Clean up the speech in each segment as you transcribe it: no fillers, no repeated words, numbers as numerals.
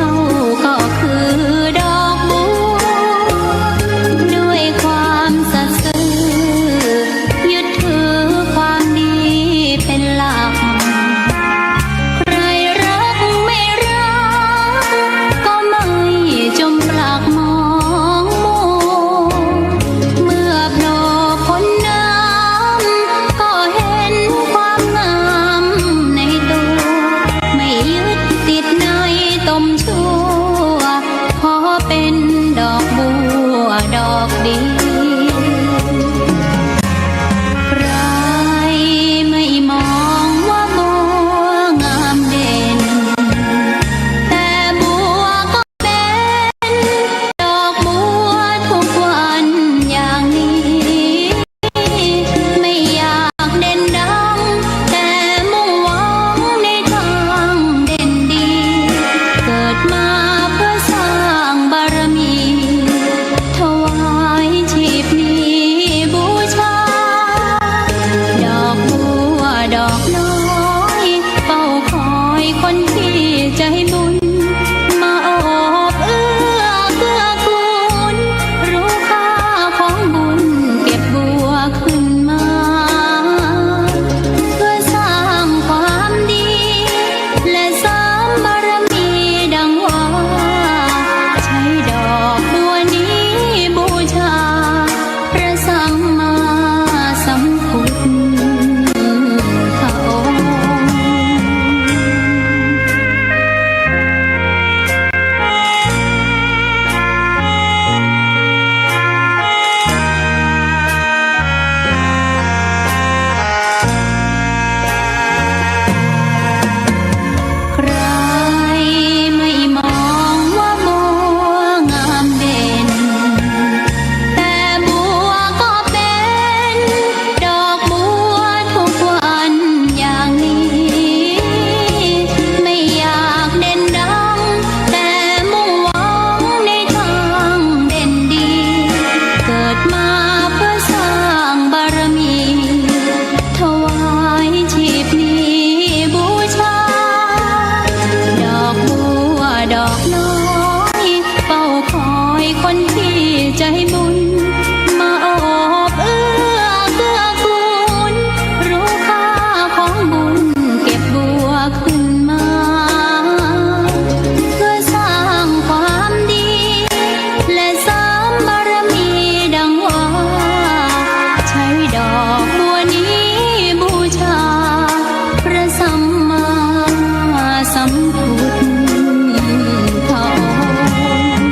าก็คือดอกบัวด้วยความสัตย์ซื่อยึดถือความดีเป็นหลักใครรักไม่รักก็ไม่จมปลักมองมัวเมื่อโผล่พ้นน้ำก็เห็นความงามในตัวไม่ยึดติดในตมชั่วขอเป็นดอกบัวดอกดีใครไม่มองว่าบัวงามเด่นแต่บัวก็เป็นดอกบัวทุกวันอย่างนี้ไม่อยากเด่นดังแต่มุ่งหวังในทางเด่นดีเกิดมาเพื่อสร้างบารมีถวายชีพนี้บูชาดอกบัวดอกน้อยเฝ้าคอยคนที่ใจบุญมาโอบเอื้อเกื้อกูลรู้ค่าของบุญเก็บบัวขึ้นมาเพื่อสร้างความดีและเสริมบารมีดังว่าใช้ดอกบัวนี้บูชาพระสัมมาสัมพุทธองค์ ใครไม่มองว่าบัวงามเด่นแต่บัวก็เป็นดอกบัวทุกวันอย่างนี้ไม่อยากเด่นดังแต่มุ่งหวังในทางเด่นดีเกิดมาเพื่อสร้างบารมีถวายชีพนี้บูชาดอกบัวดอกน้อยเฝ้าคอยคนที่ใจบุญมาโอบเอื้อเกื้อกูลรู้ค่าของบุญเก็บบัวขึ้นมาเพื่อสร้างความดีและเสริมบารมีดังว่าใช้ดอกบัวนี้บูชาพระสัมมาสัมพุทธองค์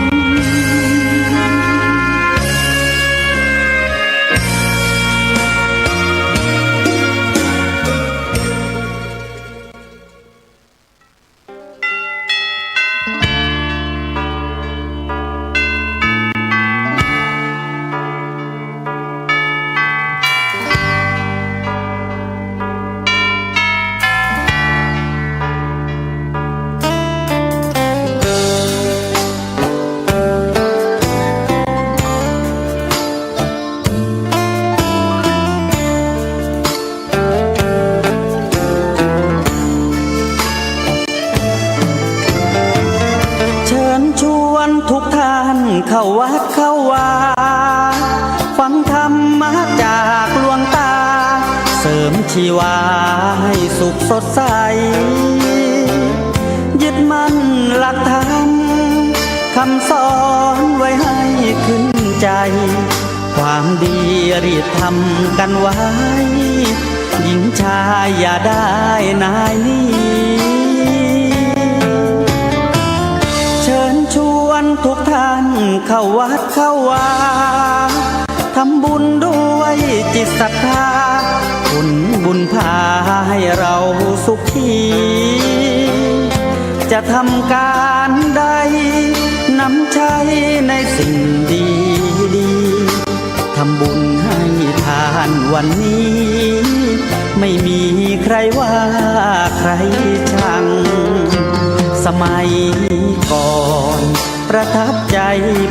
เชิญชวนทุกท่านเข้าวัดเข้าวาฟังธรรมะจากหลวงตาเสริมชีวาให้สุขสดใสยึดมั่นหลักธรรมคำสอนไว้ให้ขึ้นใจความดีรีบทำกันไว้หญิงชายอย่าได้นายนี้ เชิญชวนทุกท่านเข้าวัดเข้าวาทำบุญด้วยจิตศรัทธาผลบุญพาให้เราสุขีจะทำการใดนำใช้ในสิ่งดีดีทำบุญให้ทานวันนี้ไม่มีใครว่าใครชังสมัยก่อนประทับใจ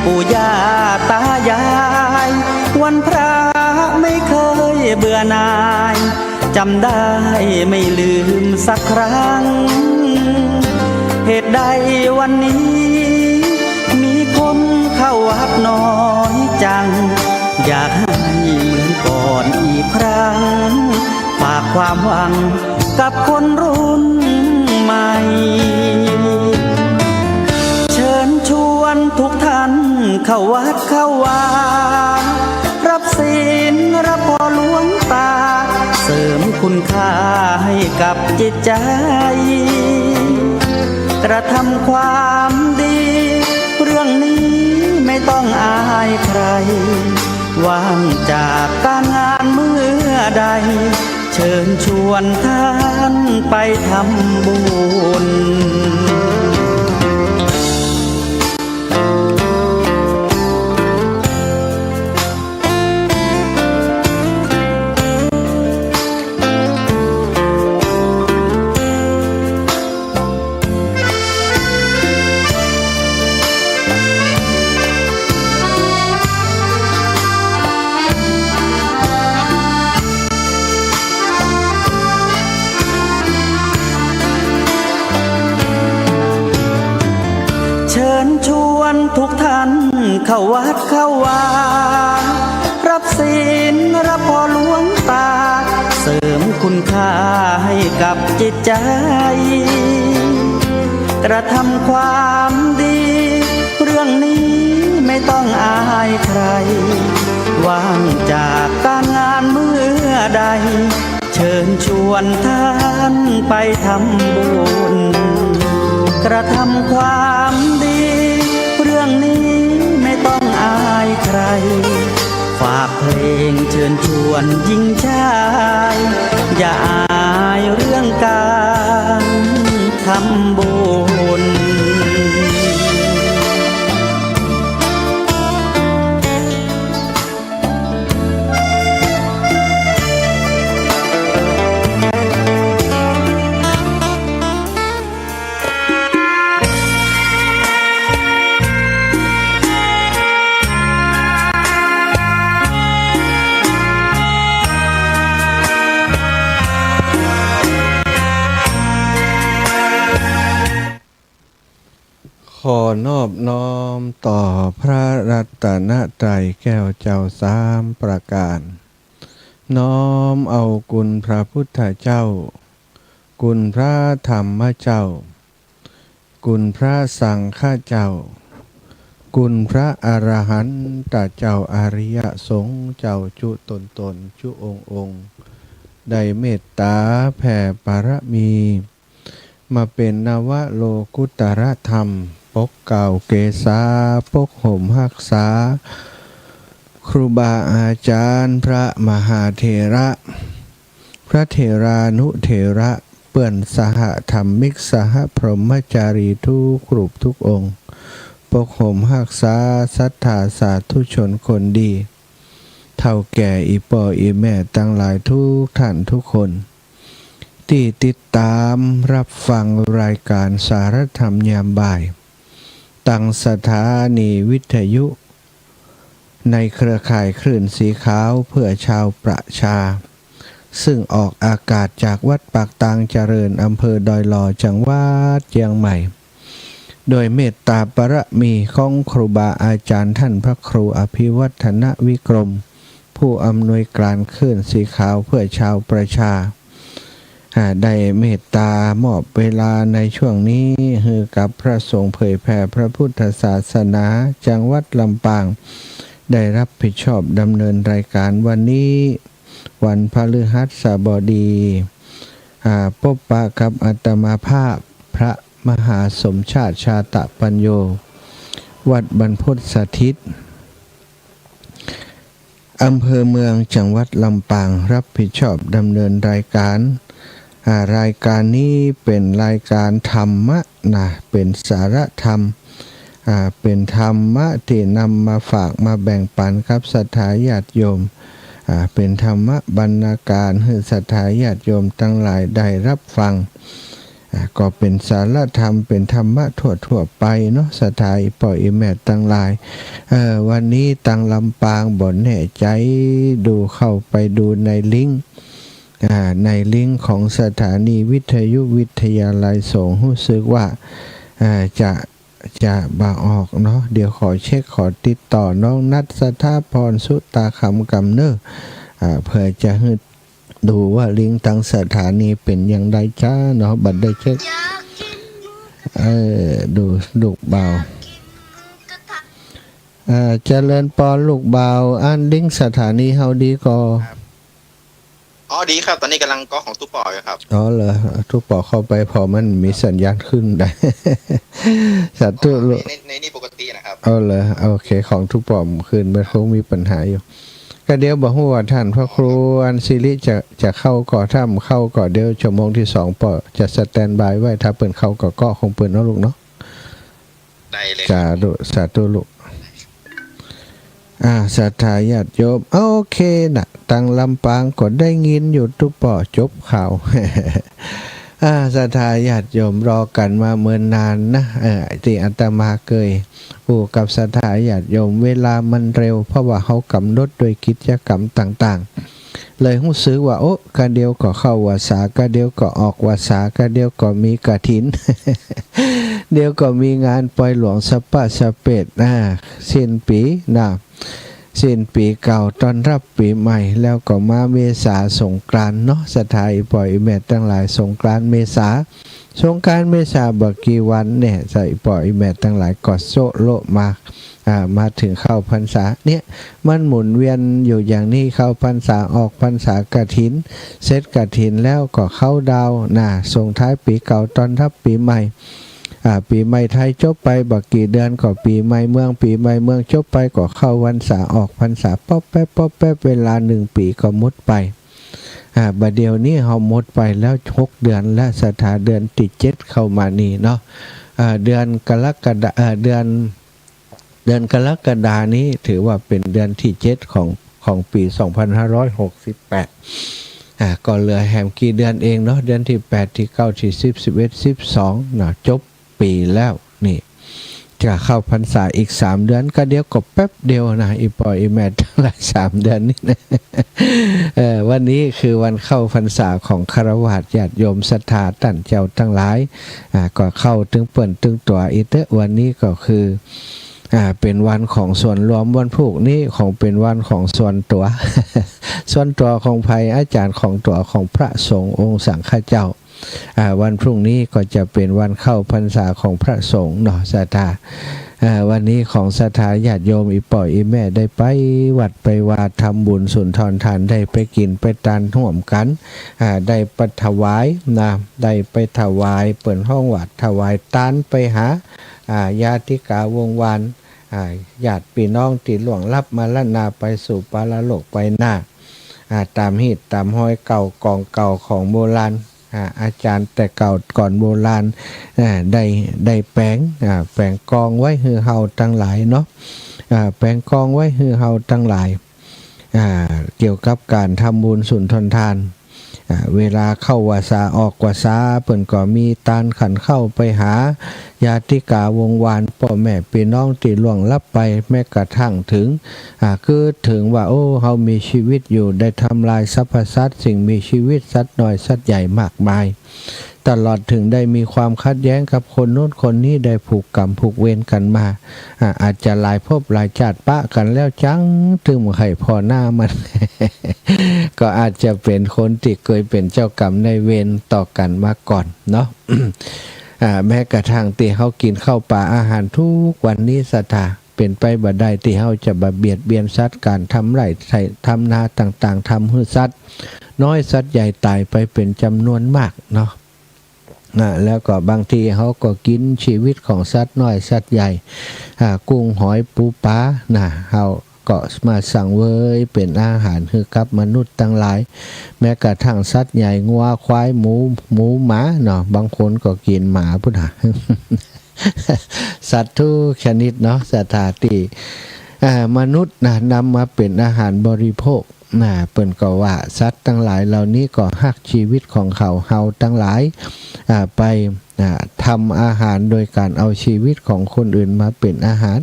ปู่ย่าตายายวันพระไม่เคยเบื่อหน่ายจำได้ไม่ลืมสักครั้ง เห ตุใดวันนี้ มีคนเข้าวัดน้อยจัง อยากให้เหมือนก่อนอีกครั้ง ฝากความหวังกับคนรุ่นใหม่ เชิญชวนทุกท่านเข้าวัดเข้าวารับศีลรับพรหลวงตา เสริมคุณค่าให้กับจิตใจ กระทำความดี เรื่องนี้ไม่ต้องอายใคร ว่างจากการงานเมื่อใด เชิญชวนท่านไปทำบุญทุกท่านเข้าวัดเข้าวารับศีลรับพรหลวงตา เสริมคุณค่าให้กับจิตใจ กระทำความดี เรื่องนี้ไม่ต้องอายใคร ว่างจากการงานเมื่อใด เชิญชวนท่านไปทำบุญกระทำความดีเรื่องนี้ไม่ต้องอายใคร ฝากเพลงเชิญชวนหญิงชายอย่าอายเรื่องการทำบุญ ขอนอบน้อมต่อพระรัตนตรัยแก้วเจ้าสามประการ น้อมเอาคุณพระพุทธเจ้า คุณพระธรรมเจ้า คุณพระสังฆเจ้า คุณพระอรหันตเจ้าอริยสงฆ์เจ้าจุตนจุองค์ได้เมตตาแผ่ปารมี มาเป็นนวโลกุตรธรรมปกเก่าเกษาปกห่มรักษา ครูบาอาจารย์พระมหาเถระ พระเถรานุเถระเปื่อนสหธรรมิกสหพรหมจารีทุกรูปทุกองค์ปกห่มรักษาศรัทธาสาธุชนคนดี เท่าแก่อีป่ออีแม่ตั้งหลายทุกท่านทุกคนที่ติดตามรับฟังรายการสารธรรมยามบ่ายตั้งสถานีวิทยุในเครือข่ายคลื่นสีขาวเพื่อชาวประชาซึ่งออกอากาศจากวัดปากตางเจริญอำเภอดอยหล่อจังหวัดเชียงใหม่โดยเมตตาปรมีของครูบาอาจารย์ท่านพระครูอภิวัฒนวิกรมผู้อำนวยการคลื่นสีขาวเพื่อชาวประชาได้เมตตามอบเวลาในช่วงนี้ให้กับพระสงฆ์เผยแผ่พระพุทธศาสนาจังหวัดลำปางได้รับผิดชอบดำเนินรายการวันนี้วันพฤหัสบดีพบปะกับอาตมาภาพพระมหาสมชาติชาตปัญโยวัดบรรพตสถิตอำเภอเมืองจังหวัดลำปางรับผิดชอบดำเนินรายการรายการนี้เป็นรายการธรรมะนะเป็นสาระธรรมเป็นธรรมะที่นำมาฝากมาแบ่งปันกับศรัทธาญาติโยมเป็นธรรมะบรรณาการให้ศรัทธาญาติโยมทั้งหลายได้รับฟังก็เป็นสารธรรมเป็นธรรมะทั่วไปเนาะศรัทธาปล่อยแม่ทั้งหลายวันนี้ตังลำปางบ่แน่ใจดูเข้าไปดูในลิงก์ของสถานีวิทยุวิทยาลัยสงฆ์รู้สึกว่า จะบ่าออกเนาะเดี๋ยวขอเช็คขอติดต่อน้องนัทสถาพรสุตาคำกำเนอเพื่อจะให้ดูว่าลิงก์ทางสถานีเป็นอย่างไรจ้าเนาะบัดได้เช็คดูลูกเบาเจริญปอนลูกเบาอันลิงก์สถานีเฮาดีก็อ๋อดีครับตอนนี้กำลังก็ของตู้ปออยู่ครับอ๋อเหรอทุกปอเข้าไปพอมันมีสัญญาณขึ้นได้สัตว์ตัวในนี่ปกตินะครับอ๋อเหรอโอเคของทุกปอมขึ้นมันคงมีปัญหาอยู่ก็เดี๋ยวบอกว่าท่านพระครูอันซิริจะเข้าก่อถ้ำเข้าก่อเดี๋ยวชั่วโมงที่2ปอจะสแตนบายไว้ถ้าเปิดเข้าก็คงเปิดเนาะลูกเนาะได้เลยสาธุลูกศรัทธาญาติโยมโอเคนะตังลำปางก็ได้ยินอยู่ทุกป่อจบข่าวศรัทธาญาติโยมรอกันมาเมื่อนานนะที่อาตมาเคยพูดกับศรัทธาญาติโยมเวลามันเร็วเพราะว่าเขากำหนดโดยกิจกรรมต่างๆเลยรู้สึกว่าโอ้กะเดียวก็เข้าวาสากะเดียวก็ออกวาสากะเดียวก็มีกฐิน เดียวก็มีงานปล่อยหลวงสปะสเปดสิ้นปีนะสิ้นปีเก่าต้อนรับปีใหม่แล้วก็มาเมษาสงกรานต์เนาะสถายปล่อยแม่ทั้งหลายสงกรานต์เมษาสงกรานต์เมษาบักกี่วันเนี่ยใส่ปล่อยแม่ทั้งหลายกอดโซโลมาถึงเข้าพรรษาเนี่ยมันหมุนเวียนอยู่อย่างนี้เข้าพรรษาออกพรรษากฐินเสร็จกฐินแล้วก็เข้าดาวส่งท้ายปีเก่าต้อนรับปีใหม่ปีใหม่ไทยจบไปบักกี่เดือนก็ปีใหม่เมืองปีใหม่เมืองจบไปก็เข้าพรรษาออกพรรษาป๊อบแป๊บเวลา1 ปีก็หมดไปบัดเดี๋ยวนี้เราหมดไปแล้ว6 เดือนและสถาเดือนที่7เข้ามานี่เนาะเดือนกรกฎาเดือนกรกฎานี้ถือว่าเป็นเดือนที่7ของปี2568ก็เหลือแหมกี่เดือนเองเนาะเดือนที่8ที่9ที่10 11 12นะจบปีแล้วนี่จะเข้าพรรษาอีก3 เดือนก็เดี๋ยวก็แป๊บเดียวนะอีปอยอีแม่ทั้งหลาย3 เดือนนี่นะวันนี้คือวันเข้าพรรษาของฆราวาสญาติโยมศรัทธาท่านเจ้าทั้งหลายก็เข้าถึงเปิ่นถึงตัวอีเตวันนี้ก็คือเป็นวันของส่วนรวมวันพรุ่งนี้ของเป็นวันของส่วนตัว ส่วนตัวของภัยอาจารย์ของตัวของพระสงฆ์องค์สังฆเจ้าวันพรุ่งนี้ก็จะเป็นวันเข้าพรรษาของพระสงฆ์เนาะศรัทธาวันนี้ของศรัทธาญาติโยมอีป่อยอีแม่ได้ไปวัดไปวาทำบุญสุนทรทานได้ไปกินไปทานร่วมกันได้ไปถวายได้ไปถวายเปิดห้องวัดถวายทานไปหาญาติกาวงวานญาติพี่น้องที่หลวงลับมาละนาไปสู่ปาลโลกไปหน้าตามหิตตามห้อยเก่ากองเก่าของโบราณอาจารย์แต่เก่าก่อนโบราณได้แปลงกองไว้ฮือเฮาทั้งหลายเนาะแปลงกองไว้ฮือเฮาทั้งหลายเกี่ยวกับการทำบุญสุนทรทานเวลาเข้าวาสาออกวาสาเปิ่นก็มีตานขันเข้าไปหาญาติกาวงวานพ่อแม่พี่น้องที่ล่วงลับไปแม้กระทั่งถึงคือถึงว่าโอ้เฮามีชีวิตอยู่ได้ทำลายสรรพสัตว์สิ่งมีชีวิตสัตว์น้อยสัตว์ใหญ่มากมายตลอดถึงได้มีความขัดแย้งกับคนโน้นคนนี้ได้ผูกกรรมผูกเวรกันมาอาจจะหลายภพหลายชาติปะกันแล้วจังถึงไข่พอหน้ามัน ก็อาจจะเป็นคนที่เคยเป็นเจ้ากรรมในเวรต่อกันมาก่อนเนาะ แม้กระทั่งที่เขากินข้าวปลาอาหารทุกวันนี้ศรัทธาเป็นไปบ่ได้ที่เขาจะบเบียดเบียนสัตว์การทำไร่ทำนาต่างๆทำให้สัตว์น้อยสัตว์ใหญ่ตายไปเป็นจำนวนมากเนาะแล้วก็บางทีเขาก็กินชีวิตของสัตว์น้อยสัตว์ใหญ่กุ้งหอยปูปลาเขาก็มาสั่งเวยเป็นอาหารคือกับมนุษย์ทั้งหลายแม้กระทั่งสัตว์ใหญ่งัวควายหมูหมาเนาะบางคนก็กินหมาพุทธะ สัตว์ทุกชนิดเนาะสถาติมนุษย์นำมาเป็นอาหารบริโภคเปิ่นก็ว่าสัตว์ทั้งหลายเหล่านี้ก็ฮักชีวิตของเขาเฮาทั้งหลายไปทำอาหารโดยการเอาชีวิตของคนอื่นมาเป็นอาหาร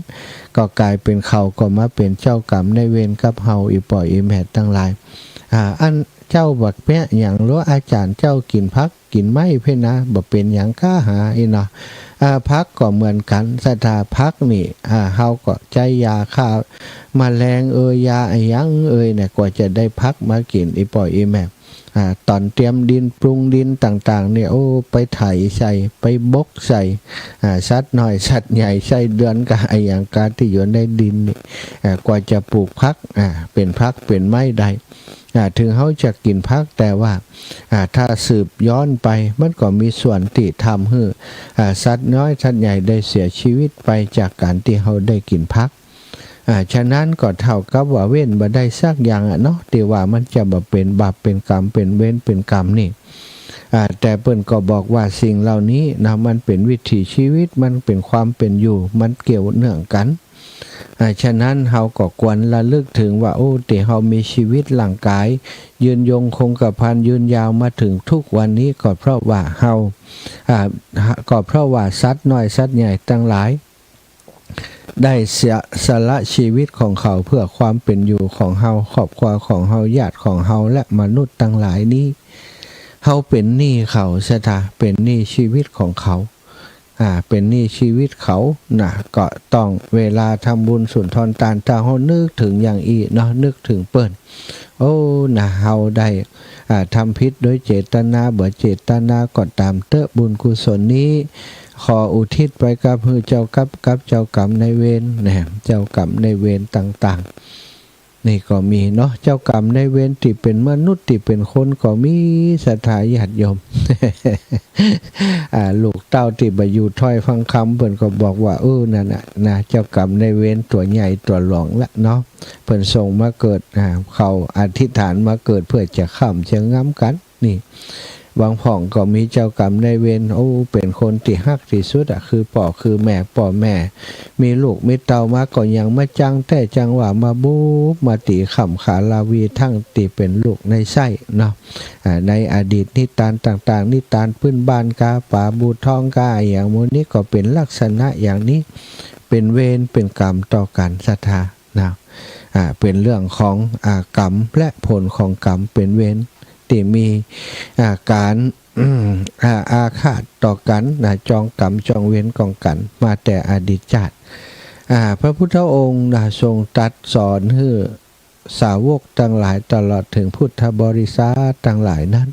ก็กลายเป็นเขาก็มาเป็นเจ้ากรรมในเวรกับเฮาอีป่อยอีแม่ทั้งหลายอัน เจ้าบักแปะอย่างหรืออาจารย์เจ้ากินพักกินไม้เพ่นนะบ่เป็นอย่างก้าหาอีเนาะพักก็เหมือนกันสถาพักนี่เฮาก็ใจยาฆ่าแมลงยาหยังเนี่ยกว่าจะได้พักมากินอีปล่อยอีแม่ตอนเตรียมดินปรุงดินต่างๆเนี่ยไปไถใส่ไปบกใส่สัตว์น้อยสัตว์ใหญ่ใส่เดือนกับไอ้อย่างการที่อยู่ในดินนี่กว่าจะปลูกพักเป็นพักเป็นไม้ได้ถึงเขาจะกินพักแต่ว่าถ้าสืบย้อนไปมันก็มีส่วนที่ทำให้สัตว์น้อยสัตว์ใหญ่ได้เสียชีวิตไปจากการที่เขาได้กินพักฉะนั้นก็เท่ากับว่าเว้นบ่ได้สักอย่างเนาะที่ว่ามันจะบ่เป็นบาปเป็นกรรมเป็นเว้นเป็นกรรมนี่แต่เปิ้นก็บอกว่าสิ่งเหล่านี้นะมันเป็นวิถีชีวิตมันเป็นความเป็นอยู่มันเกี่ยวเนื่องกันฉะนั้นเฮาก็ควรระลึกถึงว่าที่เฮามีชีวิตร่างกายยืนยงคงกระพันยืนยาวมาถึงทุกวันนี้ก็เพราะว่าเฮาก็เพราะว่าสัตว์น้อยสัตว์ใหญ่ทั้งหลายได้เสียสละชีวิตของเขาเพื่อความเป็นอยู่ของเฮาครอบครัวของเฮาญาติของเฮาและมนุษย์ทั้งหลายนี้เฮาเป็นหนี้เขาซะท่าเป็นหนี้ชีวิตของเขาเป็นหนี้ชีวิตเขาก็ต้องเวลาทำบุญสุนทรทานถ้าเฮานึกถึงอย่างอีเนาะนึกถึงเปิ้นเฮาได้ทำผิดโดยเจตนาบ่เจตนาก็ตามเตอะบุญกุศลนี้ขออุทิศไปกับเจ้าเจ้ากรรมในเวรเนี่ยเจ้ากรรมในเวรต่างๆนี่ก็มีเนาะเจ้ากรรมในเวรที่เป็นมนุษย์ที่เป็นคนก็มีศรัทธาญาติโยม ลูกเต้าที่บ่อยู่ถ้อยฟังคำเพิ่นก็บอกว่านั่นน่ะนะเจ้ากรรมในเวรตัวใหญ่ตัวหลวงละเนาะเพิ่นส่งมาเกิดเขาอธิษฐานมาเกิดเพื่อจะค้ำจะง้ำกันนี่บางพ่องก็มีเจ้ากรรมในเวรเป็นคนที่ฮักที่สุดคือพ่อคือแม่พ่อแม่มีลูกมีเต้ามาก็ยังมาจังแต่จังว่ามาบูบมาตีขำขาลาวีทั้งตีเป็นลูกในไส้เนาะในอดีตนิทานต่างๆนิทานพื้นบ้านกาป่าบูทองกาอย่างโมนี้ก็เป็นลักษณะอย่างนี้เป็นเวรเป็นกรรมต่อกันศรัทธานะเป็นเรื่องของกรรมและผลของกรรมเป็นเวรที่มีการอาฆาตต่อกันจองกรรมจองเวรกองกันมาแต่อดีตชาติพระพุทธองค์ทรงตรัสสอนให้สาวกทั้งหลายตลอดถึงพุทธบริษัททั้งหลายนั้น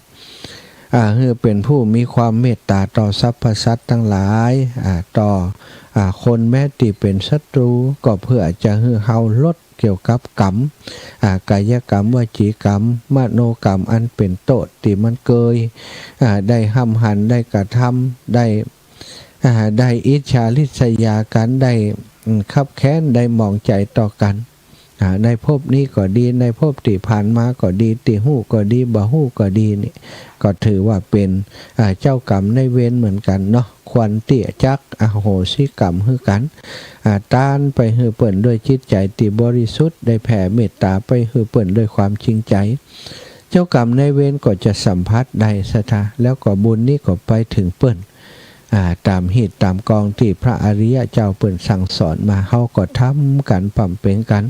ให้เป็นผู้มีความเมตตาต่อสรรพสัตว์ทั้งหลายต่อคนแม้ที่เป็นศัตรูก็เพื่อจะให้เฮาลดเกี่ยวกับกรรมกายกรรมวจีกรรมมโนกรรมอันเป็นโทษที่มันเกยได้ห้ำหันได้กระทำได้อิจฉาริษยากันได้คับแค้นได้มองใจต่อกันในภพนี้ก็ดีในภพที่ผ่านมาก็ดีติหู้ก็ดีบ่หู้ก็ดีนี่ก็ถือว่าเป็นเจ้ากรรมในเวรเหมือนกันเนาะควรเตี่ยจักอโหสิกรรมให้กันต้านไปให้เปิ่นด้วยจิตใจที่บริสุทธิ์ได้แผ่เมตตาไปให้เปิ่นด้วยความจริงใจเจ้ากรรมในเวรก็จะสัมผัสได้ศรัทธาแล้วก็บุญนี้ก็ไปถึงเปิ่นตามเหตุตามกองที่พระอริยเจ้าเปิ่นสั่งสอนมาเฮาก็ทำกันปำเป็นกัน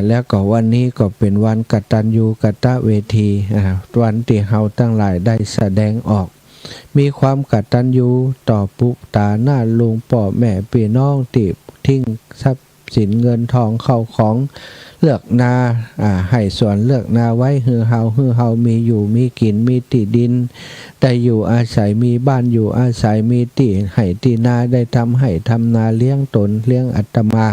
แล้วก็วันนี้ก็เป็นวันกตัญญูกตเวทีวันที่เฮาทั้งหลายได้แสดงออกมีความกตัญญูต่อปุตาหน้าลุงพ่อแม่พี่น้องที่ทิ้งทรัพย์สินเงินทองเข้าของเลือกนาให้ส่วนเลือกนาไว้ฮือเฮามีอยู่มีกินมีที่ดินได้อยู่อาศัยมีบ้านอยู่อาศัยมีที่ให้ที่นาได้ทำให้ทำนาเลี้ยงตนเลี้ยงอัตมา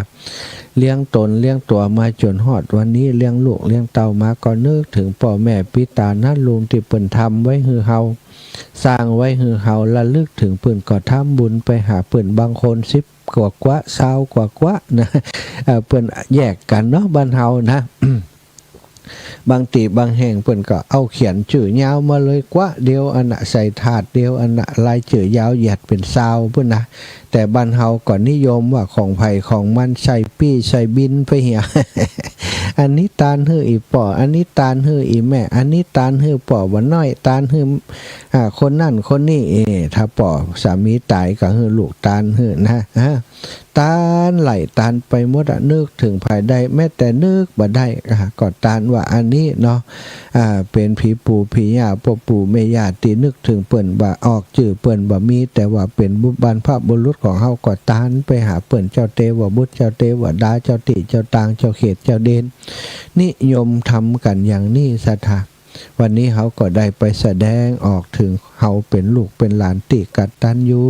เลี้ยงตนเลี้ยงตัวมาจนฮอดวันนี้เลี้ยงลูกเลี้ยงเต้ามาก็นึกถึงพ่อแม่ปิตาน้าลุงที่เปิ้นทำไว้ฮือเฮาสร้างไว้ฮือเฮาระลึกถึงเปิ้นก็ทำบุญไปหาเปิ้นบางคน10 กว่า20กว่านะเปิ้นแยกกันเนาะบ้านเฮานะ บางตีบางแห่งเปิ้นก็เอาเขียนชื่อยาวมาเลยกว่าเดียวอันน่ะใส่ถาดเดียวอันน่ะลายชื่อยาวเหยียดเป็นซาวเพิ่นนะ แต่บ้านเฮาก่อนนิยมว่าของไผ่ของมันใส่ปี้ใส่บินไปเหีย อันนี้ตาลฮื้ออีป่ออันนี้ตาลฮื้ออีแม่อันนี้ตาลฮื้อป่อบ่น้อยตาลฮื้อคนนั่นคนนี้ถ้าป่อสามีตายก็ฮื้อลูกตาลฮื้อนะตาลไหลตาลไปหมดนึกถึงภายได้แม้แต่นึกบ่ได้ก็ตาลว่าอันนี้เนาะเป็นผีปู่ผีย่าพ่อปู่แม่ย่าที่นึกถึงเปิ้นบ่ออกชื่อเปิ้นบ่มีแต่ว่าเป็นบรรพบุรุษของเฮาก็ตาลไปหาเปิ้นเจ้าเทวบุตรเจ้าเทวดาเจ้าติเจ้าตางเจ้าเขตเจ้าเดนนิยมทำกันอย่างนี้ศรัทธาวันนี้เขาก็ได้ไปแสดงออกถึงเขาเป็นลูกเป็นหลานติกตัญญู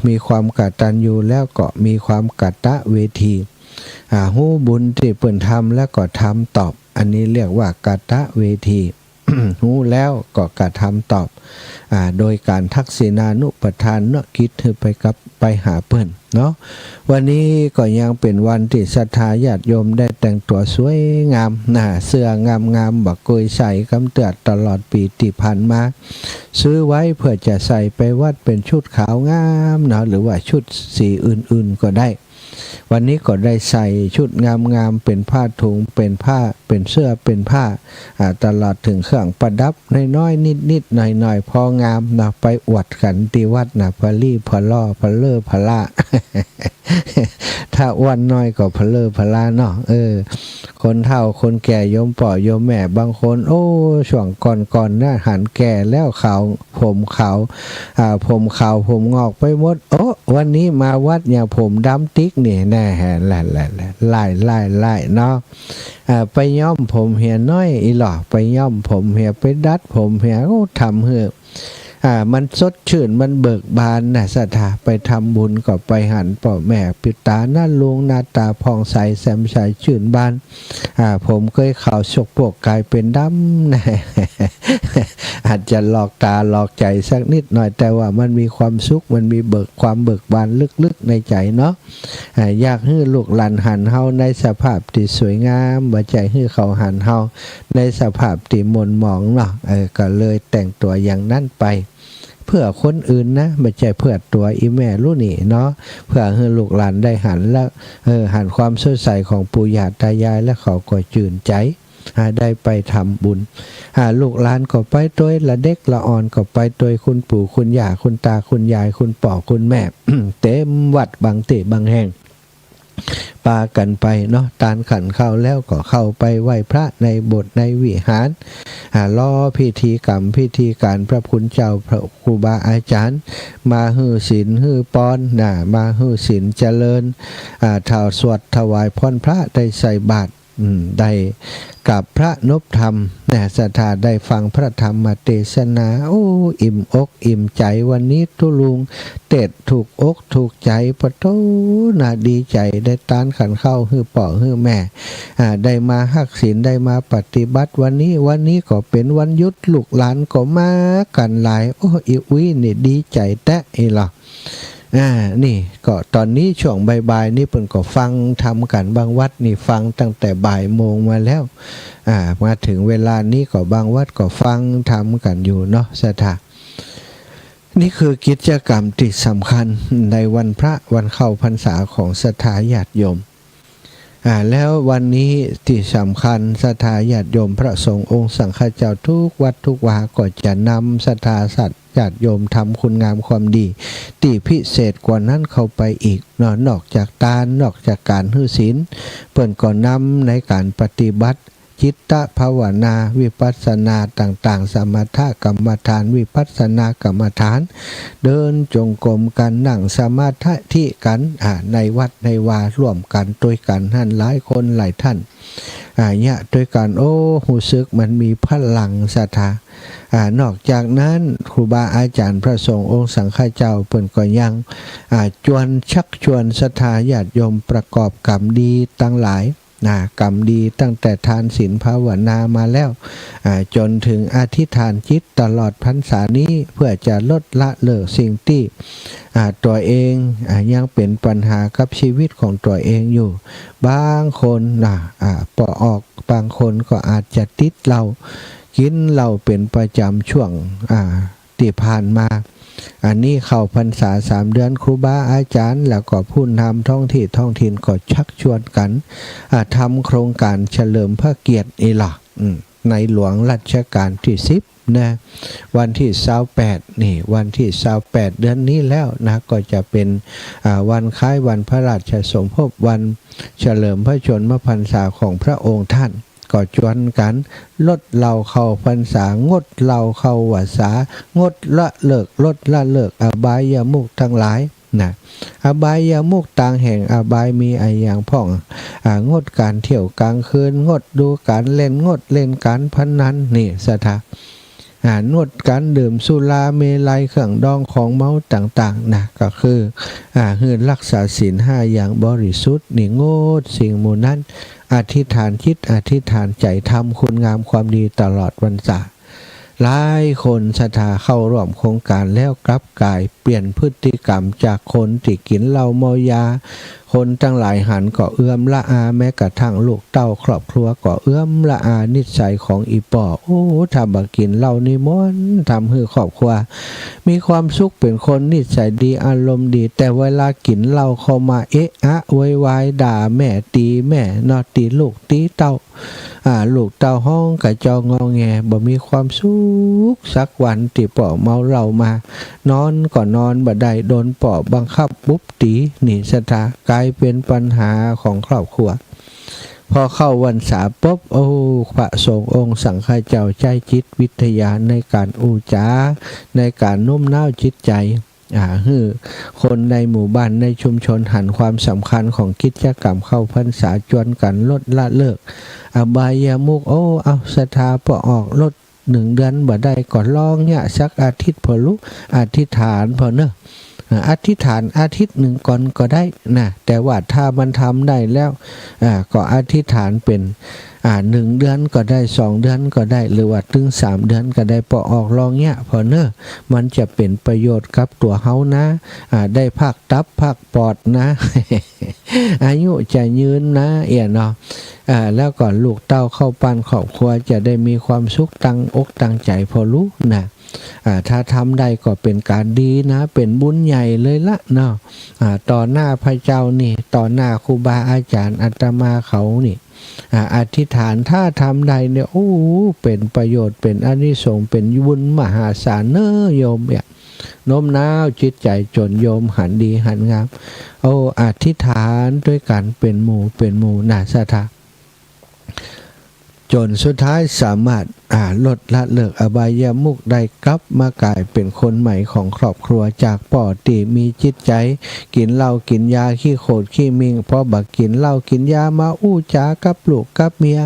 มีความกตัญญูแล้วก็มีความกตเวทีฮู้บุญที่เปิ้นทำแล้วก็ทำตอบอันนี้เรียกว่ากตเวที ฮู้แล้วก็กระทำตอบโดยการทักษิณานุปทานเนาะคิดไปหาเปิ้นเนาะวันนี้ก็ยังเป็นวันที่ศรัทธาญาติโยมได้แต่งตัวสวยงามเสื้องามๆบักกุยใส่กำเตือดตลอดปีที่ผ่านมาซื้อไว้เพื่อจะใส่ไปวัดเป็นชุดขาวงามเนาะหรือว่าชุดสีอื่นๆก็ได้วันนี้ก็ได้ใส่ชุดงามๆเป็นผ้าถุงเป็นผ้าเป็นเสื้อเป็นผ้าตลอดถึงเครื่องประดับน้อยๆนิดๆหน่อยๆพองามนะไปอวดกันที่วัดนะพลี่พล่อพเลอพล่า ถ้าอ้วนน้อยก็พเลอพล่าเนาะคนเฒ่าคนแก่โยมป่อโยมแม่บางคนโอ้ช่วงก่อนน่ะหันแก่แล้วขาวผมขาวผมงอกไปหมดโอ้วันนี้มาวัดอย่างผมดำติ๊กนี่แน่แหละไล่เนาะไปย้อมผมเหียน้อยอีหล่อไปย้อมผมเหียไปดัดผมเหียทำเหือมันสดชื่นมันเบิกบานนะศรัทธาไปทำบุญก็ไปหันป่อแม่ปิตาหน้าลุงหน้าตาผ่องใสแซมใสชื่นบานผมเคยข่าวชกปวกกลายเป็นดำนะ อาจจะหลอกตาหลอกใจสักนิดหน่อยแต่ว่ามันมีความสุขมันมีความเบิกบานลึกๆในใจเนาะอยากให้ลูกหลานหันเฮาในสภาพที่สวยงามบ่ใจให้เขาหันเฮาในสภาพที่มนหมองเนาะก็เลยแต่งตัวอย่างนั้นไปเพื่อคนอื่นนะไม่ใช่เพื่อตัวอีแม่รู้นี่เนาะเพื่อให้ลูกหลานได้หันแล้วหันความสดใสของปู่ย่าตายายและเขาก็จื่นใจได้ไปทำบุญลูกหลานก็ไปตัวละเด็กละอ่อนก็ไปตัวคุณปู่คุณย่าคุณตาคุณยายคุณป่อคุณแม่ เต็มวัดบางติบางแห่งปากันไปเนาะตานขันเข้าแล้วก็เข้าไปไหว้พระในโบสถ์ในวิหารรอพิธีกรรมพิธีการพระคุณเจ้าพระครูบาอาจารย์มาฮื้อศีลฮื้อปอนมาฮื้อศีลเจริญถวสวดถวายพรพระได้ใส่บาตรได้กับพระนพธรรมศรัทธาได้ฟังพระธรรมเทศนาโอ้อิ่มอกอิ่มใจวันนี้ทุลุงเต็ดถูกอกถูกใจปะโตน่าดีใจได้ตานขันเข้าฮื้อป่อฮื้อแม่ได้มาหักศีลได้มาปฏิบัติวันนี้ก็เป็นวันหยุดลูกหลานก็มากันหลายโอ้อีวินี่ดีใจแตะอีหรอนี่ก็ตอนนี้ช่วงบ่ายๆนี่เพิ่นก็ฟังทำกันบางวัดนี่ฟังตั้งแต่บ่ายโมงมาแล้วมาถึงเวลานี้ก็บางวัดก็ฟังทำกันอยู่เนาะศรัทธานี่คือกิจกรรมที่สำคัญในวันพระวันเข้าพรรษาของศรัทธาญาติโยมแล้ววันนี้ที่สำคัญศรัทธาญาติโยมพระสงฆ์องค์สังฆเจ้าทุกวัดทุกวาก็จะนำศรัทธาสัตว์ญาติโยมทำคุณงามความดีที่พิเศษกว่านั้นเข้าไปอีกนอกจากทานนอกจากการฮื้อศีลเปิ้นก็นำในการปฏิบัติจิตตภาวนาวิปัสสนาต่างๆสมถกรรมฐานวิปัสสนากรรมฐานเดินจงกรมกันนั่งสมาธิกันในวัดในวาร่วมกันด้วยกันท่านหลายคนหลายท่านเนี่ยด้วยกันโอ้หูซึกมันมีพลังศรัทธานอกจากนั้นครูบาอาจารย์พระสงฆ์องค์สังฆเจ้าเปิ้นก็ยังชักชวนศรัทธาญาติโยมประกอบกรรมดีตั้งหลายกรรมดีตั้งแต่ทานศีลภาวนามาแล้วจนถึงอธิษฐานจิตตลอดพรรษานี้เพื่อจะลดละเลิกสิ่งที่ตัวเองยังเป็นปัญหากับชีวิตของตัวเองอยู่บางคนปอออกบางคนก็อาจจะติดเหล้ากินเหล้าเป็นประจำช่วงที่ผ่านมา อันนี้เข้าพรรษา3 เดือนครูบาอาจารย์แล้วก็ผู้นำท้องถิ่นก็ชักชวนกันทำโครงการเฉลิมพระเกียรตินี่ล่ะในหลวงรัชกาลที่10นะวันที่28นี่วันที่28เดือนนี้แล้วนะก็จะเป็นวันคล้ายวันพระราชสมภพวันเฉลิมพระชนมพรรษาของพระองค์ท่านก็ชวนกันลดเหล้าเข้าพรรษางดเหล้าเข้าวาสางดละเลิกลดละเลิกอบายมุขทั้งหลายนะอบายมุขต่างแห่งอบายมีอย่างพ่องงดการเที่ยวกลางคืนงดดูการเล่นงดเล่นการพนันนี่สถางดการดื่มสุราเมลัยเครื่องดองของเมาต่างๆนะก็คือคือรักษาศีล5อย่างบริสุทธิ์นี่งดสิ่งหมู่นั้นอธิษฐานจิตอธิษฐานใจทำคุณงามความดีตลอดพรรษาหลายคนศรัทธาเข้าร่วมโครงการแล้วกลับกลายเปลี่ยนพฤติกรรมจากคนที่กินเหล้าเมายาคนทั้งหลายหันก็เอื้อมละอาแม้กระทั่งลูกเต้าครอบครัวก็เอื้อมละอานิสัยของอีป่อโอ้ทำบักกินเหล้านี่ม้วนทำให้ครอบครัวมีความสุขเป็นคนนิสัยดีอารมณ์ดีแต่เวลากินเหล้าเข้ามาเอะอะโวยวายด่าแม่ตีแม่นอตีลูกตีเต้าลูกเต้าห้องกะจองอแงบ่มีความสุขสักวันที่ป่อเมาเหล้ามานอนก็นอนบ่ได้โดนป่อบังคับปุ๊บตีหนีสถากลายเป็นปัญหาของครอบครัวพอเข้าวันษาปุ๊บโอ้พระสงฆ์องค์สังฆเจ้าใจจิตวิทยาในการอูจาในการโน้มน้าวจิตใจคนในหมู่บ้านในชุมชนหันความสำคัญของกิจกรรมเข้าพรรษาจวนกันลดละเลิกอบายามุขเอาศรัทธาพอออกลด1 เดือนบ่ได้ก่อนลองเนี่ยสักอาทิตย์พอลุอธิษฐานพอเนอะอธิษฐานอาทิตย์1ก่อนก็ได้นะแต่ว่าถ้ามันทำได้แล้วก็อธิษฐานเป็น1 เดือนก็ได้2 เดือนก็ได้หรือว่าถึง3 เดือนก็ได้พอออกลองเนี่ยพอเนอะมันจะเป็นประโยชน์กับตัวเฮานะได้พักตับพักปอดนะ อายุจะยืนนะเนาะแล้วก่อนลูกเต้าเข้าปั้นครอบครัวจะได้มีความสุขตั้งอกตั้งใจพอรู้นะถ้าทำได้ก็เป็นการดีนะเป็นบุญใหญ่เลยละเนาะต่อหน้าพระเจ้านี่ต่อหน้าครูบาอาจารย์อาตมาเขานี่อธิษฐานถ้าทำได้เนี่ยโอ้เป็นประโยชน์เป็นอานิสงส์เป็นบุญมหาศาลเนอะโยมเนี่ยโน้มน้าวจิตใจจนโยมหันดีหันงามอธิษฐานด้วยกันเป็นหมู่น่าศรัทธาจนสุดท้ายสามารถลดละเลิกอบายามุขได้กลับมากลายเป็นคนใหม่ของครอบครัวจากป่อตีมีจิตใจกินเหล้ากินยาขี้โคตรขี้มิงพอบักกินเหล้ากินยามาอู้จากับลูกกับเมีย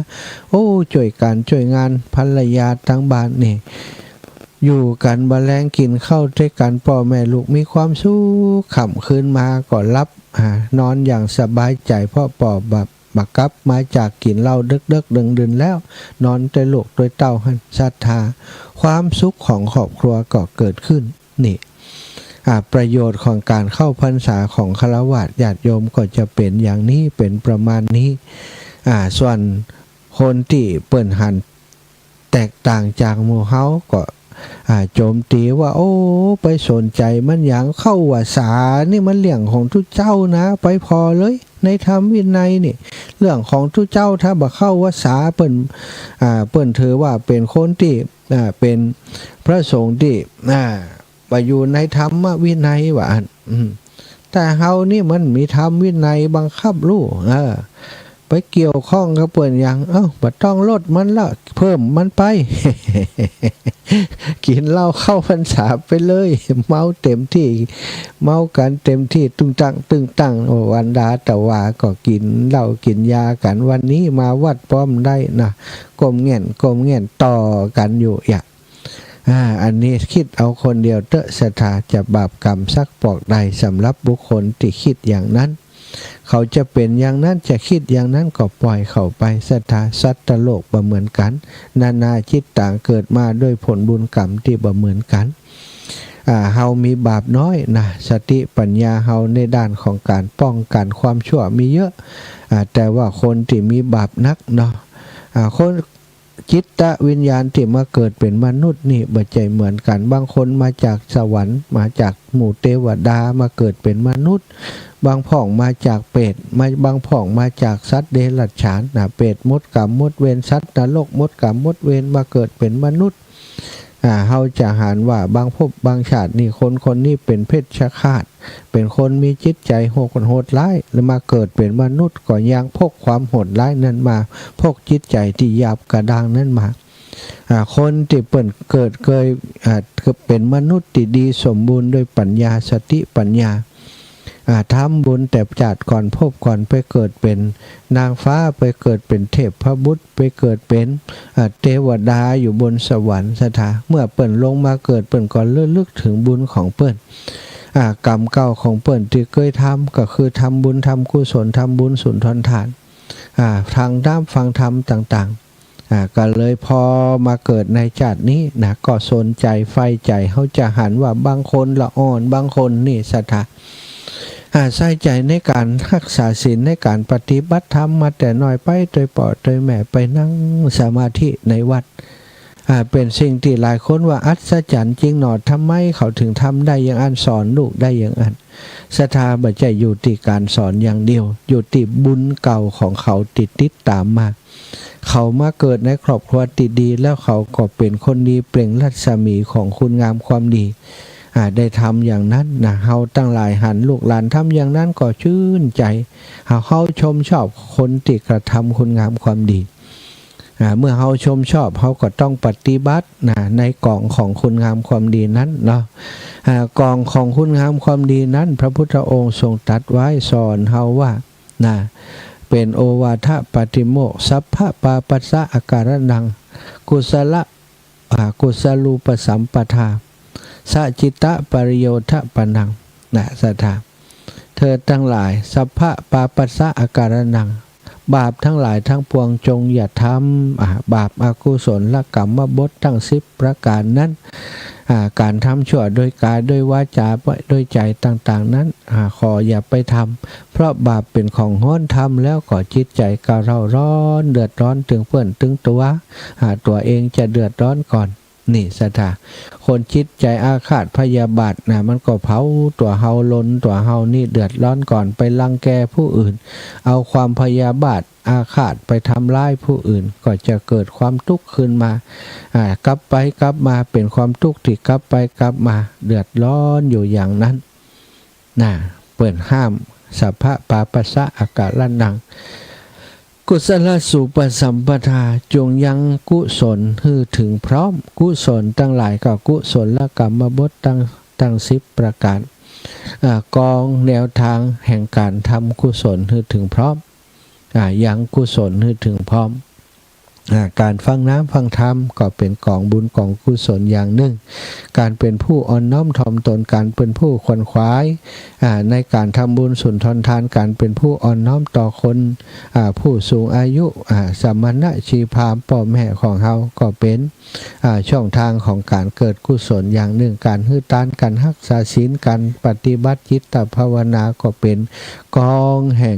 ช่วยกันช่วยงานภรรยาทั้งบ้านนี่อยู่กันบะแลงกินข้าวด้วยกันพ่อแม่ลูกมีความสุขค่ำคืนมาก็รับนอนอย่างสบายใจเพราะป่อบักกับมาจากกินเหล้าดึกดึงแล้วนอนด้วยลูกด้วยเต้าหันศรัทธาความสุขของครอบครัวก็เกิดขึ้นนี่ประโยชน์ของการเข้าพรรษาของฆราวาสญาติโยมก็จะเป็นอย่างนี้เป็นประมาณนี้ส่วนคนที่เปิ่นหันแตกต่างจากหมู่เฮาก็โจมตีว่าไปสนใจมันอย่างเข้าวาสานี่มันเรื่องของทุกเจ้านะไปพอเลยในธรรมวินัยนี่เรื่องของทุกเจ้าถ้าบ่เข้าวาสาเปิ้นถือว่าเป็นคนที่เป็นพระสงฆ์ที่ไปอยู่ในธรรมวินัยว่าแต่เฮานี่มันมีธรรมวินัยบังคับลูกไปเกี่ยวข้องกับเปิ้นอย่างบ่ต้องลดมันละเพิ่มมันไป กินเหล้าเข้าพรรษาไปเลยเมาเต็มที่เมากันเต็มที่ตึงตั้งวันดาตะวาก็กินเหล้ากินยากันวันนี้มาวัดป้อมได้นะก้มแง่นต่อกันอยู่อันนี้คิดเอาคนเดียวเตอะศรัทธาจะบาปกรรมสักปอกใดสำหรับบุคคลที่คิดอย่างนั้นเขาจะเป็นอย่างนั้นจะคิดอย่างนั้นก็ปล่อยเขาไปศรัทธาสัตว์โลกบ่เหมือนกันนานาจิตต่างเกิดมาด้วยผลบุญกรรมที่บ่เหมือนกันเฮามีบาปน้อยนะสติปัญญาเฮาในด้านของการป้องกันความชั่วมีเยอะแต่ว่าคนที่มีบาปนักเนาะคน จิตตวิญญาณที่มาเกิดเป็นมนุษย์นี่บ่ใจเหมือนกันบางคนมาจากสวรรค์มาจากหมู่เทวดามาเกิดเป็นมนุษย์บางพ่องมาจากเปรตบางพ่องมาจากสัตว์เดรัจฉานเปรตมดกรรมมดเวรสัตว์นรกมดกรรมมดเวรมาเกิดเป็นมนุษย์เฮาจะหารว่าบางภพบางชาตินี่คนนี้เป็นเพชฌฆาตเป็นคนมีจิตใจโหดร้ายแล้วมาเกิดเป็นมนุษย์ก็ยังพกความโหดร้ายนั้นมาพกจิตใจที่หยาบกระด้างนั้นมาคนที่เปิ่นเกิดเคยเป็นมนุษย์ที่ดีสมบูรณ์ด้วยปัญญาสติปัญญาทำบุญแต่จัดก่อนพบก่อนไปเกิดเป็นนางฟ้าไปเกิดเป็นเทพพระบุตรไปเกิดเป็นเทวดาอยู่บนสวรรค์สถาเมื่อเปิ่นลงมาเกิดเปิ่นก่อนลึกถึงบุญของเปิ่นกรรมเก่าของเปิ่นที่เคยทำก็คือทำบุญทำกุศลทำบุญสุนทรทานทางด้ามฟังธรรมต่างๆก็เลยพอมาเกิดในชาตินี้นะก็สนใจไฟใจเขาจะหันว่าบางคนละอ่อนบางคนนี่ศรัทธาใส่ใจในการรักษาศีลในการปฏิบัติธรรมมาแต่น้อยไปโดยปอดโดยแม่ไปนั่งสมาธิในวัดเป็นสิ่งที่หลายคนว่าอัศจรรย์จริงหนอทำไมเขาถึงทำได้อย่างอันสอนลูกได้อย่างอันศรัทธาบัจจัยอยู่ที่การสอนอย่างเดียวอยู่ที่บุญเก่าของเขาติดตามมาเขามาเกิดในครอบครัวติดดีแล้วเขาก็เป็นคนดีเปล่งรัศมีของคุณงามความดีได้ทำอย่างนั้นนะเฮาตั้งหลายหันลูกหลานทำอย่างนั้นก็ชื่นใจเฮาชมชอบคนที่กระทำคุณงามความดีเมื่อเฮาชมชอบเฮาก็ต้องปฏิบัติในกล่องของคุณงามความดีนั้นเนาะกล่องของคุณงามความดีนั้นพระพุทธองค์ทรงตรัสไว้สอนเฮาว่าเป็นโอวาทปฏิโมกข์สัพพะปาปัสสะอาการนังกุศลูปสัมปทาสัจิตะปริโยทะปนังสัทธาเธอทั้งหลายสัพพะปาปัสสะอาการนังบาปทั้งหลายทั้งปวงจงอย่าทำบาปอกุศลและกรรมบททั้ง10ประการนั้นการทำชั่วโดยกายโดยวาจาโดยใจต่างๆนั้นขออย่าไปทำเพราะบาปเป็นของห้อนทำแล้วก็จิตใจก็เร่าร้อนเดือดร้อนถึงเพื่อนถึงตัวเองจะเดือดร้อนก่อนนี่ศรัทธาคนจิตใจอาฆาตพยาบาทมันก็เผาตัวเฮาล้นตัวเฮานี่เดือดร้อนก่อนไปรังแกผู้อื่นเอาความพยาบาทอาฆาตไปทำร้ายผู้อื่นก็จะเกิดความทุกข์ขึ้นมากลับไปกลับมาเป็นความทุกข์ที่กลับไปกลับมาเดือดร้อนอยู่อย่างนั้นเปิดห้ามสัพพะปาปัสสะอาการนังกุศลสุปสัมปทาจงยังกุศลให้ถึงพร้อมกุศลตั้งหลายก็กุศลกรรมบทตั้ง10ประการกองแนวทางแห่งการทำกุศลให้ถึงพร้อมยังกุศลให้ถึงพร้อมการฟังน้ำฟังธรรมก็เป็นกองบุญกองกุศลอย่างหนึ่งการเป็นผู้อ่อนน้อมถ่อมตนการเป็นผู้ขวนขวายในการทำบุญสุนทรทานการเป็นผู้อ่อนน้อมต่อคนผู้สูงอายุสมณะชีพราหมณ์พ่อแม่ของเราก็เป็นช่องทางของการเกิดกุศลอย่างหนึ่งการฮื้อต้านการรักษาศีลการปฏิบัติจิตภาวนาก็เป็นกองแห่ง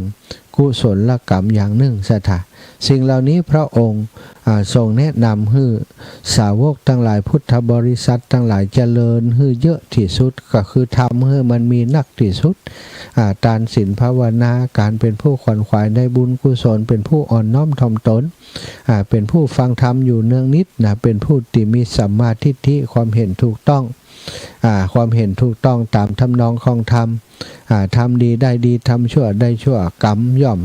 กุศลกรรมอย่างหนึ่งศรัทธาสิ่งเหล่านี้พระองค์ทรงแนะนำให้สาวกทั้งหลายพุทธบริษัททั้งหลายเจริญให้เยอะที่สุดก็คือทำให้มันมีนักที่สุดทานศีลภาวนาการเป็นผู้ขวนขวายในบุญกุศลเป็นผู้อ่อนน้อมถ่อมตนเป็นผู้ฟังธรรมอยู่เนืองนิดเป็นผู้ที่มีสัมมาทิฏฐิความเห็นถูกต้องความเห็นถูกต้องตามทำนองของธรรมทำดีได้ดีทำชั่วได้ชั่วกรรมย่อม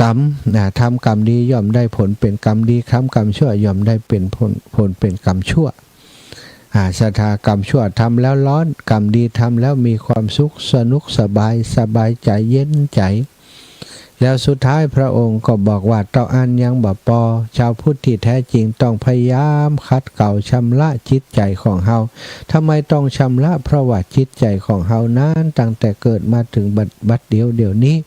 กรรมทำกรรมดีย่อมได้ผลเป็นกรรมดีทำกรรมชั่วย่อมได้เป็นผลเป็นกรรมชั่วศรัทธากรรมชั่วทำแล้วร้อนกรรมดีทำแล้วมีความสุขสนุกสบายใจเย็นใจแล้วสุดท้ายพระองค์ก็บอกว่าเต้าอันยังบ่พอชาวพุทธที่แท้จริงต้องพยายามขัดเกลาชำระจิตใจของเฮาทำไมต้องชำระเพราะว่าจิตใจของเฮานั้นตั้งแต่เกิดมาถึงบัดเดี๋ยวนี้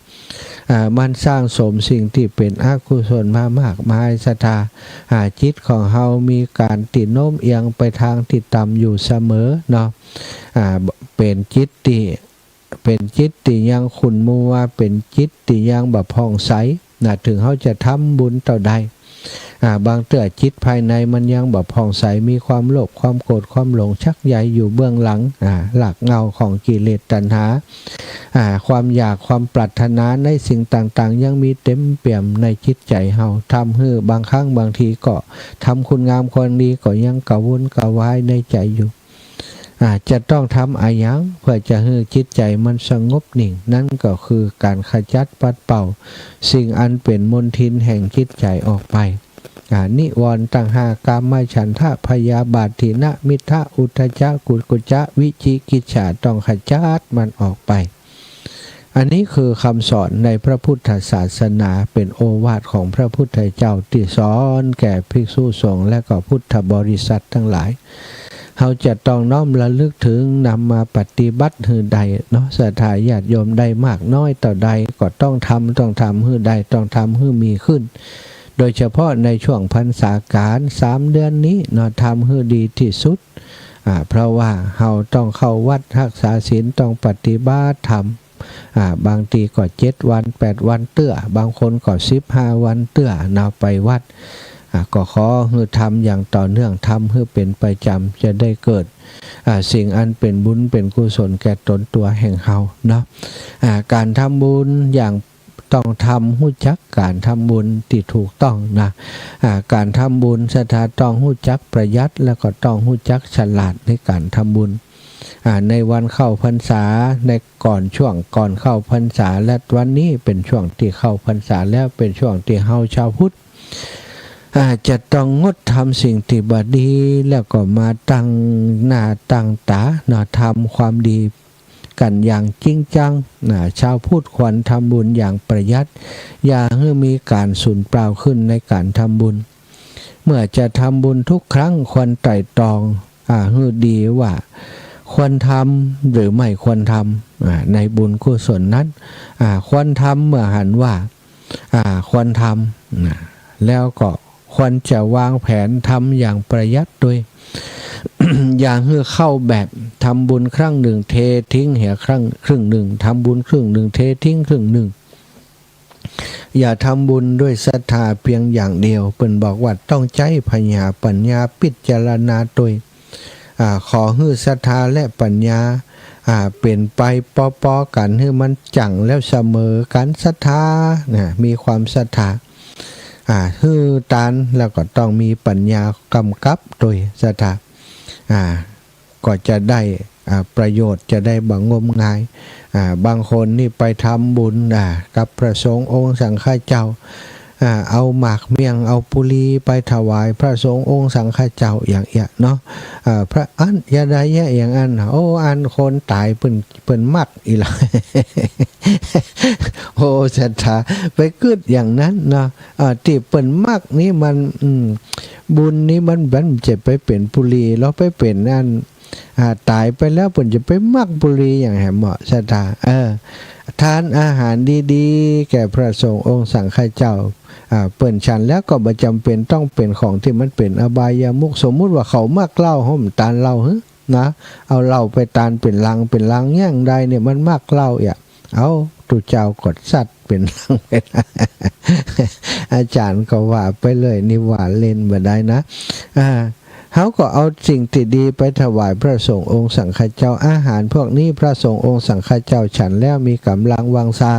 มันสร้างสมสิ่งที่เป็นอกุศลมามากมายศรัทธาจิตของเฮามีการติโน้มเอียงไปทางที่ต่ำอยู่เสมอเนาะเป็นจิตที่ยังขุ่นมัวเป็นจิตที่ยังแบบผ่องใสถึงเขาจะทำบุญต่อใด บางเตื้อจิตภายในมันยังบ่ผ่องใสมีความโลภความโกรธความหลงชักใยอยู่เบื้องหลังหลักเงาของกิเลสตัณหาความอยากความปรารถนาในสิ่งต่างๆยังมีเต็มเปี่ยมในจิตใจเฮาทำให้บางครั้งบางทีก็ทำคุณงามความดีก็ยังกระวนกระวายในใจอยู่จะต้องทำอะไรยังเพื่อจะให้จิตใจมันสงบนิ่งนั่นก็คือการขจัดปัดเป่าสิ่งอันเป็นมลทินแห่งจิตใจออกไปนิวรณ์ต่างหากกามฉันทะพยาบาทถินะมิทะอุทจจะกุกุจจะวิจิกิจฉาต้องขจัดมันออกไปอันนี้คือคำสอนในพระพุทธศาสนาเป็นโอวาทของพระพุทธเจ้าที่สอนแก่ภิกษุสงฆ์และก็พุทธบริษัททั้งหลายเราจะต้องน้อมระลึกถึงนำมาปฏิบัติหือใดเนาะศรัทธาญาติโยมได้มากน้อยต่อใดก็ต้องทำหือใดต้องทำหือมีขึ้นโดยเฉพาะในช่วงพรรษาการ3 เดือนนี้เนาะทำหือดีที่สุดเพราะว่าเราต้องเข้าวัดรักษาศีลต้องปฏิบัติธรรมบางทีก็7 วัน8 วันเตื้อบางคนก็15 วันเตื้อนาไปวัดก็ขอให้ทำอย่างต่อเนื่องทำให้เป็นประจำจะได้เกิดสิ่งอันเป็นบุญเป็นกุศลแก่ตนตัวแห่งเฮาเนาะการทำบุญอย่างต้องทำหู้จักการทำบุญที่ถูกต้องนะการทำบุญศรัทธาต้องหู้จักประหยัดแล้วก็ต้องหู้จักฉลาดในการทำบุญในวันเข้าพรรษาในช่วงก่อนเข้าพรรษาและวันนี้เป็นช่วงที่เข้าพรรษาแล้วเป็นช่วงที่เฮาชาวพุทธจะต้องงดทำสิ่งที่บดีแล้วก็มาตั้งหน้าตั้งตาทำความดีกันอย่างจริงจังชาวพุทธควรทำบุญอย่างประหยัดอย่าให้มีการสูญเปล่าขึ้นในการทำบุญเมื่อจะทำบุญทุกครั้งควรไตร่ตรองให้ดีว่าควรทำหรือไม่ควรทำในบุญกุศลนั้นควรทำเมื่อหันว่าควรทำแล้วก็ควรจะวางแผนทำอย่างประหยัดโดย อย่างให้เข้าแบบทำบุญครั้งหนึ่งเททิ้งเหี่ยครึ่งหนึ่งทำบุญครึ่งหนึ่งเททิ้งครึ่งหนึ่งอย่าทำบุญด้วยศรัทธาเพียงอย่างเดียวเปิ้นบอกว่าต้องใจปัญญาพิจารณาโดยขอให้ศรัทธาและปัญญาเป็นไปปอๆกันให้มันจังแล้วเสมอกันศรัทธามีความศรัทธาฮือตานแล้วก็ต้องมีปัญญากำกับโดยศรัทธาก็จะได้ประโยชน์จะได้บังงมงายบางคนนี่ไปทำบุญกับพระสงฆ์องค์สังฆเจ้าเอาหมากเมียงเอาปุรีไปถวายพระสงฆ์องค์สังฆเจ้าอย่างเงี้ยเนาะพระอันยาได้แย่อย่างอันอันคนตายเปิ้นมักอีหล่ะ โอ้ศรัทธาไปกึดอย่างนั้นเนาะที่เปิ้นมักนี่มันบุญนี้มันจะไปเป็นปุรีแล้วไปเป็นอันตายไปแล้วเปิ้นจะไปมักปุรีอย่างแหมเหมาะศรัทธาทานอาหารดีๆแก่พระสงฆ์องค์สังฆเจ้าเปิ้นฉันแล้วก็บ่จำเป็นต้องเป็นของที่มันเป็นอบายามุขสมมุติว่าเขามักเหล้าห่มตาลเหล้านะเอาเหล้าไปตาลเป็นลังอย่างใดเนี่ยมันมักเหล้าเอาตุเจ้ากดสัตว์เป็นลังเป็น อาจารย์ก็ว่าไปเลยนี่ว่าเล่นบ่ได้นะเขาก็เอาสิ่งที่ดีไปถวายพระสงฆ์องค์สังฆเจ้าอาหารพวกนี้พระสงฆ์องค์สังฆเจ้าฉันแล้วมีกำลังวังชา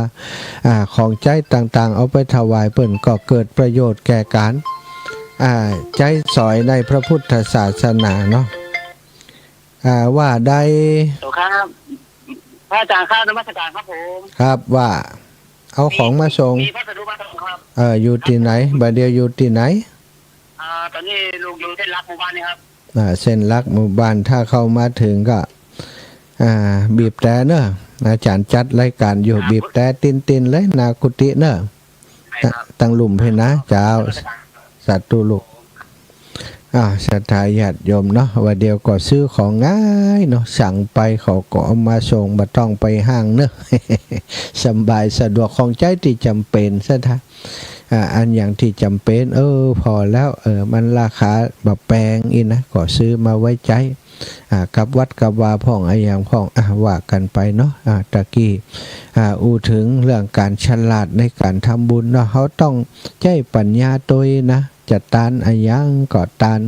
ของใจต่างๆเอาไปถวายเปิ้นก็เกิดประโยชน์แก่การใจสอยในพระพุทธศาสนาเนาะว่าได้ครับพระอาจารย์ครับนมัสการครับผมครับว่าเอาของมาส่งมีพัสดุมาส่งครับอยู่ที่ไหนบัดเดียวอยู่ที่ไหนตอนนี้ลูกอยู่เส้นลักหมู่บ้านนี่ครับเส้นลักหมู่บ้านถ้าเข้ามาถึงก็บีบแต่เนอะอาจารย์จัดรายการอยู่บีบแต่ตินเลยนากุติเนอะตั้งหลุมให้นะเจ้าสัตว์ตุลูกศรัทธาญาติโยมเนาะว่าเดียวก็ซื้อของง่ายเนาะสั่งไปเขาก็เอามาส่งบ่ต้องไปห้างเนอะ สบายสะดวกของใจที่จำเป็นซะท่าอันอย่างที่จำเป็นพอแล้วมันราคาแบบแพงอีนะก็ซื้อมาไว้ใจกับวัดกับวาพ่องอย่างพ่องว่ากันไปเนาะตะกี้ถึงเรื่องการฉลาดในการทำบุญเนาะเขาต้องใจปัญญาตัวนะ จะตานอายังก็ตาน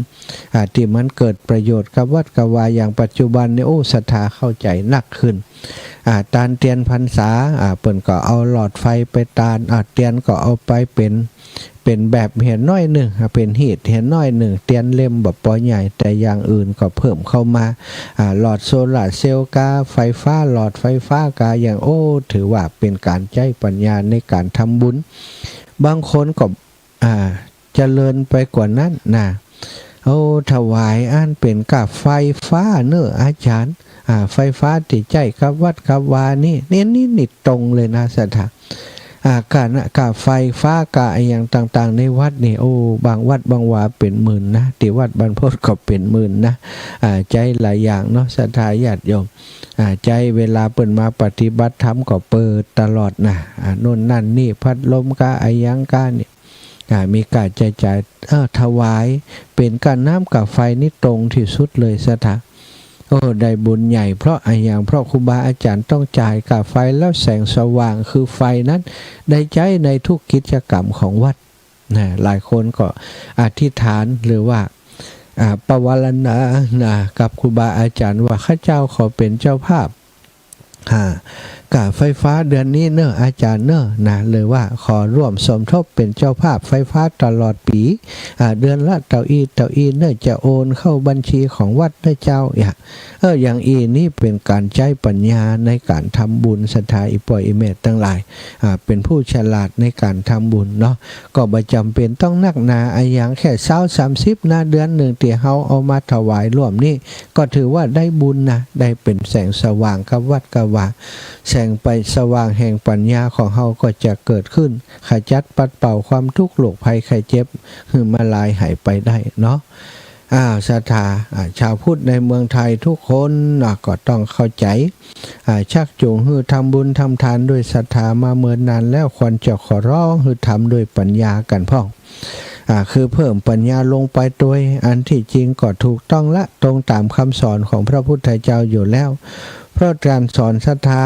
ที่มันเกิดประโยชน์กับวัดกับวาอย่างปัจจุบันนี่โอ้ศรัทธาเข้าใจหนักขึ้นตานเตียนพรรษาเปิ้นก็เอาหลอดไฟไปตานเตียนก็เอาไปเป็นแบบเห็นน้อยหนึ่งเป็นหีดเห็นน้อยหนึ่งเตียนเล่มแบบปอใหญ่แต่อย่างอื่นก็เพิ่มเข้ามาหลอดโซลาร์เซลล์กาไฟฟ้าหลอดไฟฟ้ากาอย่างโอ้ถือว่าเป็นการใช้ปัญญาในการทำบุญบางคนก็เจริญไปกว่านั้นนะโอ้ถวายอันเป็นกับไฟฟ้าเนอะอาจารย์ไฟฟ้าติดใจกับวัดกับวานี่ตรงเลยนะสัทธากาไฟฟ้ากาอย่างต่างๆในวัดนี่โอ้บางวัดบางวาเป็นหมื่นนะที่วัดบรรพตก็เป็นหมื่นนะใจหลายอย่างเนาะศรัทธาญาติโยมใจเวลาเปิดมาปฏิบัติธรรมก็เปิดตลอดนะโน่นนั่นนี่พัดลมกายังกานี่มีการจ่ายถวายเป็นการน้ำกับไฟนี่ตรงที่สุดเลยศรัทธาได้บุญใหญ่เพราะเพราะครูบาอาจารย์ต้องจ่ายกับไฟแล้วแสงสว่างคือไฟนั้นได้ใช้ในทุกกิจกรรมของวัดนะหลายคนก็อธิษฐานหรือว่าปวารณากับครูบาอาจารย์ว่าข้าเจ้าขอเป็นเจ้าภาพกาไฟฟ้าเดือนนี้เนอะอาจารย์เนอะนะเลยว่าขอร่วมสมทบเป็นเจ้าภาพไฟฟ้าตลอดปีเดือนละเต่าอีเนอะจะโอนเข้าบัญชีของวัดเนอะเจ้าอย่างนี่เป็นการใช้ปัญญาในการทำบุญศรัทธาอิปอยอิเมตทั้งหลายเป็นผู้ฉลาดในการทำบุญเนาะก็ไม่จำเป็นต้องนักหนาอย่างแค่30นะเดือนหนึ่งที่เฮาเอามาถวายร่วมนี่ก็ถือว่าได้บุญนะได้เป็นแสงสว่างกับวัดกับวาแสงไปสว่างแห่งปัญญาของเฮาก็จะเกิดขึ้นขจัดปัดเป่าความทุกข์โรคภัยไข้เจ็บคือมาลายหายไปได้เนาะศรัทธาชาวพุทธในเมืองไทยทุกคนก็ต้องเข้าใจชักจูงให้ทำบุญทำทานด้วยศรัทธามาเมื่อนานแล้วควรจะขอร้องให้ทำด้วยปัญญากันพ่องคือเพิ่มปัญญาลงไปโดยอันที่จริงก็ถูกต้องละตรงตามคำสอนของพระพุทธเจ้าอยู่แล้วเพราะการสอนศรัทธา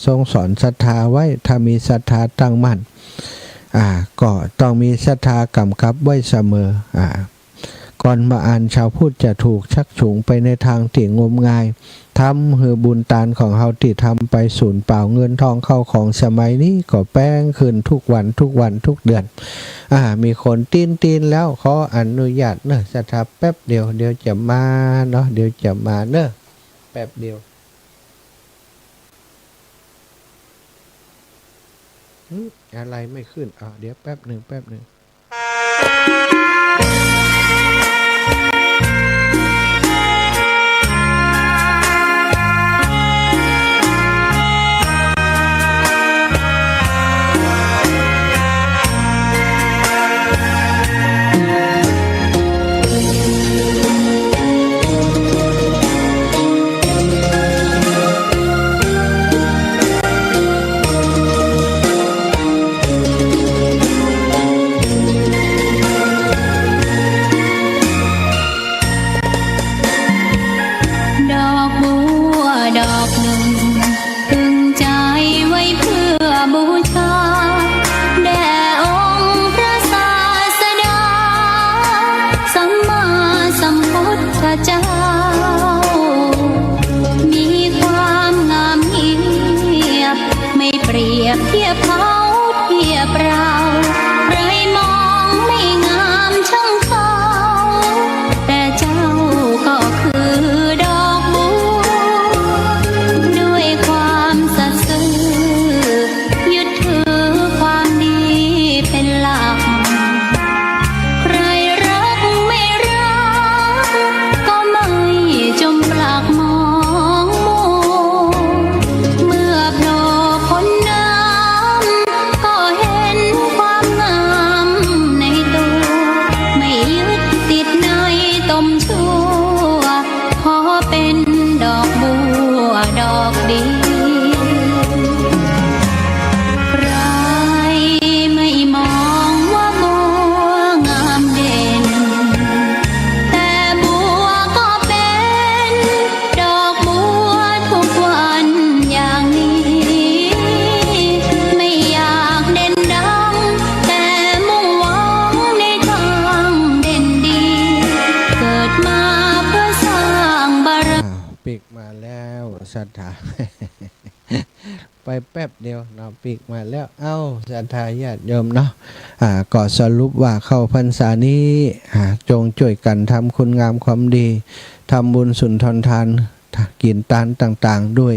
ทรงสอนศรัทธาไว้ถ้ามีศรัทธาตั้งมั่นก็ต้องมีศรัทธากำกับไว้เสมอก่อนมาอ่านชาวพุทธจะถูกชักจูงไปในทางที่งมงายทำให้บุญตานของเฮาที่ทำไปสูญเปล่าเงินทองเข้าของสมัยนี้ก็แป้งขึ้นทุกวันทุกเดือนมีคนตีนแล้วขออนุญาตเนอะศรัทธาแป๊บเดียวจะมาเนาะเดี๋ยวจะมาเนอะแป๊บเดียวอะไรไม่ขึ้นเดี๋ยวแป๊บหนึ่งดอกบัวดอกหนึ่งตึงใจไว้เพื่อบูชาแด่องค์พระศาสดาสัมมาสัมพุทธเจ้ามีความงามเงียบไม่เปรียบเทียบเขาเทียบเราใครมองไม่งามช่างเขาแต่เจ้าก็คือดอกบัวด้วยความสัตย์ซื่อยึดถือความดีเป็นหลักใครรักไม่รักก็ไม่จมปลักมองมัวเมื่อโผล่พ้นน้ำก็เห็นความง ทธา ไปแป๊บเดียวเนาะปีกมาแล้วเอ้าศรัทธาญาติโยมเนาะก็สรุปว่าเข้าพรรษานี้จงช่วยกันทำคุณงามความดีทำบุญสุนทรทานกินทานต่างๆด้วย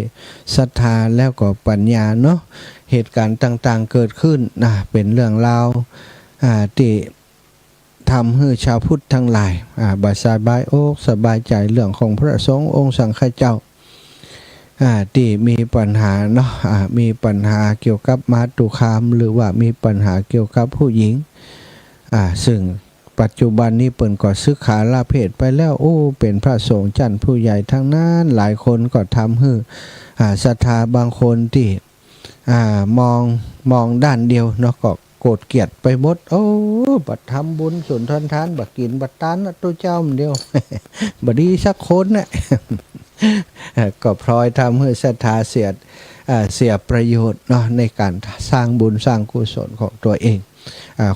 ศรัทธาแล้วก็ปัญญาเนาะเหตุการณ์ต่างๆเกิดขึ้นเป็นเรื่องราวที่ทำให้ชาวพุทธทั้งหลายสบายอกสบายใจเรื่องของพระสงฆ์องค์สังฆเจ้าที่มีปัญหาเนาะมีปัญหาเกี่ยวกับมาตุคามหรือว่ามีปัญหาเกี่ยวกับผู้หญิงซึ่งปัจจุบันนี้เปิ่นก็ศึกษาลาเพศไปแล้วเป็นพระสงฆ์จันทร์ผู้ใหญ่ทั้งนั้นหลายคนก็ทำให้ศรัทธาบางคนที่มองด้านเดียวเนาะก็โกรธเกลียดไปหมดบัดทำบุญสุนทรทานบัดกินบัดทานนะตัวเจ้ามันเดียว บัดดีสักคนนะ ก็พลอยทำให้ศรัทธาเสียประโยชน์เนาะในการสร้างบุญสร้างกุศลของตัวเอง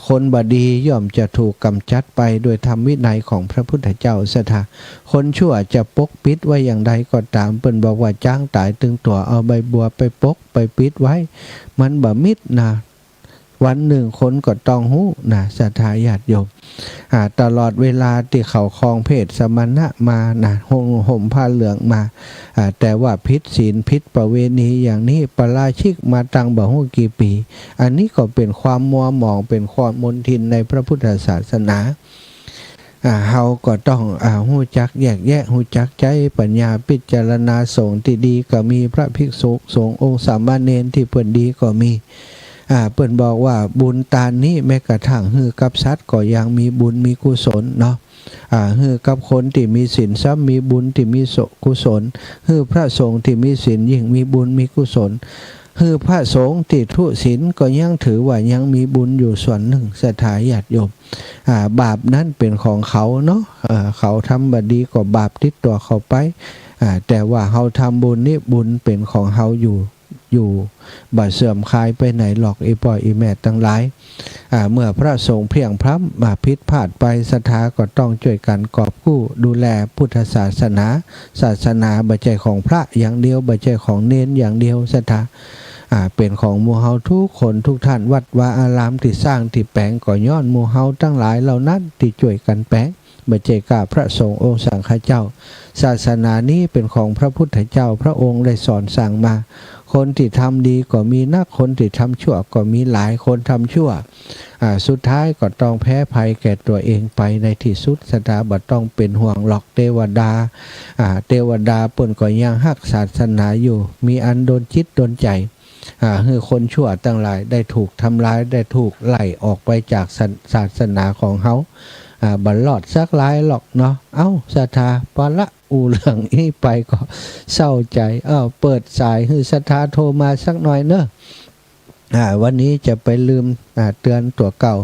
คนบดีย่อมจะถูกกำจัดไปโดยธรรมวินัยของพระพุทธเจ้าศรัทธาคนชั่วจะปกปิดไว้อย่างใดก็ตามเปิ้นบอกว่าจ้างตายตึงตัวเอาใบบัวไปปกไปปิดไว้มันบ่มิดนะวันหนึ่งคนก็ต้องหู้นะศรัทธาญาติโยมตลอดเวลาที่เขาครองเพศสมณะมานะห่มผ้าเหลืองมาแต่ว่าพิษศีลพิษประเวณีอย่างนี้ปราชิกมาตั้งบ่ฮู้กี่ปีอันนี้ก็เป็นความมัวหมองเป็นความมนทินในพระพุทธศาสนาเฮาก็ต้องฮู้จักแยกแยะฮู้จักใจปัญญาพิจารณาสงฆ์ที่ดีก็มีพระภิกษุสงฆ์องค์สามเณรที่เพิ่นดีก็มีเปิ้นบอกว่าบุญตานี้แม้กระทั่งฮือกับสัตว์ก็ยังมีบุญมีกุศลเนาะฮือกับคนที่มีศีลซ้ำมีบุญที่มีกุศลฮือพระสงฆ์ที่มีศีลยิ่งมีบุญมีกุศลฮือพระสงฆ์ที่ทุศีลก็ยังถือว่ายังมีบุญอยู่ส่วนหนึ่งศรัทธาญาติโยมบาปนั้นเป็นของเขาเนาะเขาทำบดีก็บาปติดตัวเขาไปแต่ว่าเฮาทำบุญนี่บุญเป็นของเฮาอยู่บ่เสื่อมคลายไปไหนหรอกอีป่อยอีแม่ทั้งหลายเมื่อพระสงฆ์เพียงพร้ำมาพิษพลาดไปศรัทธาก็ต้องช่วยกันกอบกู้ดูแลพุทธศาสนาบ่ใช่ของพระอย่างเดียวบ่ใช่ของเน้นอย่างเดียวศรัทธาเป็นของหมู่เฮาทุกคนทุกท่านวัดวาอารามที่สร้างที่แปลงก็ย้อนหมู่เฮาทั้งหลายเหล่านั้นที่ช่วยกันแปลงบ่ใช่กาพระสงฆ์องค์สังฆเจ้าศาสนานี้เป็นของพระพุทธเจ้าพระองค์ได้สอนสั่งมาคนที่ทำดีก็มีนักคนที่ทำชั่วก็มีหลายคนทำชั่วสุดท้ายก็ต้องแพ้ภัยแก่ตัวเองไปในที่สุดศรัทธาบ่ต้องเป็นห่วงหรอกเทวดาเปิ้นก็ยังฮักศาสนาอยู่มีอันโดนจิตโดนใจให้คนชั่วตั้งหลายได้ถูกทำร้ายได้ถูกไล่ออกไปจากศาสนาของเขาบัลลอดสักหลายหรอกเนาะศรัทธาปะละเรื่องนี้ไปก็เศร้าใจเปิดสายให้ศรัทธาโทรมาสักหน่อยเนอะวันนี้จะไปลืมเตือนตัวเก่า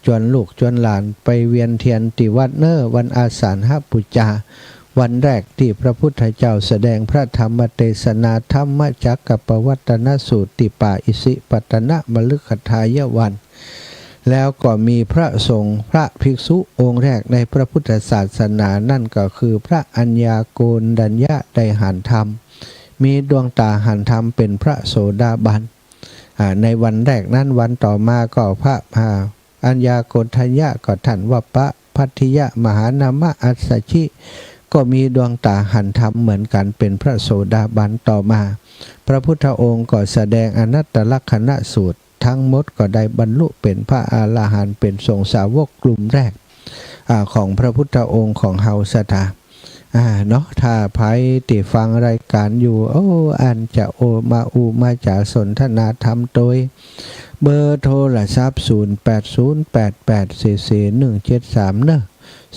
จวนลูกจวนหลานไปเวียนเทียนติวัดเนอะวันอาสาฬหปุจจาวันแรกที่พระพุทธเจ้าแสดงพระธรรมเทศนาธรรมจักรปวัตตนสูตรติป่าอิสิปตนะมฤคทายวันแล้วก็มีพระสงฆ์พระภิกษุองค์แรกในพระพุทธศาสนานั่นก็คือพระอัญญาโกณฑัญญะได้หันธรรมมีดวงตาหันธรรมเป็นพระโสดาบันในวันแรกนั้นวันต่อมาก็พระอัญญาโกณฑัญญะก็ท่านวัปปะพัทธิยะมหานามะอัสสชิก็มีดวงตาหันธรรมเหมือนกันเป็นพระโสดาบันต่อมาพระพุทธองค์ก็แสดงอนัตตลักษณสูตรทั้งหมดก็ได้บรรลุเป็นพระอรหันต์เป็นสงฆ์สาวกกลุ่มแรกของพระพุทธองค์ของเฮาศรัทธาเนาะถ้าไผติฟังรายการอยู่อันจะมาจากสนทนาธรรมโดยเบอร์โทรศัพท์0808844173เนอะ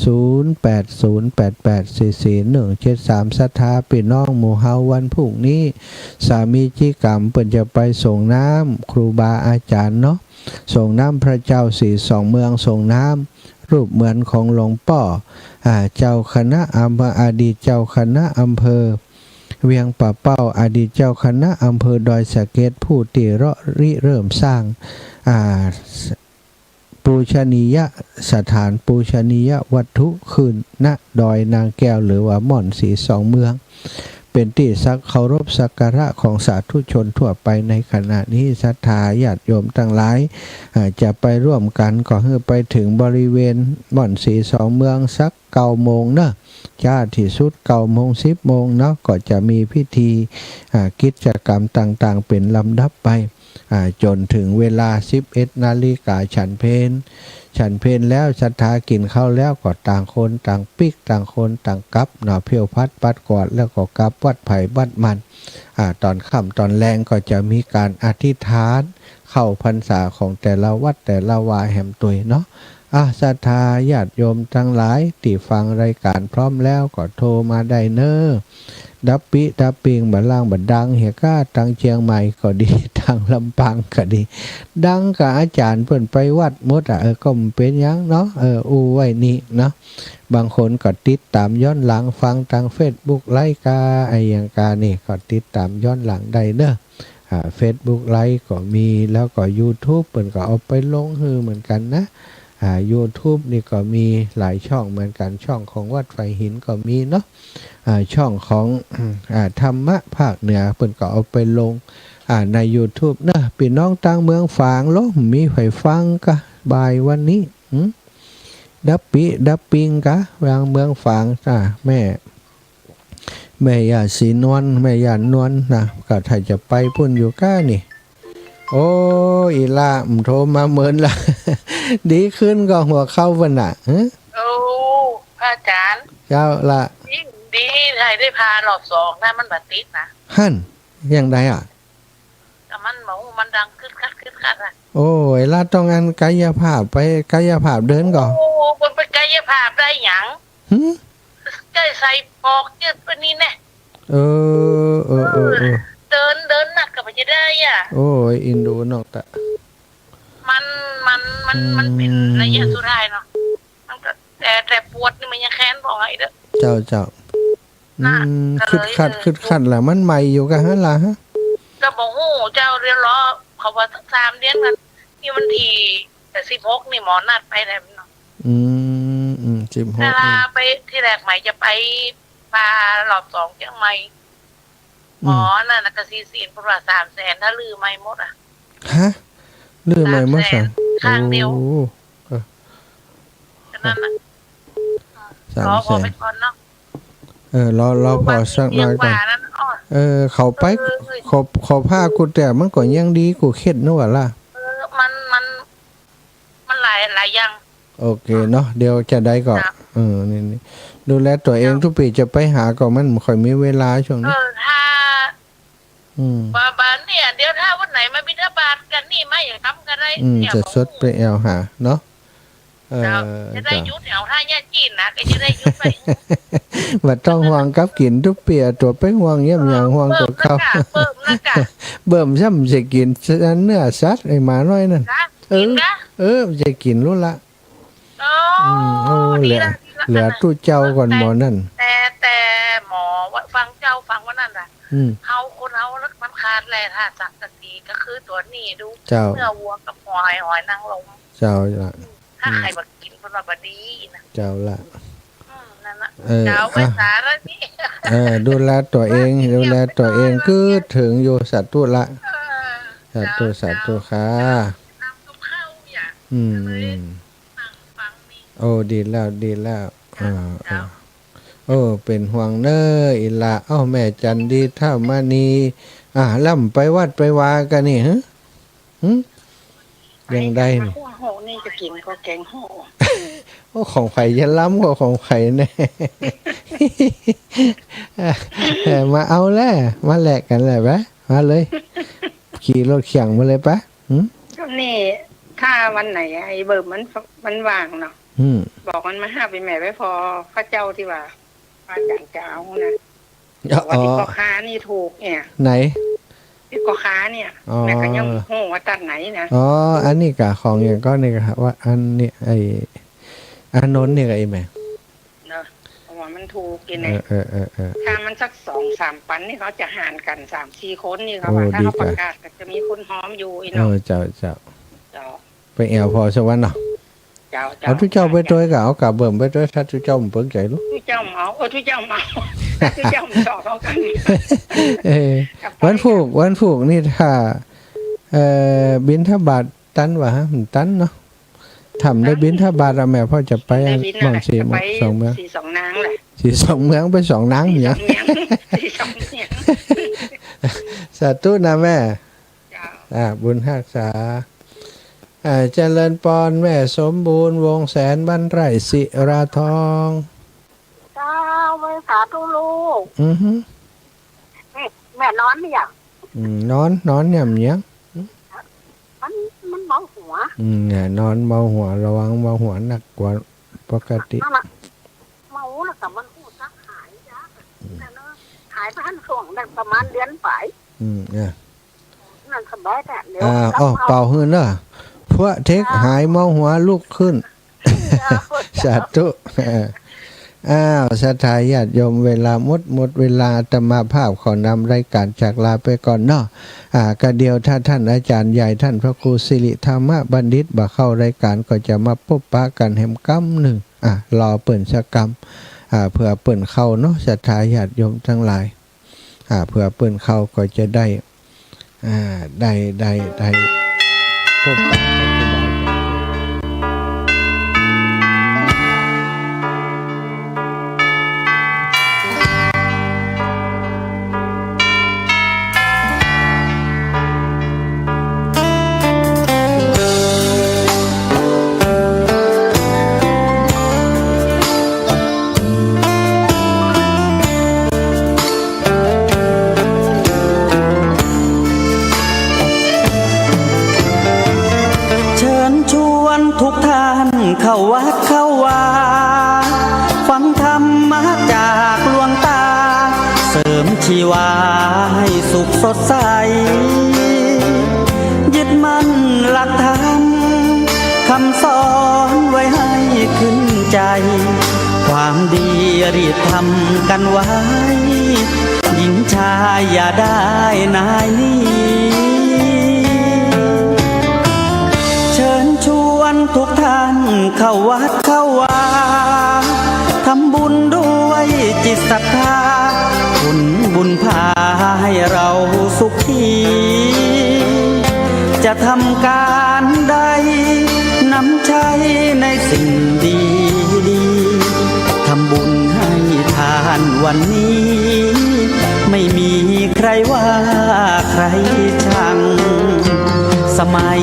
0808844173ศรัทธาพี่น้องหมู่เฮาวันพรุ่งนี้สามีจิกรรมเปิ้นจะไปส่งน้ำครูบาอาจารย์เนาะส่งน้ำพระเจ้าสีสองเมืองส่งน้ำรูปเหมือนของหลวงป่อเจ้าคณะอำเภออดีตเจ้าคณะอำเภอเวียงป่าเป้าอดีตเจ้าคณะอำเภอดอยสะเก็ดผู้ที่เริ่มสร้างปูชนียสถานปูชนียวัตถุขึ้นณดอยนางแก้วหรือว่าม่อนสีสองเมือง เป็นที่สักเคารพสักการะของสาธุชนทั่วไปในขณะนี้ศรัทธาญาติโยมทั้งหลายจะไปร่วมกันก็ให้ไปถึงบริเวณบ่อนสีสองเมืองสัก9 โมงเนอะจ้าที่สุด9 โมง10 โมงเนาะก็จะมีพิธีกิจกรรมต่างๆเป็นลำดับไปจนถึงเวลา 11 นาฬิกาฉันเพลแล้วศรัทธากินข้าวแล้วก็ต่างคนต่างปิกต่างคนต่างกลับเนาะเพียวพัดปัดกอดแล้วก็กลับวัดไผ่วัดมันตอนค่ำตอนแรงก็จะมีการอธิษฐานเข้าพรรษาของแต่ละวัดแต่ละวาแห่มตุยเนาะศรัทธาญาติโยมทั้งหลายที่ฟังรายการพร้อมแล้วก็โทรมาได้เนอดับปิดับปิงบัดล่างบัดดังเฮียก้าทางเชียงใหม่ก็ดีทางลำปางก็ดีดังกับอาจารย์เพิ่นไปวัดหมดก็เป็นยังเนาะอู้ไว้นี่เนาะบางคนก็ติดตามย้อนหลังฟังทาง Facebook ไลฟ์กาไอ้อย่างกานี่ก็ติดตามย้อนหลังได้เด้อFacebook ไลฟ์ก็มีแล้วก็ YouTube เพิ่นก็เอาไปลงฮือเหมือนกันนะYouTube นี่ก็มีหลายช่องเหมือนกันช่องของวัดไฟหินก็มีเนาะช่องของธรรมะภาคเหนือเพิ่นก็เอาไปลงใน YouTube นะพี่น้องต่างเมืองฝางลมีไฟฟังกะบ่ายวันนี้ดับปิดับปิงกะวางเมืองฝางแม่ยาสีนวลแม่ยานวลนะก็ถ้าจะไปพุ่นอยู่ก้านี่โอ้อีล่าโทรมาเหมือนละ ดีขึ้นก็หัวเข้าวันน่ะโอ้พระอาจารย์เจ้าละดีไทยได้พารอบ2นะมันบัดติดนะหั่นยังไงแต่มันหมูมันดังคึดคัดโอ้ยล่าต้องงานกายภาพไปกายภาพเดินก่อนโอ้คนไปกายภาพได้หยังใจใส่ปอกเยืดปนี่แน่เดินหนักกับมันจะได้โอ้ยอินดูนอกแต่มันเป็นระยะสุดท้ายเนาะมันก็แต่ปวดนี่มันยังแค้นบอกไงเด้อเจ้าคึดคัดแหละมันใหม่อยู่กันฮะล่ะฮะก็บอกโอ้เจ้าเรียนรอเขาว่าสัก3 เดือนกันนี่มันทีแต่16นี่หมอนัดไปแล้วเนาะ16เวลาไปที่แรกใหม่จะไปพารอบ2เชียงใหม่หมอนั่นน่ะก็ซีนประมาณ300,000ถ้าลือไม่หมดฮะลือไม่หมดข้างเดียวนั่นน่ะรอพอไปก่อนเนาะรอพอสักหน่อยก่อนเขาไปขอผ้ากูแต่มันก็ยังดีกูเข็ดนึกว่าล่ะมันหลายอย่างโอเคเนาะเดี๋ยวจะได้ก่อนนี่ดูแลตัวเองทุกปีจะไปหาก็มันไม่ค่อยมีเวลาช่วงนี้ถ้าบาเนี่ยเดี๋ยวถ้าวันไหนมาบิณฑบาตกันนี่ไม่อยากทำกันได้จะสดไปแอลหาเนาะจะได้ยุดเอาถ้าแย่จีนนะก็จะได้ยุดไปว่าต้องห่วงกับกินทุกเปียตัวไปห่วงเยี่ยมอย่างห่วงตัวเขาเบิ่มซ้ำจะกินเนื้อสัตว์ไอ้หมาน้อยนั่นจะกินรู้ละเหลือตู้เจ้าก่อนหมอนั่นแต่หมอฟังเจ้าฟังว่านั่นน่ะเขาคนเขาแล้วมันขาดแร่ธาตุสังกะสีก็คือตัวนี้ดูเนื้อวัวกับหอยนางรมเจ้าละถ้าใครมากินคนมาบดีนะเจ้าละนั่นน่ะเจ้าไปสารนี่ดูแลตัวเองคือถึงอยู่สัตว์ตัวละสัตว์ค่ะโอ้ดีแล้วเป็นห่วงเนออีละแม่จันดีเท่ามานีล่ำไปวัดไปวากันนี่ฮะยังได้นี่โหนี่จะกินก็แกงโหของไข่ยันล้ำก็ของไข่แน่มาเอาแล้วมาแหลกกันเลยปะมาเลยขี่รถเขียงมาเลยปะก็นี่ถ้าวันไหนไอ้เบิร์มันว่างเนาะบอกมันมาหาไปแม่ไว้พอพระเจ้าที่ว่าพระจันเจ้านะว่าที่กอค้านี่ถูกเนี่ยไหนที่กอค้าเนี่ยแม่ก็ยังโหว่าตัดไหนนะอันนี้กะของอย่างก็นี่กะว่าอันนี้ไอ้อันนนเนี่ยไอ้แม่เนาะเพราะว่ามันถูกกินเนี่ยถ้ามันสัก2-3 ปันนี่เขาจะหารกัน 3-4 คนนี่เขาว่าถ้าเขาประกาศจะมีคนหอมอยู่อีกเนาะเจ้าไปแอลพอสวรรค์เนาะเอาทุกเจ้าไปตัวกับเอากับเบิ่มไปตัวถ้าทุกเจ้ามันเปิ่งใจลูกทุกเจ้าเมาทุกเจ้าเมา คือจำต่อเขากัน เออวันผูกนี่ถ้าบิณฑบาตตันวะฮะมันตันเนาะทำได้บิณฑบาตอะแม่พ่อจะไปบางสีสองเมือง สี่สองนางแหละ สีสองเมืองไปสองนางเนี่ย สี่สองเมียง สาธุนะแม่ จ้า บุญรักษาเจริญปอนแม่สมบูรณ์วงแสนบรรไร่ศิราทอง เจ้าไม่สาธุลูก อือฮึ แม่นอนหรือยัง นอนเนี่ยเมียง มันเมาหัว เนี่ยนอนเบาหัวระวังเบาหัวหนักกว่าปกติ นั่นละเมาแล้วแต่มันพูดซักหายยากแต่เนอะหายไปทันช่วงได้ประมาณเดือนไป เนี่ย นั่นสบายแต่เดี๋ยว เป่าหื้นเนอะพวกเทคหายเมาหัวลุกขึ้นสาธุสถาญาติโยมเวลาหมดเวลาอาตมาภาพขอนำรายการจากลาไปก่อนเนาะก็เดียวถ้าท่านอาจารย์ใหญ่ท่านพระครูสิริธรรมบัณฑิตบ่เข้ารายการก็จะมาพบปะกันแห่มกัมหนึ่งรอเปิ่นสักกรรมเพื่อเปิ่นเข้าเนาะสถาญาติโยมทั้งหลายเพื่อเปิ่นเข้าก็จะได้พบปะทุกท่านเข้าวัดเข้าวาฟังธรรมะจากหลวงตาเสริมชีวาให้สุขสดใสยึดมั่นหลักธรรมคำสอนไว้ให้ขึ้นใจความดีรีบทำกันไว้หญิงชายอย่าได้นายนี้ทุกท่านเข้าวัดเข้าวาทำบุญด้วยจิตศรัทธาบุญพาให้เราสุขีจะทำการใดนำใช้ในสิ่งดีทำบุญให้ทานวันนี้ไม่มีใครว่าใครชังสมัย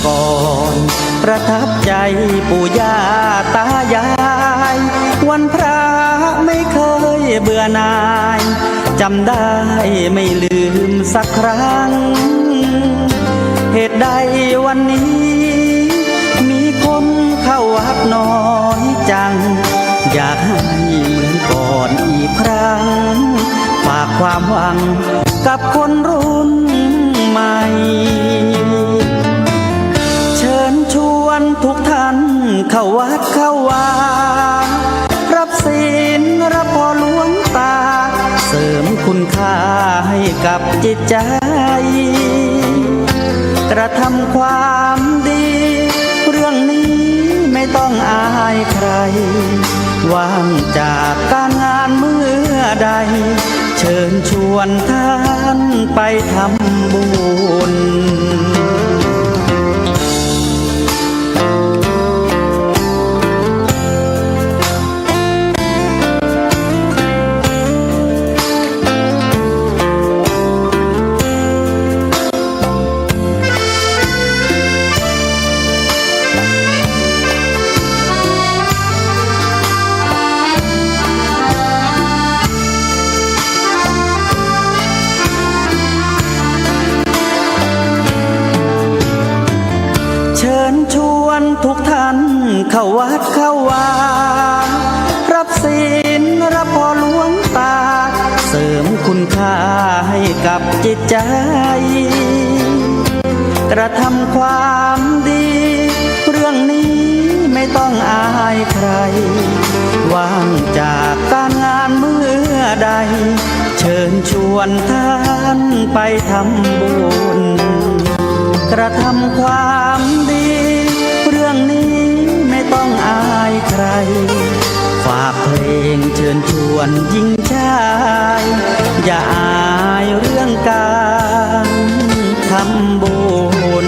ก่อนประทับใจปู่ย่าตายายวันพระไม่เคยเบื่อหน่ายจำได้ไม่ลืมสักครั้งเหตุใดวันนี้มีคนเข้าวัดน้อยจังอยากให้เหมือนก่อนอีกครั้งฝากความหวังกับคนรุ่นใหม่เชิญชวนทุกท่านเข้าวัดเข้าวารับศีลรับพรหลวงตาเสริมคุณค่าให้กับจิตใจกระทำความดีเรื่องนี้ไม่ต้องอายใครว่างจากการงานเมื่อใดเชิญชวนท่านไปทำบุญทุกท่านเข้าวัดเข้าวารับศีลรับพรหลวงตาเสริมคุณค่าให้กับจิตใจกระทำความดีเรื่องนี้ไม่ต้องอายใครว่างจากการงานเมื่อใดเชิญชวนท่านไปทำบุญกระทำความดีเรื่องนี้ไม่ต้องอายใครฝ ากเพลงเชิญชวนหญิงชายอย่าอายเรื่องการทำบุญ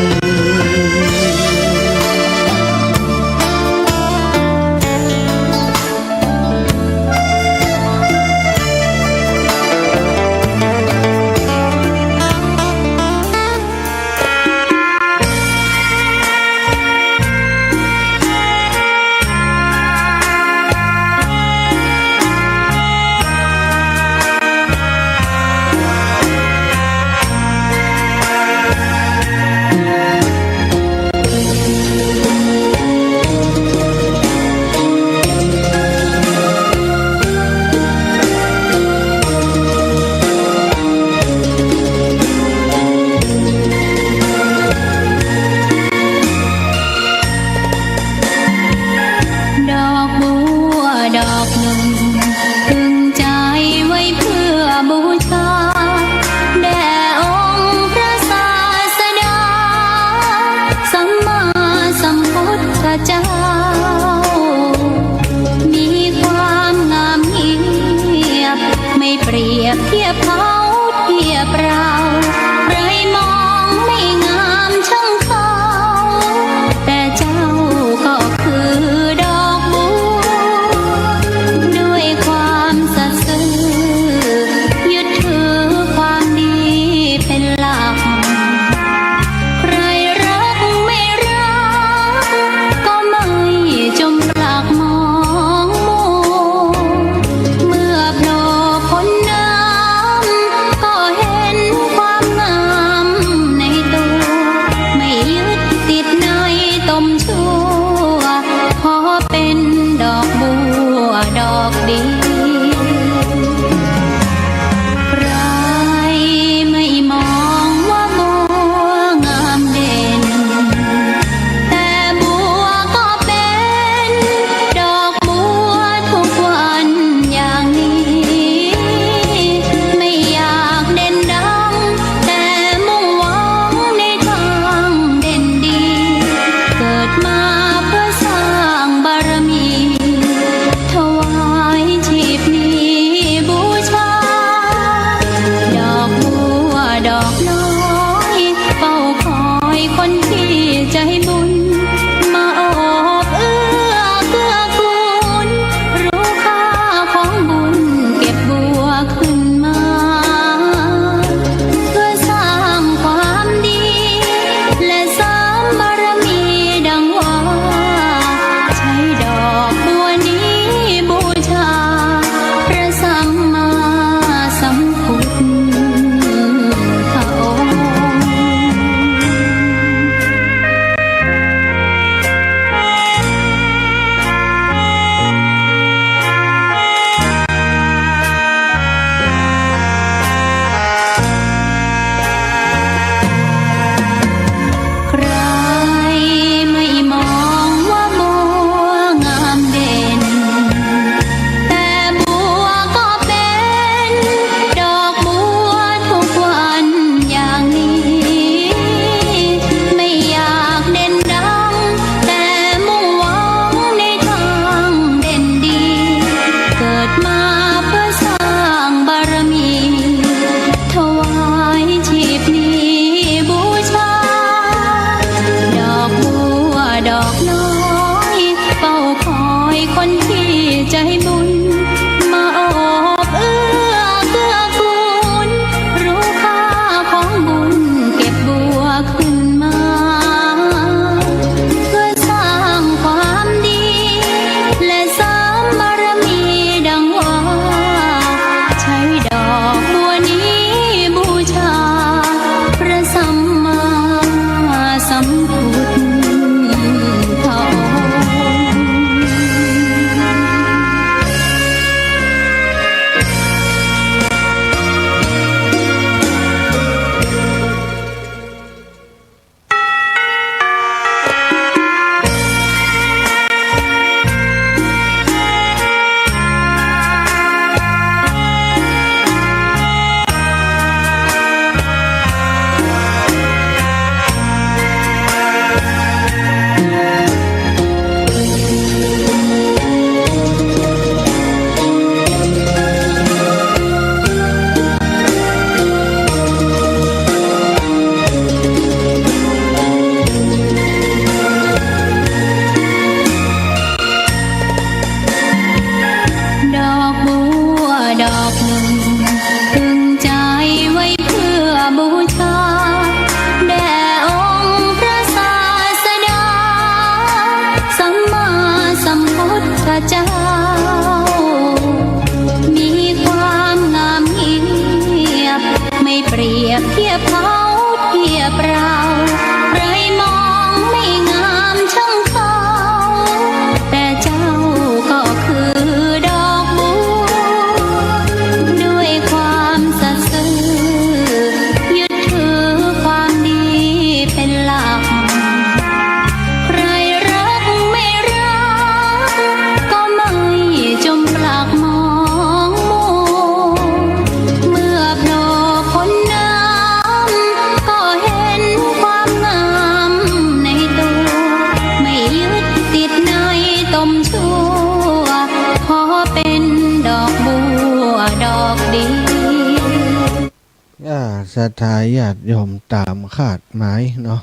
ศรัทธาญาติโยมตามคาดหมายเนาะ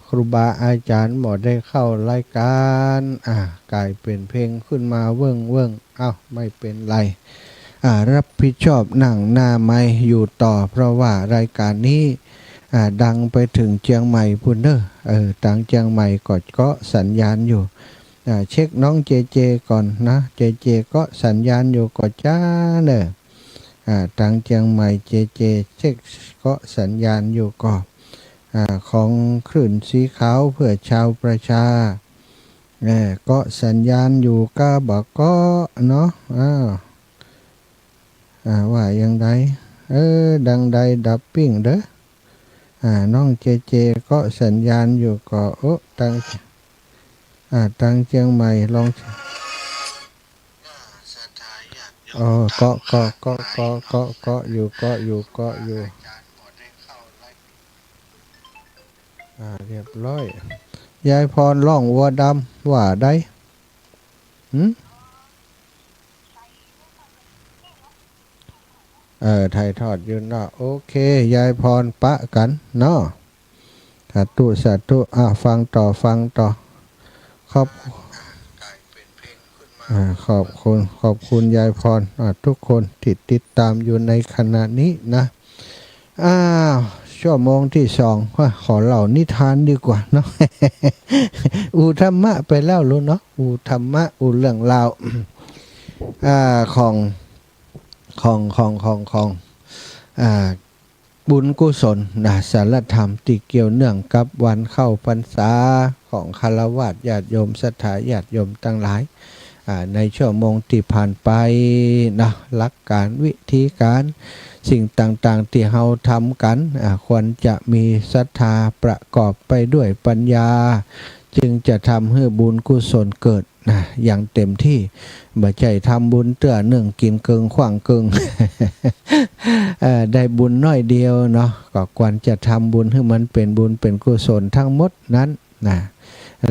ครูบาอาจารย์หมดได้เข้ารายการกลายเป็นเพลงขึ้นมาเวิ้งไม่เป็นไรรับผิดชอบนั่งหน้าไม้อยู่ต่อเพราะว่ารายการนี้ดังไปถึงเชียงใหม่พุ่นเด้อต่างเชียงใหม่ก็สัญญาณอยู่เช็คน้องเจเจก่อนนะเจเจก็สัญญาณอยู่ก็จ้าเด้อทางเชียงใหม่เจเจเช็คก็สัญญาณอยู่ก็ของคลื่นสีขาวเพื่อชาวประชาก็สัญญาณอยู่ก็บอกก็เนาะว่าอย่างไรดังใดดับปิ้งเด้อน้องเจเจก็สัญญาณอยู่ก็ตังเชียงใหม่ลองก็อยู่เรียบร้อยยายพรร้องวัวดำว่าได้ถ่ายทอดอยู่เนาะโอเคยายพรปะกันเนาะสาธุฟังต่อขอบคุณยายพรทุกคนที่ติดตามอยู่ในขณะนี้นะชั่วโมงที่2ขอเล่านิทานดีกว่าเนาะ อูธรรมะไปแล้วรู้เนาะอูธรรมะอูเรื่องราวของบุญกุศลสารธรรมที่เกี่ยวเนื่องกับวันเข้าพรรษาของฆราวาสญาติโยมศรัทธาญาติโยมทั้งหลายในชั่วโมงที่ผ่านไปนะหลักการวิธีการสิ่งต่างๆที่เราทำกันควรจะมีศรัทธาประกอบไปด้วยปัญญาจึงจะทำให้บุญกุศลเกิดอย่างเต็มที่บ่ใช่ทำบุญเตื้อเนื่องกินเกิงขว้างเกิง ได้บุญน้อยเดียวเนาะก็ควรจะทำบุญให้มันเป็นบุญเป็นกุศลทั้งหมดนั้นนะ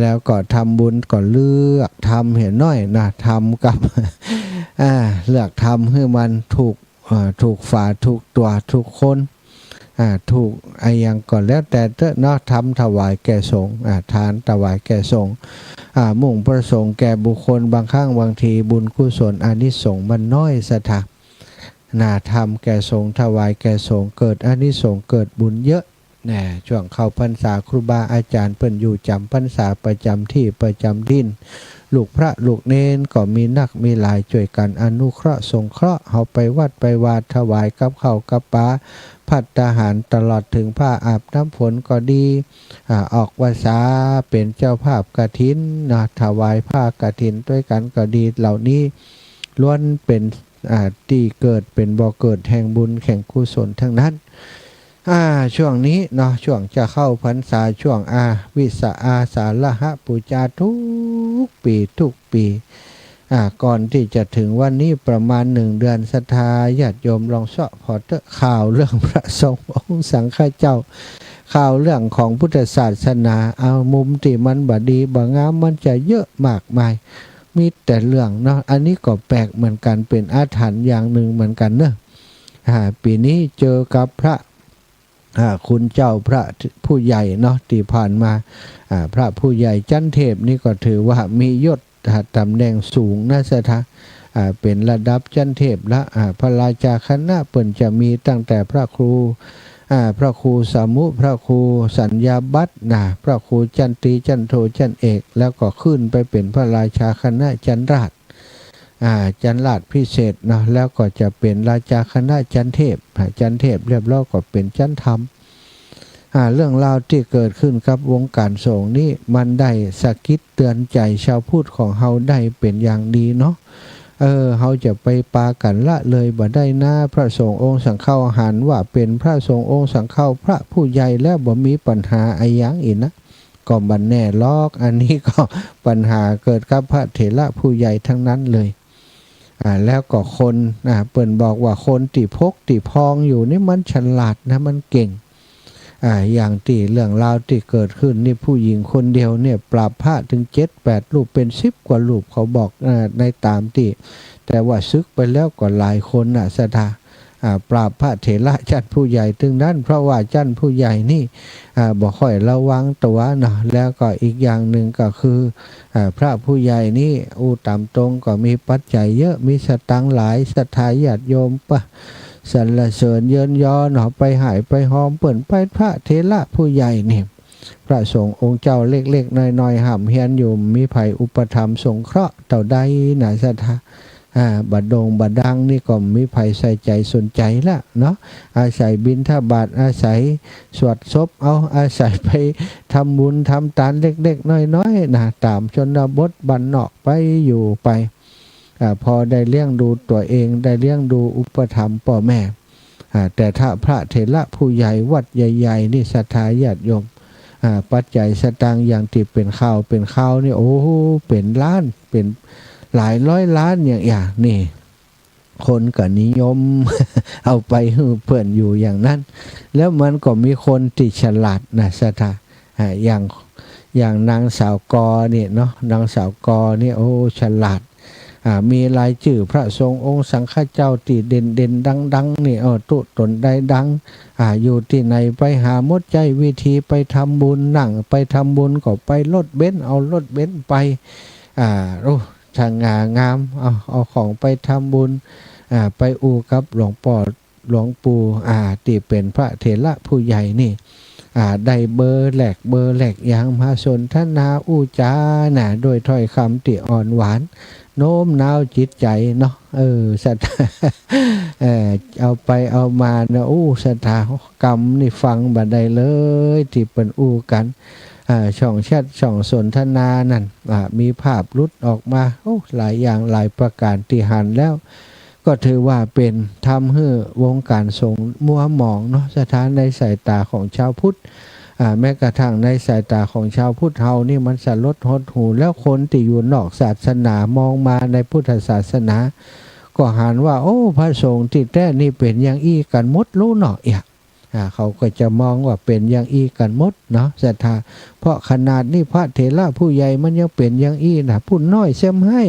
แล้วก็ทำบุญก็เลือกทำเห็นน้อยนะทำกับ เลือกทำให้มันถูกฝ่าถูกตัวทุกคนถูกอย่างก่อนแล้วแต่เนาะทำถวายแก่สงฆ์ทานถวายแก่สงฆ์มุ่งประสงค์แก่บุคคลบางครั้งบางทีบุญกุศลอานิสงส์มันน้อยสถาทำแก่สงฆ์ถวายแก่สงฆ์เกิดอานิสงส์เกิดบุญเยอะช่วงเข้าพรรษาครูบาอาจารย์เพิ่นอยู่จำพรรษาประจำที่ประจำดินลูกพระลูกเนนก็มีนักมีหลายช่วยกันอนุเคราะห์สงเคราะห์เอาไปวัดไปวาดถวายกับข้าวกับปลาภัตตาหารตลอดถึงผ้าอาบน้ำฝนก็ดีออกวาสาเป็นเจ้าภาพกฐินถวายผ้ากฐินด้วยกันก็ดีเหล่านี้ล้วนเป็นที่เกิดเป็นบ่อเกิดแห่งบุญแห่งกุศลทั้งนั้นช่วงนี้เนาะช่วงจะเข้าพรรษาช่วงวิสาสาฬหปูชาทุกปีก่อนที่จะถึงวันนี้ประมาณ1 เดือนศรัทธาญาติโยมลองเสาะพอเตข่าวเรื่องพระสงฆ์องค์สังฆเจ้าข่าวเรื่องของพุทธศาสนาเอามุมที่มันบดีบงามมันจะเยอะมากมายมีแต่เรื่องเนาะอันนี้ก็แปลกเหมือนกันเป็นอาถรรพ์อย่างหนึ่งเหมือนกันเนอะปีนี้เจอกับพระคุณเจ้าพระผู้ใหญ่เนาะที่ผ่านมาพระผู้ใหญ่จันเทพนี่ก็ถือว่ามียศตำแหน่งสูงนะสถาเป็นระดับจันเทพละพระราชาคณะเปิ่นจะมีตั้งแต่พระครูสามุพระครูสัญญาบัตรพระครูจันตรีจันโทจันเอกแล้วก็ขึ้นไปเป็นพระราชาคณะจันราชจันราชพิเศษเนาะแล้วก็จะเป็นราชาคณะจันเทพเรียบร้อยก็เป็นจันธรรมเรื่องราวที่เกิดขึ้นกับวงการสงฆ์นี่มันได้สะกิดเตือนใจชาวพุทธของเฮาได้เป็นอย่างดีเนาะเฮาจะไปปากันละเลยบ่ได้นะพระสงฆ์องค์สังฆาหันว่าเป็นพระสงฆ์องค์สังฆาพระผู้ใหญ่แล้วบ่มีปัญหาอะไรอย่างอีกนะก็บันแน่ลอกอันนี้ก็ปัญหาเกิดกับพระเถระผู้ใหญ่ทั้งนั้นเลยแล้วก็คนเปิ่นบอกว่าคนที่พกที่พองอยู่นี่มันฉลาดนะมันเก่งอย่างที่เรื่องราวที่เกิดขึ้นนี่ผู้หญิงคนเดียวเนี่ยปราบพระถึง7-8 รูปเป็น10 กว่ารูปเขาบอกในตามที่แต่ว่าซึกไปแล้วก็หลายคนศรัทธา ปราบพระเถระชั้นผู้ใหญ่ถึงนั้นเพราะว่าชั้นผู้ใหญ่นี่บ่ค่อยระวังตัวเนาะแล้วก็อีกอย่างหนึ่งก็คือพระผู้ใหญ่นี่ตามตรงก็มีปัจจัยเยอะมีสตังค์หลายศรัทธาญาติโยมปะสรรเสริญเยินยอเนาะไปหายไปหอมเปิ่นไปพระเถระผู้ใหญ่นี่พระสงฆ์องค์เจ้าเล็กๆน้อยๆห่ำเฮียนอยู่มีไผอุปถัมภ์สงเคราะห์เต่าใดน่ะศรัทธาบัดดงบัดดังนี่ก็มีไผใส่ใจสนใจละเนาะอาศัยบิณฑบาตอาศัยสวดศพเอาอาศัยไปทำบุญทำทานเล็กๆน้อยๆนะตามชนบทบ้านนอกไปอยู่ไปพอได้เลี้ยงดูตัวเองได้เลี้ยงดูอุปถัมภ์พ่อแม่แต่ถ้าพระเถระผู้ใหญ่วัดใหญ่ๆนี่ศรัทธาญาติโยมปัจจัยสตางค์อย่างที่เป็นข้าวนี่โอ้เป็นล้านเป็นหลายร้อยล้านอย่างนี่คนก็นิยม เอาไปเพื่อนอยู่อย่างนั้นแล้วมันก็มีคนที่ฉลาดนะศรัทธาอย่างนางสาวกอเนี่ยเนาะนางสาวกอนี่โอ้ฉลาดมีรายชื่อพระสงฆ์องค์สังฆเจ้าที่เด่นดังนี่ตุตนได้ดังอยู่ที่ไหนไปหาหมดใจวิธีไปทำบุญนั่งไปทำบุญก็ไปรถเบนซ์เอารถเบนซ์ไปทางงามเอาของไปทำบุญไปกับหลวงปู่ที่เป็นพระเถระผู้ใหญ่นี่ได้เบอร์แหลกอย่างมาสนทนาจาน่ะโดยถ้อยคำที่อ่อนหวานโน้มน้าวจิตใจเนาะศรัทธาเอาไปเอามานะศรัทธากรรมนี่ฟังบัดใดเลยที่เป็นกันช่องแชทช่องสนทนานั่นมีภาพรุดออกมาหลายอย่างหลายประการที่หันแล้วก็ถือว่าเป็นทำให้วงการสงฆ์มัวหมองเนาะสถานในสายตาของชาวพุทธแม้กระทั่งในสายตาของชาวพุทธเฮานี่มันสลดหดหูแล้วคนที่อยู่นอกศาสนามองมาในพุทธศาสนาก็หันว่าพระสงฆ์ที่แท้นี่เป็นอย่างอี้กันหมดรู้เนาะเขาก็จะมองว่าเป็นอย่างอี้กันหมดเนาะศรัทธาเพราะขนาดนี้พระเถระผู้ใหญ่มันยังเป็นอย่างอี้นะผู้น้อยเสียมให้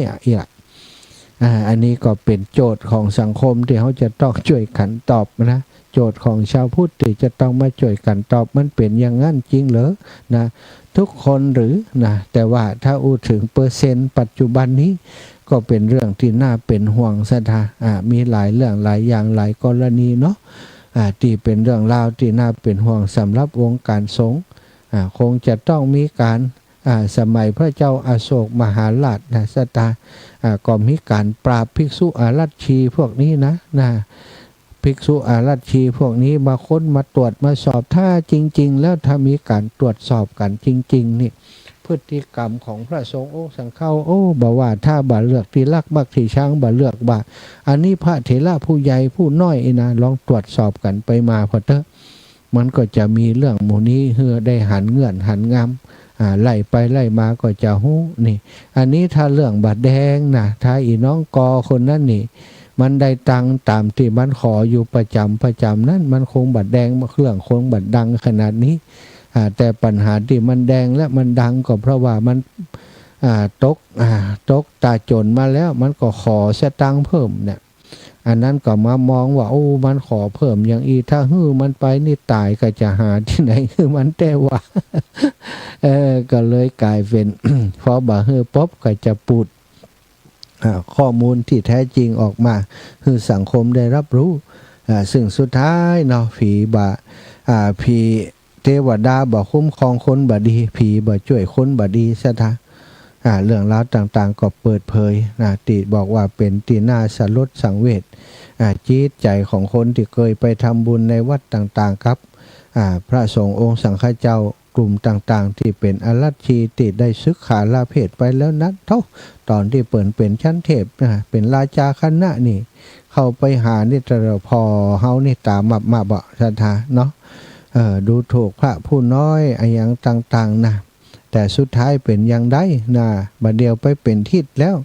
อันนี้ก็เป็นโจทย์ของสังคมที่เขาจะต้องช่วยกันตอบนะโจทย์ของชาวพุทธที่จะต้องมาช่วยกันตอบมันเป็นอย่างนั้นจริงเหรอนะทุกคนหรือนะแต่ว่าถ้าถึงเปอร์เซ็นต์ปัจจุบันนี้ก็เป็นเรื่องที่น่าเป็นห่วงศรัทธามีหลายเรื่องหลายอย่างหลายกรณีเนาะที่เป็นเรื่องราวที่น่าเป็นห่วงสำหรับวงการสงฆ์คงจะต้องมีการสมัยพระเจ้าอาโศกมหาราชนะศรัทธาก็มีการปราบภิกษุอารัชชีพวกนี้นะภิกษุอารัชชีพวกนี้มาค้นมาตรวจมาสอบถ้าจริงๆแล้วถ้ามีการตรวจสอบกันจริงๆนี่พฤติกรรมของพระสงฆ์องค์สังฆาบอกว่าถ้าบ่เลือกที่รักบักที่ช้างบ่เลือกบ่อันนี้พระเถระผู้ใหญ่ผู้น้อยนะลองตรวจสอบกันไปมาพอเถอะมันก็จะมีเรื่องหมู่นี้เพื่อได้หันเงื่อนหันงามไล่ไปไล่มาก็จะหู้นี่อันนี้ถ้าเรื่องบัดแดงนะถ้าอีน้องกอคนนั้นนี่มันได้ตังตามที่มันขออยู่ประจำนั้นมันคงบัดแดงเครื่องคงบัดดังขนาดนี้แต่ปัญหาที่มันแดงและมันดังก็เพราะว่ามันตกตาจนมาแล้วมันก็ขอสตังเพิ่มเนี่ยอันนั้นก็มามองว่ามันขอเพิ่มอย่างอีถ้ามันไปนี่ตายก็จะหาที่ไหนคือมันแต่ว่าก็เลยกลายเป็น พอบ่ป๊บก็จะปูดข้อมูลที่แท้จริงออกมาคือสังคมได้รับรู้ซึ่งสุดท้ายเนาะผีเทวดาบ่คุ้มครองคนบ่ดีผีบ่ช่วยคนบ่ดีซะท่าเรื่องราวต่างๆก็เปิดเผยติบอกว่าเป็นที่น่าสลดสังเวชจิตใจของคนที่เคยไปทำบุญในวัดต่างๆครับพระสงฆ์องค์สังฆเจ้ากลุ่มต่างๆที่เป็นอารัชชีติได้ศึกขาลาเพศไปแล้วนั้นตอนที่เปิดเป็นชั้นเทพเป็นราชาคณะนี่เข้าไปหานี่แต่พอเฮานี่ตามมาบ่ศรัทธาเนาะดูถูกพระผู้น้อยอย่างต่างๆนะแต่สุดท้ายเป็นอย่างใดนะบัดเดียวไปเป็นทิศแล้ว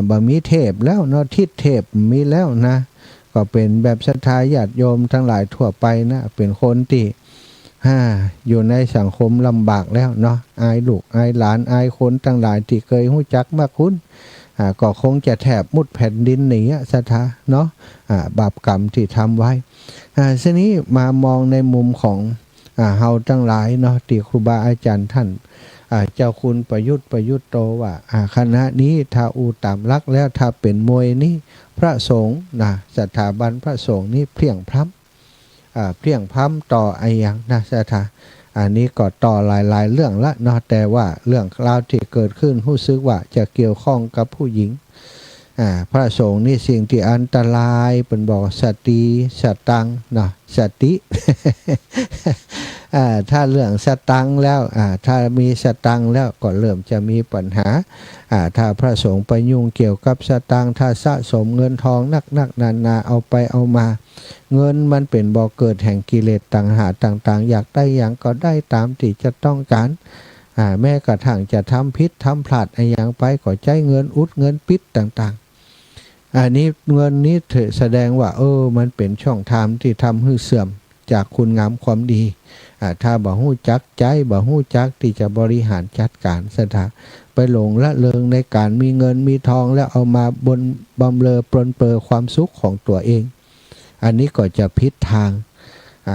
บ่มีเทพแล้วเนาะทิศเทพมีแล้วนะก็เป็นแบบศรัทธาญาติโยมทั้งหลายทั่วไปนะเป็นคนที่อยู่ในสังคมลำบากแล้วเนาะอายลูกอายหลานอายคนทั้งหลายที่เคยรู้จักมาคุ้น ก็คงจะแถบมุดแผ่นดินหนีสถาเนาะบาปกรรมที่ทำไว้ทีนี้มามองในมุมของเฮาทั้งหลายเนาะที่ครูบาอาจารย์ท่านเจ้าคุณประยุทธ์โตว่าคณะนี้ถ้าอูตามลักแล้วถ้าเป็นมวยนี่พระสงฆ์นะสถาบันพระสงฆ์นี่เพลี่ยงพล้ำต่อไอ้ยังนะสถาอันนี้ก็ต่อหลายเรื่องละเนาะแต่ว่าเรื่องราวที่เกิดขึ้นรู้สึกว่าจะเกี่ยวข้องกับผู้หญิงพระสงฆ์นี่สิ่งที่อันตรายเป็นบอกสติสตังเนาะสติ ถ้าเรื่องสตังแล้วถ้ามีสตังแล้วก็เริ่มจะมีปัญหาถ้าพระสงฆ์ไปยุ่งเกี่ยวกับสตังถ้าสะสมเงินทองนักนาเอาไปเอามาเงินมันเป็นบ่อเกิดแห่งกิเลสต่างอยากได้อย่างก็ได้ตามที่จะต้องการแม้กระทั่งจะทำพิษทำพลาดอะไรอย่างไปก็ใช้เงินอุดเงินปิดต่างๆอันนี้เงินนี้แสดงว่ามันเป็นช่องทางที่ทำให้เสื่อมจากคุณงามความดีถ้าบ่ฮู้จักใจบ่ฮู้จักที่จะบริหารจัดการสถาไปหลงละเลงในการมีเงินมีทองแล้วเอามาบำเรอปรนเปรอความสุขของตัวเองอันนี้ก็จะผิดทาง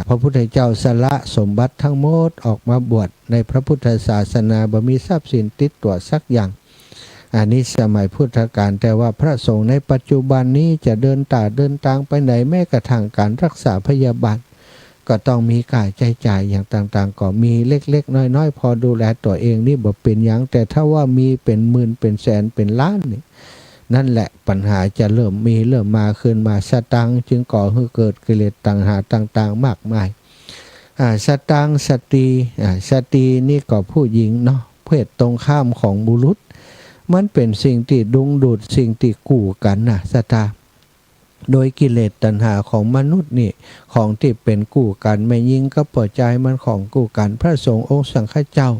พระพุทธเจ้าสละสมบัติทั้งหมดออกมาบวชในพระพุทธศาสนาบ่มีทรัพย์สินติดตัวสักอย่างอันนี้สมัยพุทธกาลแต่ว่าพระสงฆ์ในปัจจุบันนี้จะเดินทางไปไหนแม้กระทั่งการรักษาพยาบาลก็ต้องมีค่าใช้จ่ายอย่างต่างๆก็มีเล็กๆน้อยๆพอดูแลตัวเองนี่บ่เป็นอย่างแต่ถ้าว่ามีเป็นหมื่นเป็นแสนเป็นล้านนี่นั่นแหละปัญหาจะเริ่มมาขึ้นมาสตังจึงก่อให้เกิดกิเลสต่างๆมากมายสตังสตรีนี่ก็ผู้หญิงเนาะเพศตรงข้ามของบุรุษมันเป็นสิ่งที่ดึงดูดสิ่งที่กู้กันนะสตาโดยกิเลสตัณหาของมนุษย์นี่ของที่เป็นกู้กันไม่ยิ่งก็ปล่อยใจมันของกู้กันพระสงฆ์องค์สังฆเจ้า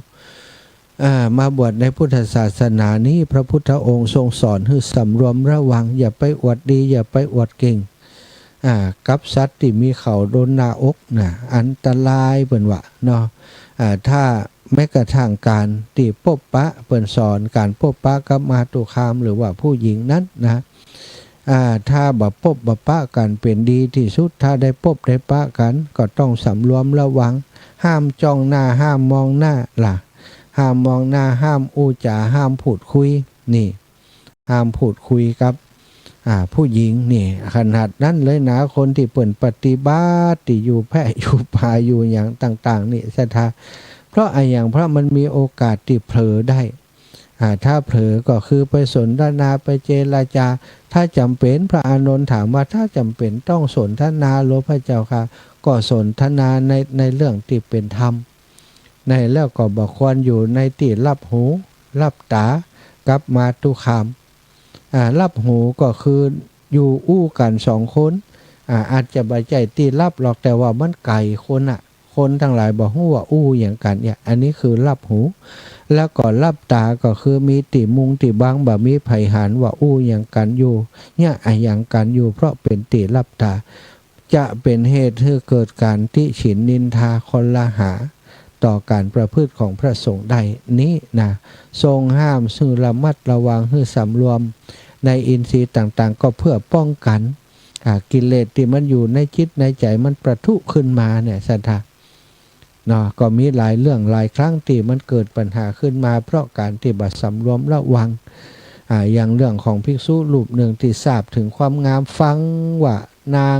มาบวชในพุทธศาสนานี้พระพุทธองค์ทรงสอนให้สำรวมระวังอย่าไปอวดดีอย่าไปอวดเก่งกับสัตว์ที่มีเขาโดนหน้าอกนะอันตรายเปิ้นว่าเนาะถ้าแม้กระทั่งการตีปบปะเปิ้นสอนการปบปะกับมาตุคามหรือว่าผู้หญิงนั้นนะถ้าบ่ปบบ่ปะกันเป็นดีที่สุดถ้าได้ปบได้ปะกันก็ต้องสำรวมระวังห้ามจ้องหน้าห้ามมองหน้าล่ะห้ามมองหน้าห้ามอู้จ๋าห้ามพูดคุยนี่ห้ามพูดคุยกับผู้หญิงนี่ขนาดนั้นเลยนะคนที่เปิ่นปฏิบัติที่อยู่แพร่อยู่ป่าอยู่อย่างต่างๆนี่สถาเพราะอย่างเพราะมันมีโอกาสที่เผลอได้ถ้าเผลอก็คือไปสนทนาไปเจรจาถ้าจำเป็นพระอานนท์ถามว่าถ้าจำเป็นต้องสนทนาหลวงพระเจ้าค่ะก็สนทนาในเรื่องที่เป็นธรรมในแล้วก็บอกควรอยู่ในที่รับหูรับตากับมาตุคามรับหูก็คืออยู่อู้กันสองคนอาจจะบ่ใจตีรับหรอกแต่ว่ามันไกลคนทั้งหลายบอกว่าอู้อย่างกันเนี่ยอันนี้คือรับหูแล้วก็รับตาก็คือมีติมุงติบังบ่มีไผหานว่าอู้อย่างกันอยู่เนี่ยอย่างกันอยู่เพราะเป็นติรับตาจะเป็นเหตุให้เกิดการติฉินนินทาคนละหาต่อการประพฤติของพระสงฆ์ใดนี้นะทรงห้ามซึ่งระมัดระวังให้สำรวมในอินทรีย์ต่างๆก็เพื่อป้องกันกิเลสที่มันอยู่ในจิตในใจมันประทุขึ้นมาเนี่ยสัทธาเนาะก็มีหลายเรื่องหลายครั้งที่มันเกิดปัญหาขึ้นมาเพราะการที่บัดสำรวมระวังอย่างเรื่องของภิกษุรูปหนึ่งที่ทราบถึงความงามฟังว่านาง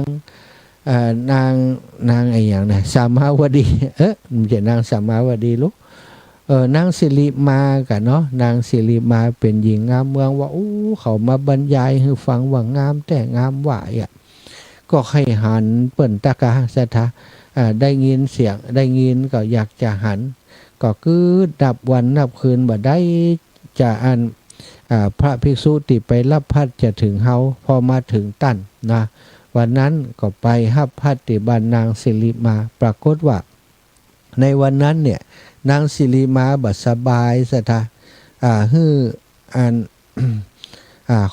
อย่างนะสามาวดีมันจะนางสามาวดีลูกนางสิริมากันเนาะนางสิริมาเป็นหญิงงามเมืองว่าเขามาบรรยายให้ฟังว่างามแต่งามหวายก็ให้หันเปิ่นตะกาสะทะได้ยินเสียงได้ยินก็อยากจะหันก็คือดับวันนับคืนบ่ได้จะพระภิกษุที่ไปรับพัดจะถึงเฮาพอมาถึงตั้นนะวันนั้นก็ไปหับพัดที่บ้านนางสิริมาปรากฏว่าในวันนั้นเนี่ยนางสิริมาบัดสบายสะทะ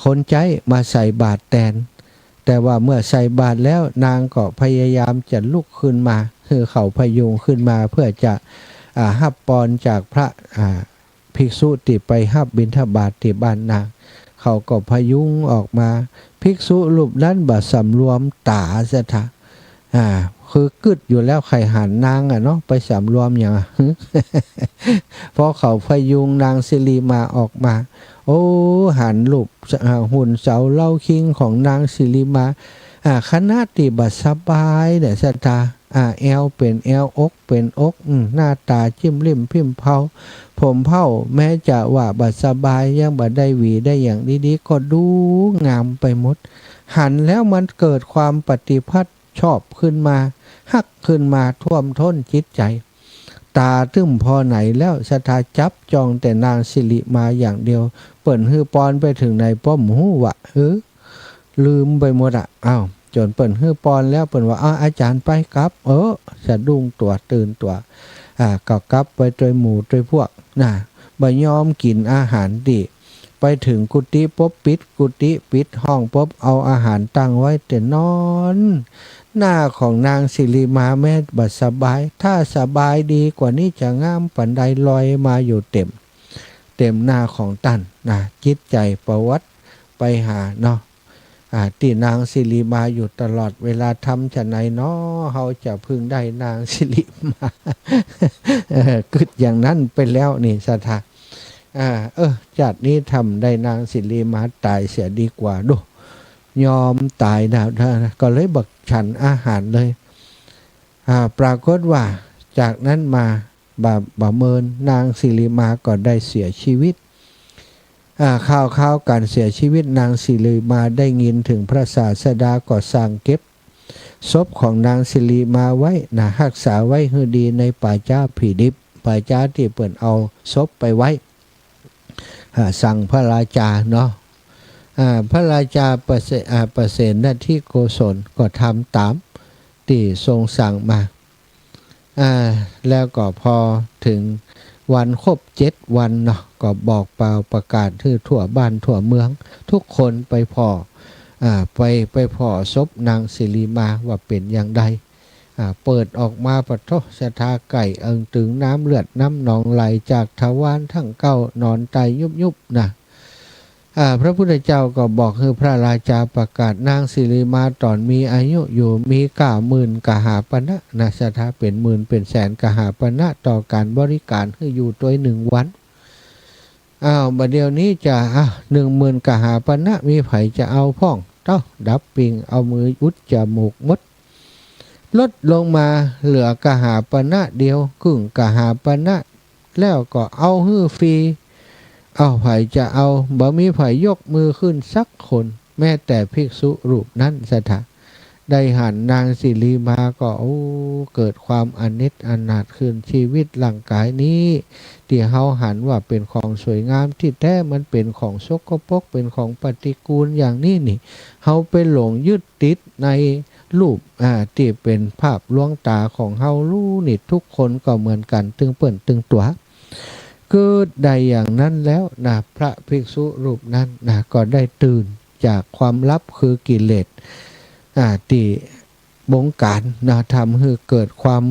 คนใจมาใส่บาตรแทนแต่ว่าเมื่อใส่บาตรแล้วนางก็พยายามจะลุกขึ้นมาคือเขาพยุงขึ้นมาเพื่อจะหับปอนจากพระภิกษุที่ไปหับบิณฑบาตที่บ้านนาง เขาก็พยุงออกมาภิกษุรูปนั้นบ่สำรวมตาซะทะคือกึดอยู่แล้วไข่หันนางเนาะไปสำรวมอย่าง เพราะเขาพยุงนางสิริมาออกมาโอ้หันรูปหุ่นเสาเล่าคิงของนางสิริมาคณะติบัสบายเนี่ยสตาแอลเป็นแอลอกเป็นอกหน้าตาจิ้มริมพิมพ์เผาผมเผาแม้จะว่าบัสบายยังบัดได้หวีได้อย่างดีๆก็ดูงามไปหมดหันแล้วมันเกิดความปฏิพัทธ์ชอบขึ้นมาฮักขึ้นมาท่วมท้นจิตใจตาตึ้มพอไหนแล้วสถาจับจองแต่นางสิริมาอย่างเดียวเปิ่นฮือปอนไปถึงในป้อมหูวะลืมไปหมดอ้าวจนเปิ่นฮือปอนแล้วเปิ่นว่าอาจารย์ไปกลับสะดุ้งตัวตื่นตัวก็กลับไปโดยหมู่โดยพวกบ่ยอมกินอาหารดิไปถึงกุฏิปุ๊บปิดกุฏิปิดห้องปุ๊บเอาอาหารตั้งไว้แต่นอนหน้าของนางสิริมาแม่บัดสบายถ้าสบายดีกว่านี้จะงามปันใดลอยมาอยู่เต็มหน้าของตันจิตใจประวัติไปหาเนาะที่นางสิริมาอยู่ตลอดเวลาทำจะไหนเนาะเขาจะพึงได้นางสิริมากึดอย่างนั้นไปแล้วนี่สถาจัดนี้ทำได้นางสิริมาตายเสียดีกว่าดูยอมตายก็เลยบักฉันอาหารเลยปรากฏว่าจากนั้นมาบ่เมินนางสิริมาก็ได้เสียชีวิตข่าวการเสียชีวิตนางสิริมาได้ยินถึงพระศาสดาก็สั่งเก็บศพของนางสิริมาไว้รักษาไว้ให้ดีในป่าช้าผีดิบป่าช้าที่เปิ่นเอาศพไปไว้สั่งพระราชาเนาะพระราชาประเสนที่โกศลก็ทำตามที่ทรงสั่งมาแล้วก็พอถึงวันครบ7 วันเนาะก็บอกเปล่าประกาศที่ทั่วบ้านทั่วเมืองทุกคนไปพอศพนางสิริมาว่าเป็นอย่างใดเปิดออกมาปะโทสถาไก่ตึงน้ำเลือดน้ำหนองไหลจากทวารทั้ง9นอนตายยุบพระพุทธเจ้าก็บอกให้พระราชาประกาศนางสิริมาตอนมีอายุอยู่มี90,000 กหาปณะสถาเป็นหมื่นเป็นแสนกหาปณะต่อการบริการให้อยู่ตัว1 วันบัดเดี๋ยวนี้จะ10,000 กหาปณะมีไผจะเอาพ่องเต้าดับปิงเอามืออุดจมูกมดลดลงมาเหลือกหาปณะเดียวครึ่งกหาปณะแล้วก็เอาฮื้อฟรีเอาไผจะเอาบ่มีไผยกมือขึ้นสักคนแม้แต่ภิกษุรูปนั้นสถาได้หันนางสิริมาก็เกิดความอนิจอนาถขึ้นชีวิตร่างกายนี้ที่เฮาหันว่าเป็นของสวยงามที่แท้มันเป็นของสกปรกเป็นของปฏิกูลอย่างนี้นี่เฮาไปหลงยึดติดในรูปที่เป็นภาพลวงตาของเฮารู้นี่ทุกคนก็เหมือนกันตึงเปิ่นตึงตัวคือได้อย่างนั้นแล้วพระภิกษุรูปนั้นก็ได้ตื่นจากความลับคือกิเลสที่บงการทำให้เกิดความ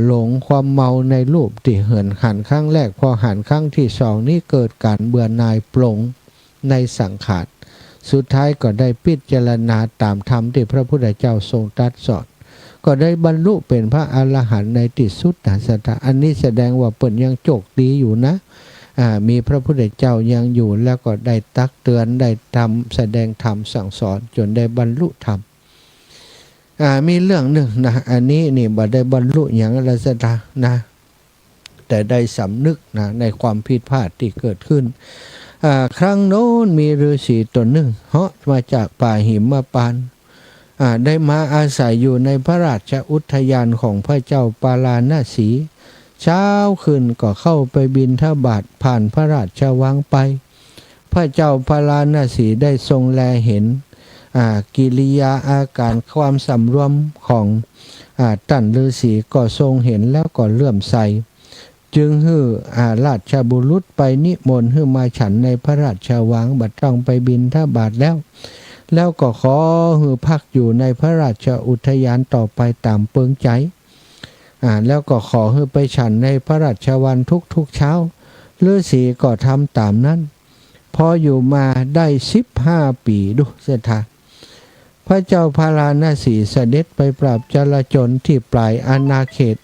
หลงความเมาในรูปที่หันครั้งแรกพอหันครั้งที่2นี้เกิดการเบื่อหน่ายปลงในสังขารสุดท้ายก็ได้พิจารณาตามธรรมที่พระพุทธเจ้าทรงตรัสสอนก็ได้บรรลุเป็นพระอรหันต์ในที่สุดอันนี้แสดงว่าเปิ่นยังโชคดีอยู่นะมีพระพุทธเจ้ายังอยู่แล้วก็ได้ตักเตือนได้ทำแสดงธรรมสั่งสอนจนได้บรรลุธรรมมีเรื่องหนึ่งอันนี้นี่บ่ได้บรรลุอย่างไรสักแต่ได้สำนึกในความผิดพลาดที่เกิดขึ้นครั้งโน้นมีฤาษีตนหนึ่งเหาะมาจากป่าหิมพานต์ได้มาอาศัยอยู่ในพระราชอุทยานของพระเจ้าปาราณสีเช้าขึ้นก็เข้าไปบิณฑบาตผ่านพระราชวังไปพระเจ้าปาราณสีได้ทรงแลเห็นกิริยาอาการความสำรวมของท่านฤาษีก็ทรงเห็นแล้วก็เลื่อมใสจึงให้ราชบุรุษไปนิมนต์ให้มาฉันในพระราชวังบัดต้องไปบิณฑบาตแล้วก็ขอให้พักอยู่ในพระราชอุทยานต่อไปตามเปิงใจแล้วก็ขอให้ไปฉันในพระราชวังทุกเช้าฤาษีก็ทำตามนั้น พออยู่มาได้15 ปีดูเสถาพระเจ้าพาราณสีเสด็จไปปราบจลาจลที่ปลายอาณาเขต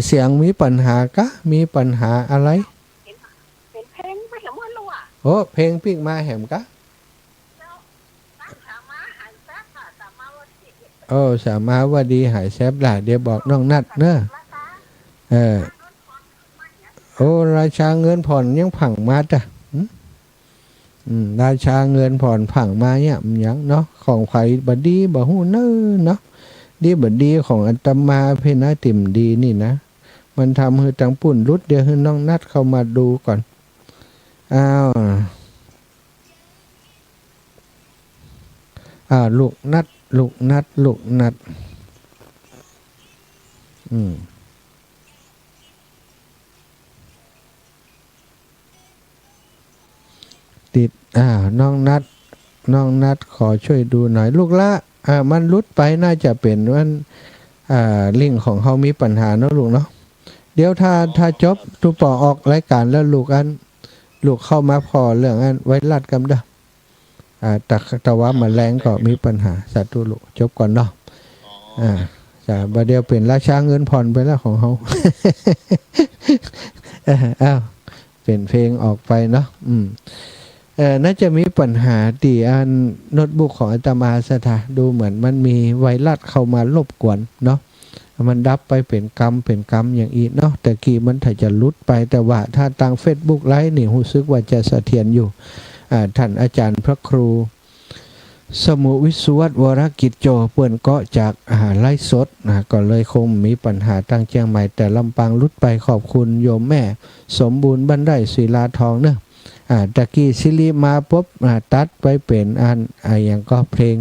เสียงมีปัญหากะมีปัญหาอะไรเป็นเพลงไม่เห็นว่ารู้อ่ะโอ้เพลงปิกมาแหมกะโอ้สามารถว่าดีหายแซบได้เดี๋ยวบอกน้องนัดเนอะโอ้ราชาเงินผ่อนยังผังมาจ้ะราชาเงินผ่อนผังมาเนี่ยมันยังเนาะของไผ่บดีบ่หูเนอเนาะดีบดีของอัตมาเพนะติ่มดีนี่นะมันทำให้จังปุ่นรุดเดี๋ยวให้น้องนัดเข้ามาดูก่อนอ้าวลูกนัดติดน้องนัดขอช่วยดูหน่อยลูกละมันรุดไปน่าจะเป็นว่าลิงก์ของเขามีปัญหาเนาะลูกเนาะเดี๋ยวถ้าจบทุกปอออกรายการแล้วลูกเข้ามาพอเรื่องไว้รัดกันเด้อแต่ว่ามันแรงก็มีปัญหาสัตว์ตัวลูกจบก่อนเนาะจะบาเดียวเป็นราชาเงินผ่อนไปแล้วของเขา เป็นเพลงออกไปเนาะน่าจะมีปัญหาที่โน้ตบุ๊กของอาตมาสถาดูเหมือนมันมีไวรัสเข้ามารบกวนเนาะมันดับไปเป็นกรรมอย่างอีเนาะแต่กี้มันถ้าจะลุดไปแต่ว่าถ้าทาง Facebook ไลฟ์นี่รู้สึกว่าจะเสถียรอยู่ท่านอาจารย์พระครูสมุวิศวัตวรกิจโจเปิ่นเกาะจากไลฟ์สดก็เลยคงมีปัญหาตั้งเชียงใหม่แต่ลำปางลุดไปขอบคุณโยมแม่สมบูรณ์บรรไดศิลาทองเนอะตะกี้ซิลิมาปุ๊บตัดไปเป็นอย่างก็เพลง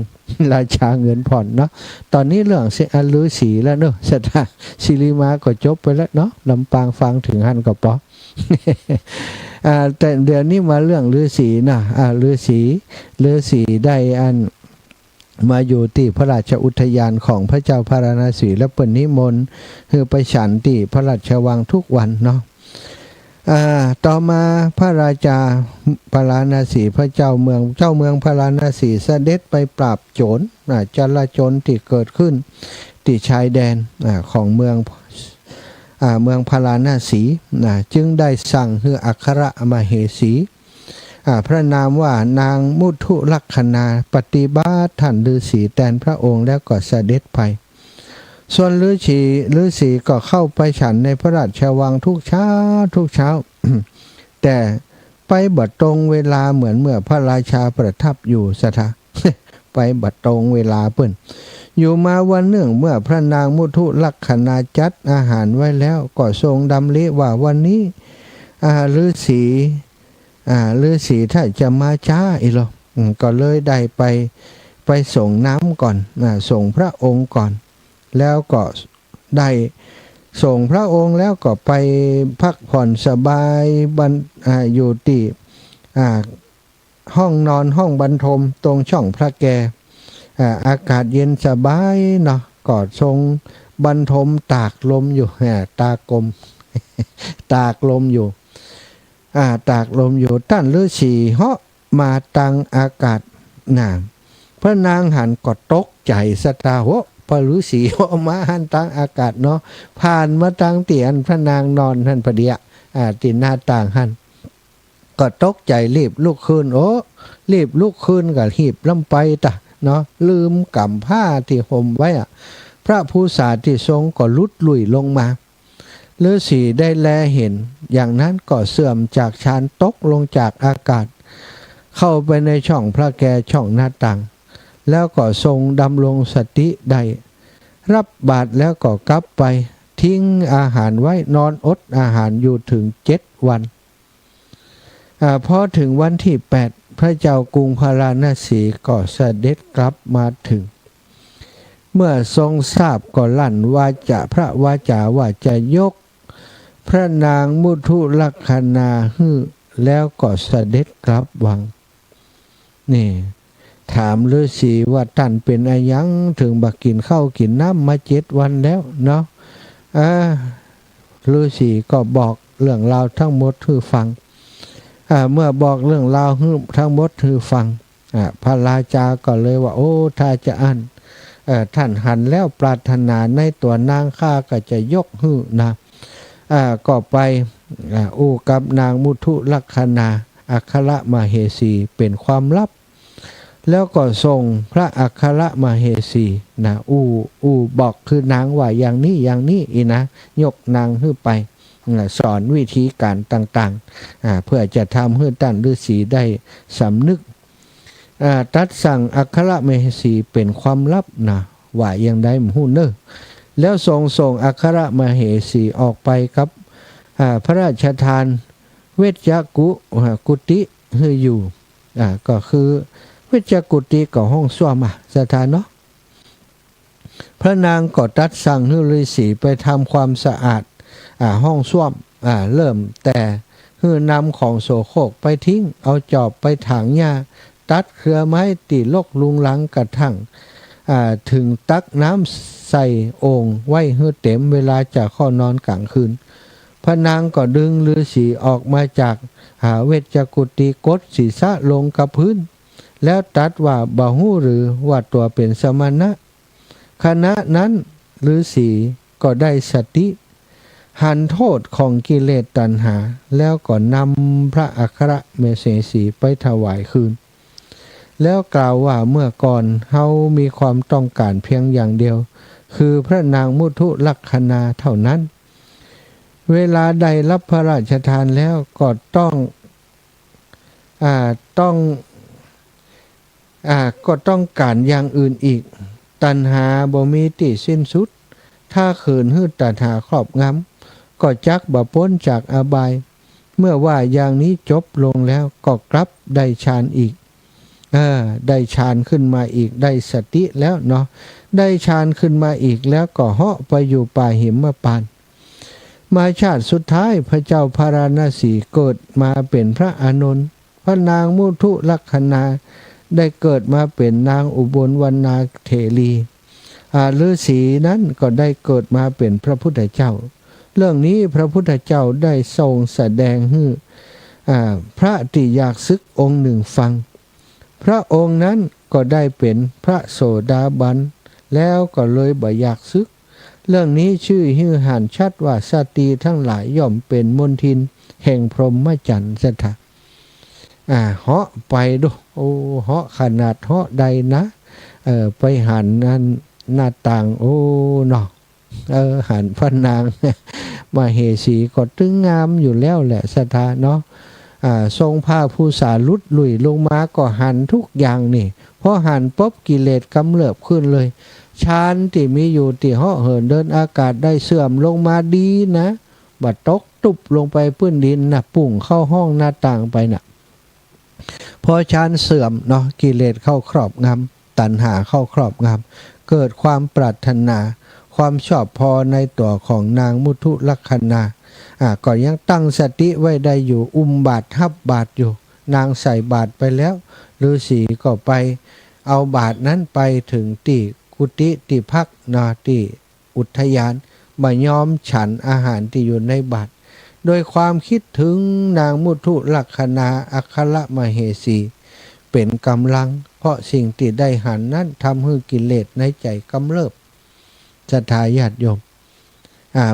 ราชาเงินผ่อนเนาะตอนนี้เรื่องฤาษีแล้วเนอะสถาซิลิมาก็จบไปแล้วเนาะลำปางฟังถึงหันก็พอ แต่เดี๋ยวนี้มาเรื่องฤาษีนะฤาษีได้มาอยู่ที่พระราชอุทยานของพระเจ้าพาราณสีและเปิ่นนิมนต์คือไปฉันที่พระราชวังทุกวันเนาะต่อมาพระราชาพาราณสีพระเจ้าเมืองพาราณสีเสด็จไปปราบโจรจลาจลที่เกิดขึ้นที่ชายแดนของเมืองพาราณสีจึงได้สั่งให้อัครมเหสีพระนามว่านางมุทุลักขณาปฏิบัติท่านฤาษีแทนพระองค์แล้วก็เสด็จไปส่วนฤาษีก็เข้าไปฉันในพระราชวังทุกเช้า แต่ไปบัดตรงเวลาเหมือนเมื่อพระราชาประทับอยู่สถา ไปบัดตรงเวลาเปิ้นอยู่มาวันหนึ่งเมื่อพระนางมุทุลักขณาจัดอาหารไว้แล้วก็ทรงดำริว่าวันนี้ฤาษีถ้าจะมาช้าอีกหรอก็เลยได้ไปส่งน้ำก่อนส่งพระองค์ก่อนแล้วก็ได้ส่งพระองค์แล้วก็ไปพักผ่อนสบายอยู่ที่ห้องนอนห้องบรรทมตรงช่องพระแกอากาศเย็นสบายเนาะก็ทรงบรรทมตากลมอยู่ตากลม ตากลมอยู่ท่านฤาษีเหาะมาตังอากาศพระนางหันก็ตกใจสตาหัวพระฤาษีเหาะมาหันตังอากาศเนาะผ่านมาตังเตียนพระนางนอนท่านพอดีตีหน้าต่างหันก็ตกใจรีบลุกขึ้นรีบลุกขึ้นก็หีบลำไปเนาะลืมกำผ้าที่ห่มไว้พระผู้สาที่ทรงก็ลุดลุ่ยลงมาฤาษีได้แลเห็นอย่างนั้นก็เสื่อมจากฌานตกลงจากอากาศเข้าไปในช่องพระแกช่องหน้าต่างแล้วก็ทรงดำรงสติได้รับบาตรแล้วก็กลับไปทิ้งอาหารไว้นอนอดอาหารอยู่ถึง7 วันพอถึงวันที่8พระเจ้ากรุงพาราณสีก็เสด็จกลับมาถึงเมื่อทรงทราบก็ลั่นพระวาจาว่าจะยกพระนางมุทุลักขณาแล้วก็เสด็จกลับวังนี่ถามฤาษีว่าท่านเป็นอะไรยังถึงบักกินข้าวกินน้ำมา7 วันแล้วเนาะฤาษีก็บอก เรื่องราวทั้งหมดคือฟังเมื่อบอกเรื่องราวทั้งหมดคือฟังพระราชาก็เลยว่าโอ้ถ้าจะอันท่านหันแล้วปรารถนาในตัวนางข้าก็จะยกหื้อนะก็ไปอู้กับนางมุทุลักษณาอัครมเหสีเป็นความลับแล้วก็ส่งพระอัครมเหสีนะอู้บอกคือนางว่าอย่างนี้อย่างนี้อีนะยกนางขึ้นไปสอนวิธีการต่างๆเพื่อจะทำให้ท่านฤาษีได้สำนึกตัดสั่งอัครมเหสีเป็นความลับนะว่าอย่างใดมหูเนอแล้วส่งอัครมเหสีออกไปครับพระราชทานเวชกุติให้อยู่ก็คือเวชกุติก็ห้องส้วมสถานเนาะพระนางก็ตัดสั่งให้ฤาษีไปทำความสะอาดห้องส้วมเริ่มแต่ให้นำของโสโครกไปทิ้งเอาจอบไปถางหญ้าตัดเครือไม้ตีลกลุงลังกระทั่งถึงตักน้ำใส่โอ่งไว้ให้เต็มเวลาจะเข้านอนกลางคืนพระนางก็ดึงฤาษีออกมาจากเวชกุติกดศีรษะลงกับพื้นแล้วตัดว่าบ่ฮู้หรือว่าตัวเป็นสมณะขณะนั้นฤาษีก็ได้สติหันโทษของกิเลสตัณหาแล้วก็นำพระอัครมเหสีไปถวายคืนแล้วกล่าวว่าเมื่อก่อนเฮามีความต้องการเพียงอย่างเดียวคือพระนางมุทุลักษณาเท่านั้นเวลาใดรับพระราชทานแล้วก็ต้องการอย่างอื่นอีกตัณหาบ่มีที่สิ้นสุดถ้าขืนหื้อตัณหาครอบงำก็จักบ่พ้นจากอบายเมื่อว่าอย่างนี้จบลงแล้วก็กลับได้ฌานอีกได้ฌานขึ้นมาอีกได้สติแล้วเนาะได้ฌานขึ้นมาอีกแล้วก็เหาะไปอยู่ป่าหิมพานต์มาชาติสุดท้ายพระเจ้าพาราณสีเกิดมาเป็นพระอานนท์พระนางมุทุลักษณาได้เกิดมาเป็นนางอุบลวรรณาเถรีฤาษีนั้นก็ได้เกิดมาเป็นพระพุทธเจ้าเรื่องนี้พระพุทธเจ้าได้ทรงแสดงให้พระติยากศึกองค์หนึ่งฟังพระองค์นั้นก็ได้เป็นพระโสดาบันแล้วก็เลยบ่อยากศึกเรื่องนี้ชื่อฮือหันชัดว่าสตรีทั้งหลายย่อมเป็นมนทินแห่งพรหมจรรย์สถาเหาะไปดูโอ้เหาะขนาดเหาะใดนะไปหันนั้นหน้าต่างโอ้เนาะหันพระนางมาเหสีก็ตึงงามอยู่แล้วแหละสถาเนาะทรงผ้าผู้สาลุดลุยลงมาก็หันทุกอย่างนี่พอหันปุ๊บกิเลสกำเริบขึ้นเลยฌานที่มีอยู่ที่เหาะเหินเดินอากาศได้เสื่อมลงมาดีนะบัดตกตุบลงไปพื้นดินนะปุ่งเข้าห้องหน้าต่างไปนะพอฌานเสื่อมเนาะกิเลสเข้าครอบงำตัณหาเข้าครอบงำเกิดความปรารถนาความชอบพอในตัวของนางมุทุลักษณาก็ยังตั้งสติไว้ได้อยู่บาตรฮับบาตรอยู่นางใส่บาตรไปแล้วฤาษีก็ไปเอาบาตรนั้นไปถึงที่กุฏิที่พักนาที่อุทยานมายอมฉันอาหารที่อยู่ในบาตรโดยความคิดถึงนางมุทุลักษณาอัครมเหสีเป็นกำลังเพราะสิ่งที่ได้หันนั้นทำให้กิเลสในใจกำเริบศรัทธาญาติโยม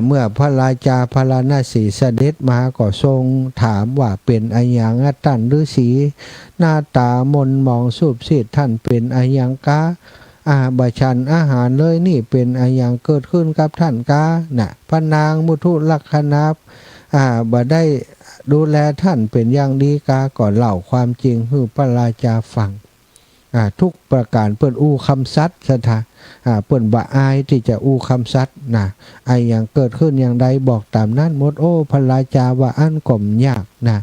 เมื่อพระราชาพาราณสีเสด็จมาก็ทรงถามว่าเป็นอะหยังท่านฤาษีหน้าตามนมองสูบซีดท่านเป็นอะหยังกาบะชันอาหารเลยนี่เป็นอะหยังเกิดขึ้นกับท่านกาน่ะพระนางมุทุลักษณาบ่ได้ดูแลท่านเป็นอย่างดีกาก่อนเล่าความจริงให้พระราชาฟังทุกประการเปิ้นอู้คำซัดสถาเปิ้นบ่อายที่จะอู้คำซัดนะไออย่างเกิดขึ้นอย่างใดบอกตามนั้นหมดโอ้พระราชาว่าอันก่อมยากนะ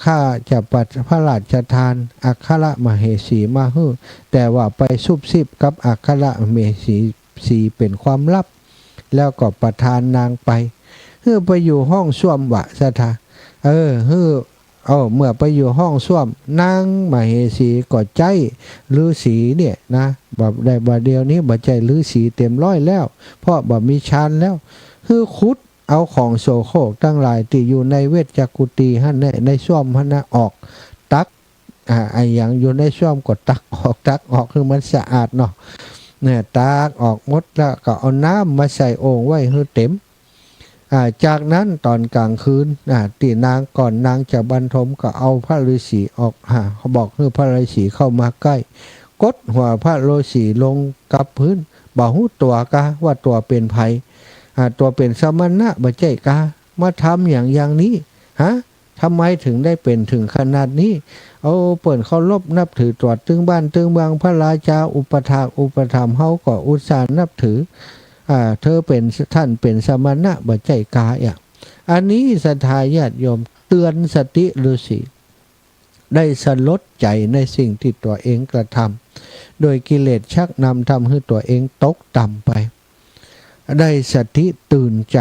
ข้าจะปัดพระราชทานอัครมเหสีมาให้แต่ว่าไปซุบซิบกับอัครมเหสีเป็นความลับแล้วก็ประทานนางไปไปอยู่ห้องส้วมวะสถาเมื่อไปอยู่ห้องส้วมนางมเหสีก็ใจฤาษีเนี่ยนะแบบได้บาเดียวนี้บ่ใจฤาษีเต็มร้อยแล้วเพราะบ่มีฌานแล้วขุด เอาของโสโครกตั้งหลายที่อยู่ในเวชจักกุฏีหั่นในซ่อมหั่นออกตักไอ้อย่างอยู่ในซ่อมก็ตักออกคือมันสะอาดเนาะเนี่ยตักออกหมดแล้วก็เอาน้ำมาใส่โอ่งไว้ให้เต็มจากนั้นตอนกลางคืนตีนางก่อนนางจะบรรทมก็เอาพระฤาษีออกเขาบอกให้พระฤาษีเข้ามาใกล้กดหัวพระฤาษีลงกับพื้นบ่ฮู้ตัวกะว่าตัวเป็นไผตัวเป็นสมณะบ่ใจกะมาทำอย่างนี้ทำไมถึงได้เป็นถึงขนาดนี้เอาเปิ่นเขารบนับถือตรวจตึงบ้านตึงเมืองพระราชาอุปถากอุปถัมภ์เฮาก็อุตส่าห์นับถือเธอเป็นท่านเป็นสมณะบ่ใจกาอันนี้ศรัทธาญาติโยมเตือนสติฤาษีได้สลดใจในสิ่งที่ตัวเองกระทำโดยกิเลสชักนำทำให้ตัวเองตกต่ำไปได้สติตื่นจ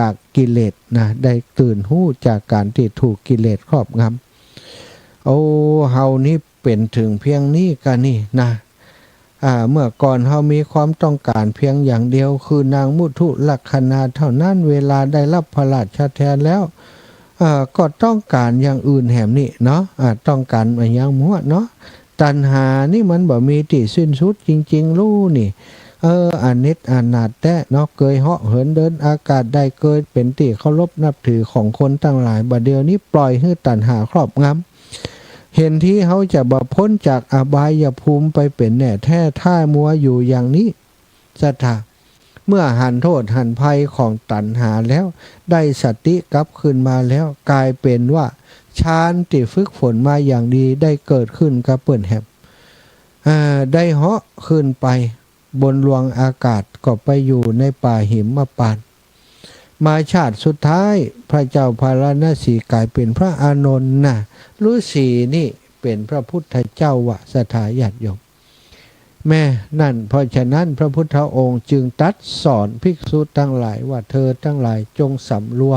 ากกิเลสนะได้ตื่นหู้จากการที่ถูกกิเลสครอบงำเฮานี่เป็นถึงเพียงนี้กันนี่นะเมื่อก่อนเฮามีความต้องการเพียงอย่างเดียวคือนางมุทุลักขณาเท่านั้นเวลาได้รับพระราชทานแล้วก็ต้องการอย่างอื่นแหมนี่เนาะต้องการอย่างมั่วเนาะตัณหานี่มันบ่มีที่สิ้นสุดจริงๆรู้นี่อันนิดอันนาดแท้เนาะเกยเหาะเหินเดินอากาศได้เกิดเป็นที่เคารพนับถือของคนทั้งหลายบัดเดี๋ยวนี้ปล่อยให้ตัณหาครอบงำเห็นที่เขาจะบ่พ้นจากอบายภูมิไปเป็นแน่แท้ท่ามัวอยู่อย่างนี้ศรัทธาเมื่อหันโทษหันภัยของตัณหาแล้วได้สติกลับขึ้นมาแล้วกลายเป็นว่าฌานที่ฝึกฝนมาอย่างดีได้เกิดขึ้นกับเปิ้นแหบได้เหาะขึ้นไปบนลวงอากาศก็ไปอยู่ในป่าหิมพานต์มาชาติสุดท้ายพระเจ้าพาราณสีกลายเป็นพระอานนท์นะฤาษีนี่เป็นพระพุทธเจ้าวะศรัทธาญาติโยมแม่นั่นเพราะฉะนั้นพระพุทธองค์จึงตรัสสอนภิกษุทั้งหลายว่าเธอทั้งหลายจงสำรว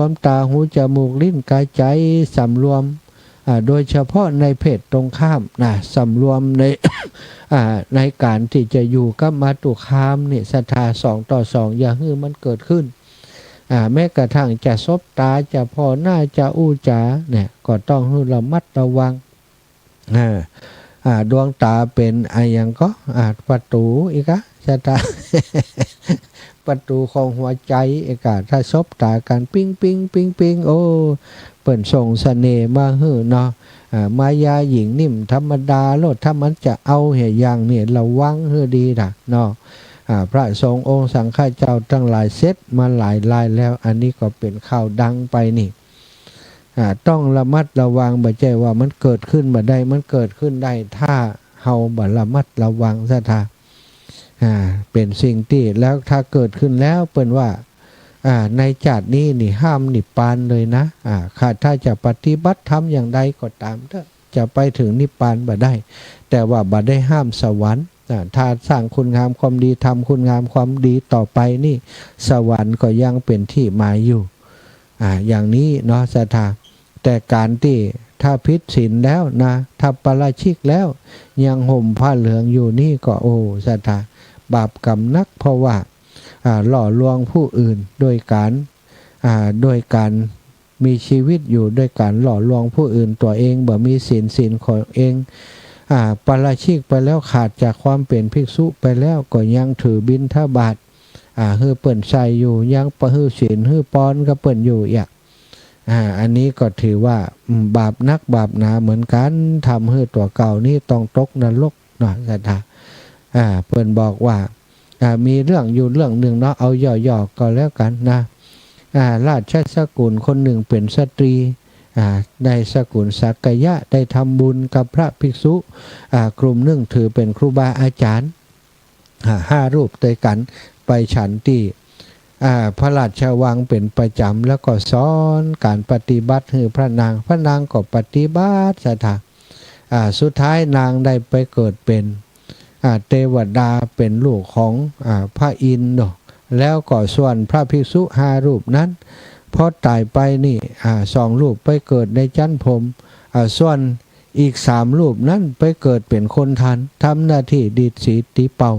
มตาหูจมูกลิ้นกายใจสำรวมโดยเฉพาะในเพศตรงข้ามสำรวมใน ในการที่จะอยู่กับมาตุคามนี่ศรัทธา2:2อย่าให้มันเกิดขึ้นแม้กระทั่งจะซบตาจะพอหน้าจะอู้จาเนี่ยก็ต้องให้ระมัดระวังดวงตาเป็นอย่างก็ประตูอีกศรัทธา ประตูของหัวใจอีกถ้าซบตากันปิ้งโอ้เปิ่นส่งเสน่ห์มาฮื้อเนาะมายาหญิงนิ่มธรรมดาโลดถ้ามันจะเอาเหตุอย่างนี่ระวังให้ดีนะเนาะพระสงฆ์องค์สังฆเจ้าทั้งหลายเซตมาหลายรายแล้วอันนี้ก็เป็นข่าวดังไปนี่ต้องระมัดระวังบ่ใช่ว่ามันเกิดขึ้นบ่ได้มันเกิดขึ้นได้ถ้าเฮาบ่ระมัดระวังซะท่าเป็นสิ่งที่แล้วถ้าเกิดขึ้นแล้วเปิ้นว่าในชาตินี้นี่ห้ามนิพพานเลยนะถ้าจะปฏิบัติธรรมอย่างใดก็ตามจะไปถึงนิพพานบ่ได้แต่ว่าบ่ได้ห้ามสวรรค์ถ้าสร้างคุณงามความดีทำคุณงามความดีต่อไปนี่สวรรค์ก็ยังเป็นที่หมายอยู่อย่างนี้เนาะศรัทธาแต่การที่ถ้าผิดศีลแล้วนะถ้าปาราชิกแล้วยังห่มผ้าเหลืองอยู่นี่ก็โอ้ศรัทธาบาปกรรมนักเพราะว่าหล่อลวงผู้อื่นโดยการมีชีวิตอยู่ด้วยการหล่อลวงผู้อื่นตัวเองบ่มีศีลของเองปาราชิกไปแล้วขาดจากความเป็นภิกษุไปแล้วก็ยังถือบิณฑบาตฮือเปิ่นใส่อยู่ยังประฮือศีลฮือปอนก็เปิ่นอยู่อันนี้ก็ถือว่าบาปนักบาปหนาเหมือนกันทำให้ตัวเก่านี่ต้องตกนรกเนาะศรัทธาเปิ่นบอกว่ามีเรื่องอยู่เรื่องหนึ่งเนาะเอาย่อๆก็แล้วกันนะราชสกุลคนหนึ่งเป็นสตรีได้สกุลสักยะได้ทำบุญกับพระภิกษุกลุ่มหนึ่งถือเป็นครูบาอาจารย์5 รูปด้วยกันไปฉันที่พระราชวังเป็นประจำแล้วก็สอนการปฏิบัติให้พระนางก็ปฏิบัติศรัทธาสุดท้ายนางได้ไปเกิดเป็นเทวดาเป็นลูกของพระอินทร์แล้วก็ส่วนพระภิกษุ5 รูปนั้นพอตายไปนี่2 รูปไปเกิดในจันทร์พรหมส่วนอีก3 รูปนั้นไปเกิดเป็นคนทันทำหน้าที่ดีดสีตีเป่า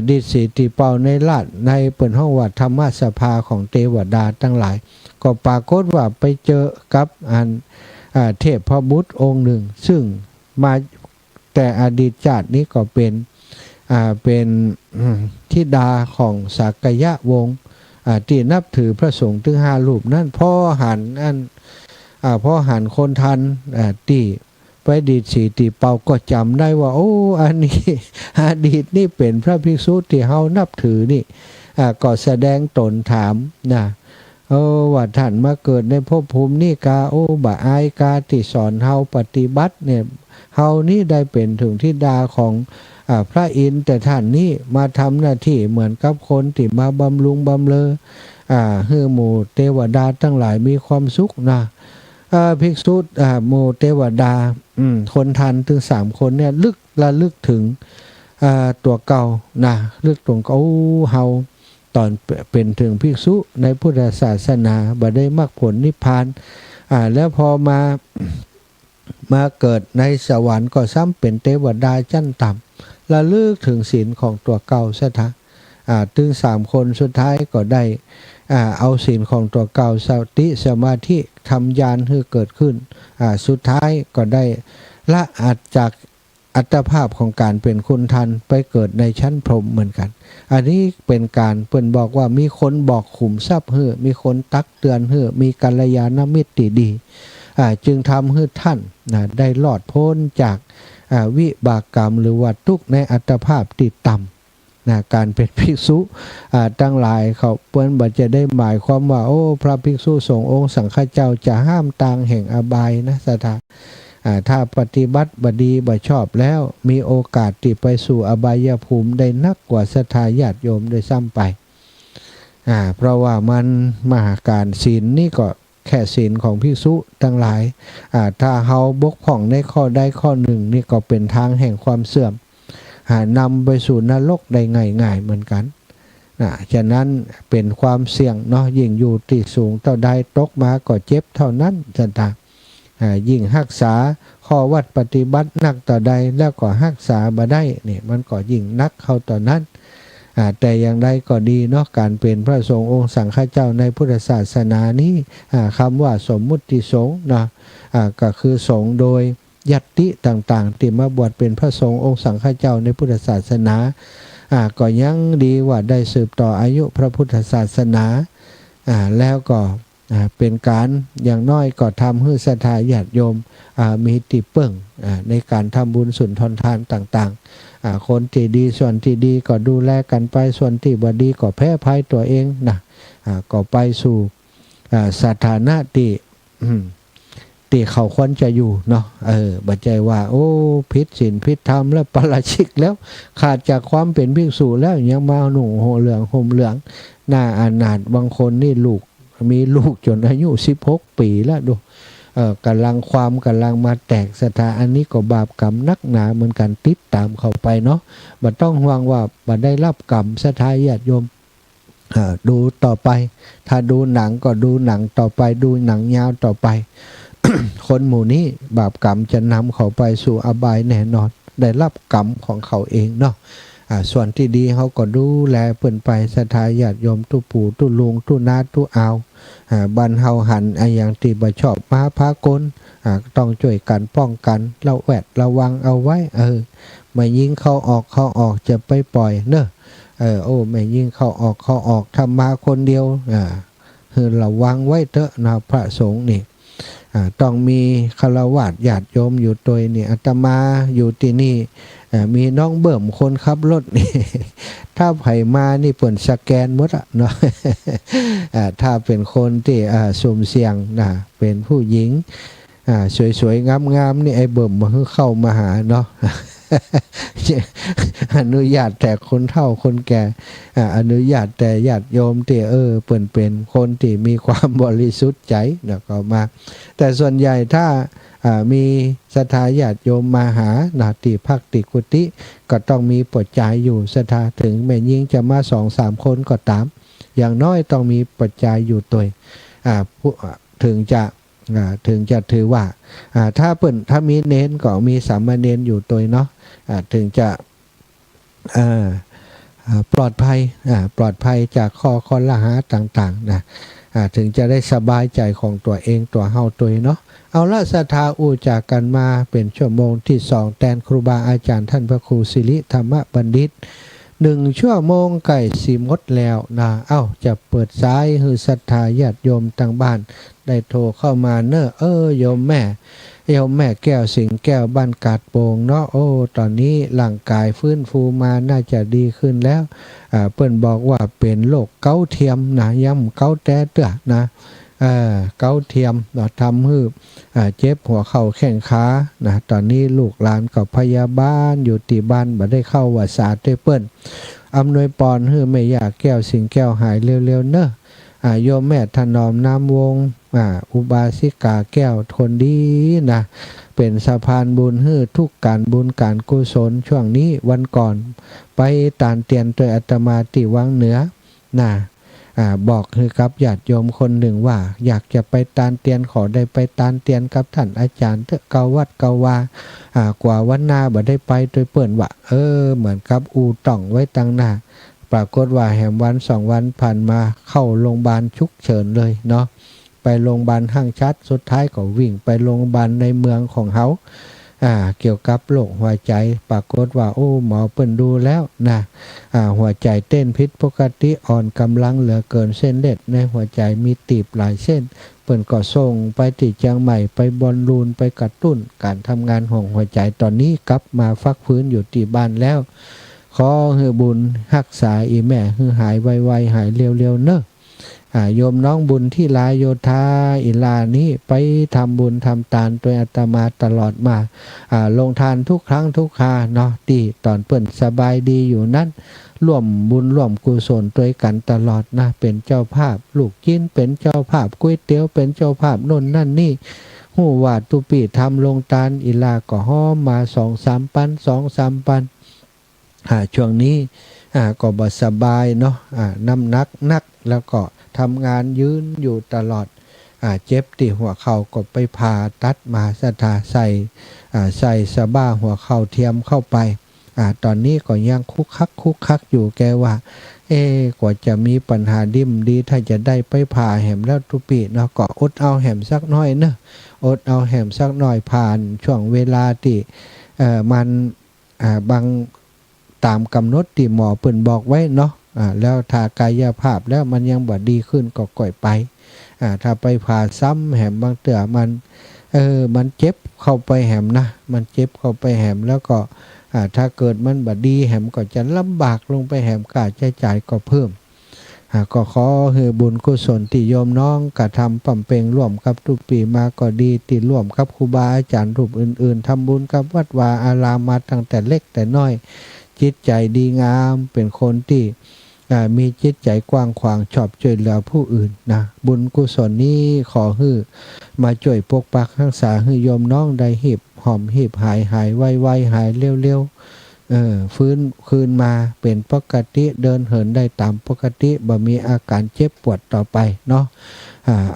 ดิสีตีเป่าในลาดในเปิ่นห้องวัดธรรมสภาของเทวดาทั้งหลายก็ปรากฏว่าไปเจอกับเทพบุตรองค์หนึ่งซึ่งมาแต่อดีตชาตินี้ก็เป็นธิดาของสากยะวงศ์ที่นับถือพระสงฆ์ถึง5 รูปนั่นพ่อหันคนทันที่ไปดีดสีตีเป่าก็จำได้ว่าโอ้อันนี้อดีตนี่เป็นพระภิกษุที่เฮานับถือนี่ก็แสดงตนถามนะว่าท่านมาเกิดในภพภูมินี่กาโอ้บะอายกาที่สอนเฮาปฏิบัติเนี่ยเฮานี่ได้เป็นถึงธิดาของพระอินทร์แต่ท่านนี่มาทำหน้าที่เหมือนกับคนที่มาบำรุงบำเรอให้หมู่เทวดาทั้งหลายมีความสุขนะภิกษุหมู่เทวดาคนทันถึง3 คนเนี่ยระลึกถึงตัวเก่านะลึกตรงเก่าเฮาตอนเป็นถึงภิกษุในพุทธศาสนาบ่ได้มรรคผลนิพพานแล้วพอมาเกิดในสวรรค์ก็ซ้ำเป็นเทวดาชั้นต่ำระลึกถึงศีลของตัวเก่าซะทะถึง3 คนสุดท้ายก็ได้เอาศีลของตัวเก่าสติสมาธิทำญาณให้เกิดขึ้นสุดท้ายก็ได้ละจากอัตภาพของการเป็นคุณทันไปเกิดในชั้นพรหมเหมือนกันอันนี้เป็นการเปิ้นบอกว่ามีคนบอกขุมทรัพย์เฮือมีคนตักเตือนเฮือมีกัลยาณมิตรดีจึงทำให้ท่านได้รอดพ้นจากวิบากกรรมหรือว่าทุกข์ในอัตภาพติดต่ำการเป็นภิกษุตั้งหลายเขาเปิ้นบ่จะได้หมายความว่าโอ้พระภิกษุสงฆ์องค์สังฆเจ้าจะห้ามต่างแห่งอบายนะสถาถ้าปฏิบัติบดีบ่ชอบแล้วมีโอกาสที่ไปสู่อบายภูมิได้นักกว่าศรัทธาญาติโยมโดยซ้ำไปเพราะว่ามันมหาการศีลนี่ก็แค่ศีลของภิกษุทั้งหลายถ้าเฮาบกพร่องในข้อใดข้อหนึ่งนี่ก็เป็นทางแห่งความเสื่อมนำไปสู่นรกได้ง่ายๆเหมือนกันฉะนั้นเป็นความเสี่ยงเนาะยิ่งอยู่ที่สูงเท่าใดตกมาก็เจ็บเท่านั้นจันตายิ่งรักษาข้อวัดปฏิบัตินักต่อใดแล้วก็รักษาบ่ได้เนี่ยมันก็ยิ่งนักเข้าต่อนั้นแต่อย่างใดก็ดีเนาะการเป็นพระสงฆ์องค์สังฆเจ้าในพุทธศาสนานี้คำว่าสมมุติสงฆ์นะก็คือสงฆ์โดยญัตติต่างๆที่มาบวชเป็นพระสงฆ์องค์สังฆเจ้าในพุทธศาสนาก็ยังดีว่าได้สืบต่ออายุพระพุทธศาสนาแล้วก็เป็นการอย่างน้อยก็ทำให้ศรัทธาญาติโยมมีติเปิ้งในการทำบุญสุนทรทานต่างๆคนที่ดีส่วนที่ดีก็ดูแลกันไปส่วนที่บ่ดีก็แพ้ภัยตัวเองนะก็ไปสู่สถานะที่เขาควรจะอยู่เนาะบัดใจว่าโอ้ผิดศีลผิดธรรมแล้วปาราชิกแล้วขาดจากความเป็นภิกษุแล้วยังมาหนุ่งห่มเหลืองหน้าอนาถบางคนนี่มีลูกจนอายุ16 ปีแล้วดูกำลังมาแตกศรัทธาอันนี้ก็บาปกรรมนักหนาเหมือนกันติดตามเข้าไปเนาะบ่ต้องห่วงว่าบ่ได้รับกรรมศรัทธาญาติโยมดูต่อไปถ้าดูหนังก็ดูหนังต่อไปดูหนังยาวต่อไป คนหมู่นี้บาปกรรมจะนำเขาไปสู่อบายแน่นอนได้รับกรรมของเขาเองเนาะส่วนที่ดีเขาก็ดูแลเพิ่นไปศรัทธาญาติโยมตุปู่ตุลุงตุนาตุอาวบ้านเฮาหันอย่างที่บ่ชอบมาพากลต้องช่วยกันป้องกันระวังเอาไว้ไม่ยิงเข้าออกจะไปปล่อยเนอะไม่ยิงเข้าออกทำมาคนเดียวคือระวังไว้เถอะนะพระสงฆ์นี่ต้องมีฆราวาสญาติโยมอยู่ตัวนี่อาตมาอยู่ที่นี่มีน้องเบิ่มคนขับรถนี่ ถ้าไผมานี่เปิ่นสแกนหมดเนาะ ถ้าเป็นคนที่สุ่มเสี่ยงนะเป็นผู้หญิงสวยๆงามๆนี่ไอ้เบิ่มมาเข้ามาหาเนาะ อนุญาตแต่คนเฒ่าคนแก่อนุญาตแต่ญาติโยมที่เปิ่นเป็นคนที่มีความบริสุทธิ์ใจแล้วก็มาแต่ส่วนใหญ่ถ้ามีศรัทธาญาติโยมมาหาที่พักติกุฏิก็ต้องมีปัจจัยอยู่ศรัทธาถึงแม่ยิ่งจะมา 2-3 คนก็ตามอย่างน้อยต้องมีปัจจัยอยู่ตัวถึงจะถือว่าถ้ามีเน้นก็มีสามเณรอยู่ตัวเนาะถึงจะ ปลอดภัยปลอดภัยจากข้อละหาต่างๆนะถึงจะได้สบายใจของตัวเองตัวเฮาตัวเนาะเอาละศรัทธาอูจากกันมาเป็นชั่วโมงที่2แทนครูบาอาจารย์ท่านพระครูสิริธรรมบัณฑิต1ชั่วโมงไก่สีมดแล้วนะจะเปิดซ้ายคือศรัทธาญาติโยมต่างบ้านได้โทรเข้ามาเนอะโยมแม่แก้วสิงแก้วบ้านกาดโป่งเนาะตอนนี้ร่างกายฟื้นฟูมาน่าจะดีขึ้นแล้วเปิ้นบอกว่าเป็นโรคเกาต์เทียมนะย้ำเกาต์แต้เตื้อนะเกาต์เทียมเราทำให้เจ็บหัวเข่าแข้งขานะตอนนี้ลูกหลานกับพยาบาลอยู่ที่บ้านบ่ได้เข้าว่าสาด้วยเปิ้นอำนวยปอนให้ไม่อยากแก้วสิงแก้วหายเร็วๆเนอะโยมแม่ถนอมน้ำวงอุบาสิกาแก้วทนดีนะเป็นสะพานบุญให้ทุกการบุญการกุศลช่วงนี้วันก่อนไปตานเตียนโดยอาตมาติวังเหนือนะบอกคือกับญาติโยมคนหนึ่งว่าอยากจะไปตานเตียนขอได้ไปตานเตียนกับท่านอาจารย์เกาวัดเกาวากว่าวันหน้าบ่ได้ไปโดยเปิ่นว่าเหมือนกับอูต่องไว้ตั้งหน้าปรากฏว่าแหมวัน2 วันผ่านมาเข้าโรงพยาบาลฉุกเฉินเลยเนาะไปโรงพยาบาลห้างชัดสุดท้ายก็วิ่งไปโรงพยาบาลในเมืองของเขาเกี่ยวกับโรคหัวใจปรากฏว่าหมอเปิ้นดูแล้วนะหัวใจเต้นผิดปกติอ่อนกำลังเหลือเกินเส้นเลือดในหัวใจมีตีบหลายเส้นเปิ้นก็ส่งไปที่เชียงใหม่ไปบอลลูนไปกระตุ้นการทำงานของหัวใจตอนนี้กลับมาฟักฟื้นอยู่ที่บ้านแล้วขอให้บุญรักษาอีแม่ให้หายไวๆหายเร็วๆเนอะโยมน้องบุญที่ลายโยธาอิลานี้ไปทำบุญทำทานโดยอาตมาตลอดมาลงทานทุกครั้งทุกคราเนาะดีตอนเปิ้นสบายดีอยู่นั้นร่วมบุญร่วมกุศลด้วยกันตลอดนะเป็นเจ้าภาพลูกจิ้นเป็นเจ้าภาพก๋วยเตี๋ยวเป็นเจ้าภาพน่นนั่นนี่หู้ว่าตุปีทำลงทานอิลาก็ห้อมมา2-3 ปัน2-3 ปันช่วงนี้ก็บ่สบายเนาะน้ำหนักแล้วก็ทำงานยืนอยู่ตลอดเจ็บที่หัวเข่าก็ไปผ่าตัดมาศรัทธาใส่สะบ้าหัวเข่าเทียมเข้าไปตอนนี้ก็ยังคุกคักอยู่แกว่ากว่าจะมีปัญหาดิ่มดีถ้าจะได้ไปผ่าแหมแล้วทุปีเนาะก็อดเอาแหมสักน้อยเนอะอดเอาแหมสักน้อยผ่านช่วงเวลาที่มันบางตามกำหนดที่หมอเปิ้นบอกไว้เนาะแล้วถ้ากายภาพแล้วมันยังบ่ดีขึ้นก็ก่อยไปถ้าไปผ่าซ้ำแหมบางเตือมันเจ็บเข้าไปแหมนะมันเจ็บเข้าไปแหมแล้วก็ถ้าเกิดมันบ่ดีแหมก็จะลำบากลงไปแหมค่าใช้จ่ายก็เพิ่มก็ขอให้บุญกุศลที่โยมน้องกระทำปั่มเปงร่วมกับทุกปีมาก็ดีที่ร่วมกับครูบาอาจารย์รูปอื่นๆทำบุญกับวัดวาอารามมาตั้งแต่เล็กแต่น้อยจิตใจดีงามเป็นคนที่มีจิตใจกว้างขวางชอบช่วยเหลือผู้อื่นนะบุญกุศลนี้ขอให้มาช่วยปกปักรักษาให้โยมน้องได้หีบหอมหีบหายไวหายเร็วฟื้นคืนมาเป็นปกติเดินเหินได้ตามปกติบ่มีอาการเจ็บปวดต่อไปเนาะ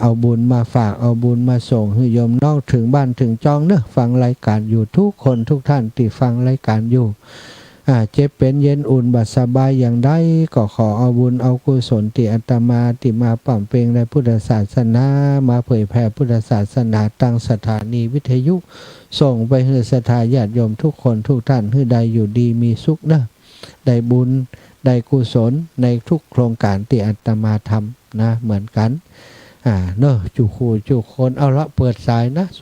เอาบุญมาฝากเอาบุญมาส่งให้โยมน้องถึงบ้านถึงจองเนอะฟังรายการอยู่ทุกคนทุกท่านที่ฟังรายการอยู่เจ็บเป็นเย็นอุ่นบัดสบายอย่างใดก็ขอเอาบุญเอากุศลที่อาตมาที่มาปั่มเปงในพุทธศาสนามาเผยแผ่พุทธศาสนาตั้งสถานีวิทยุส่งไปให้ศรัทธาญาติโยมทุกคนทุกท่านให้ได้อยู่ดีมีสุขนะได้บุญได้กุศลในทุกโครงการที่อาตมาทำนะเหมือนกันเนอะจุคนเอาละเปิดสายนะ080884417380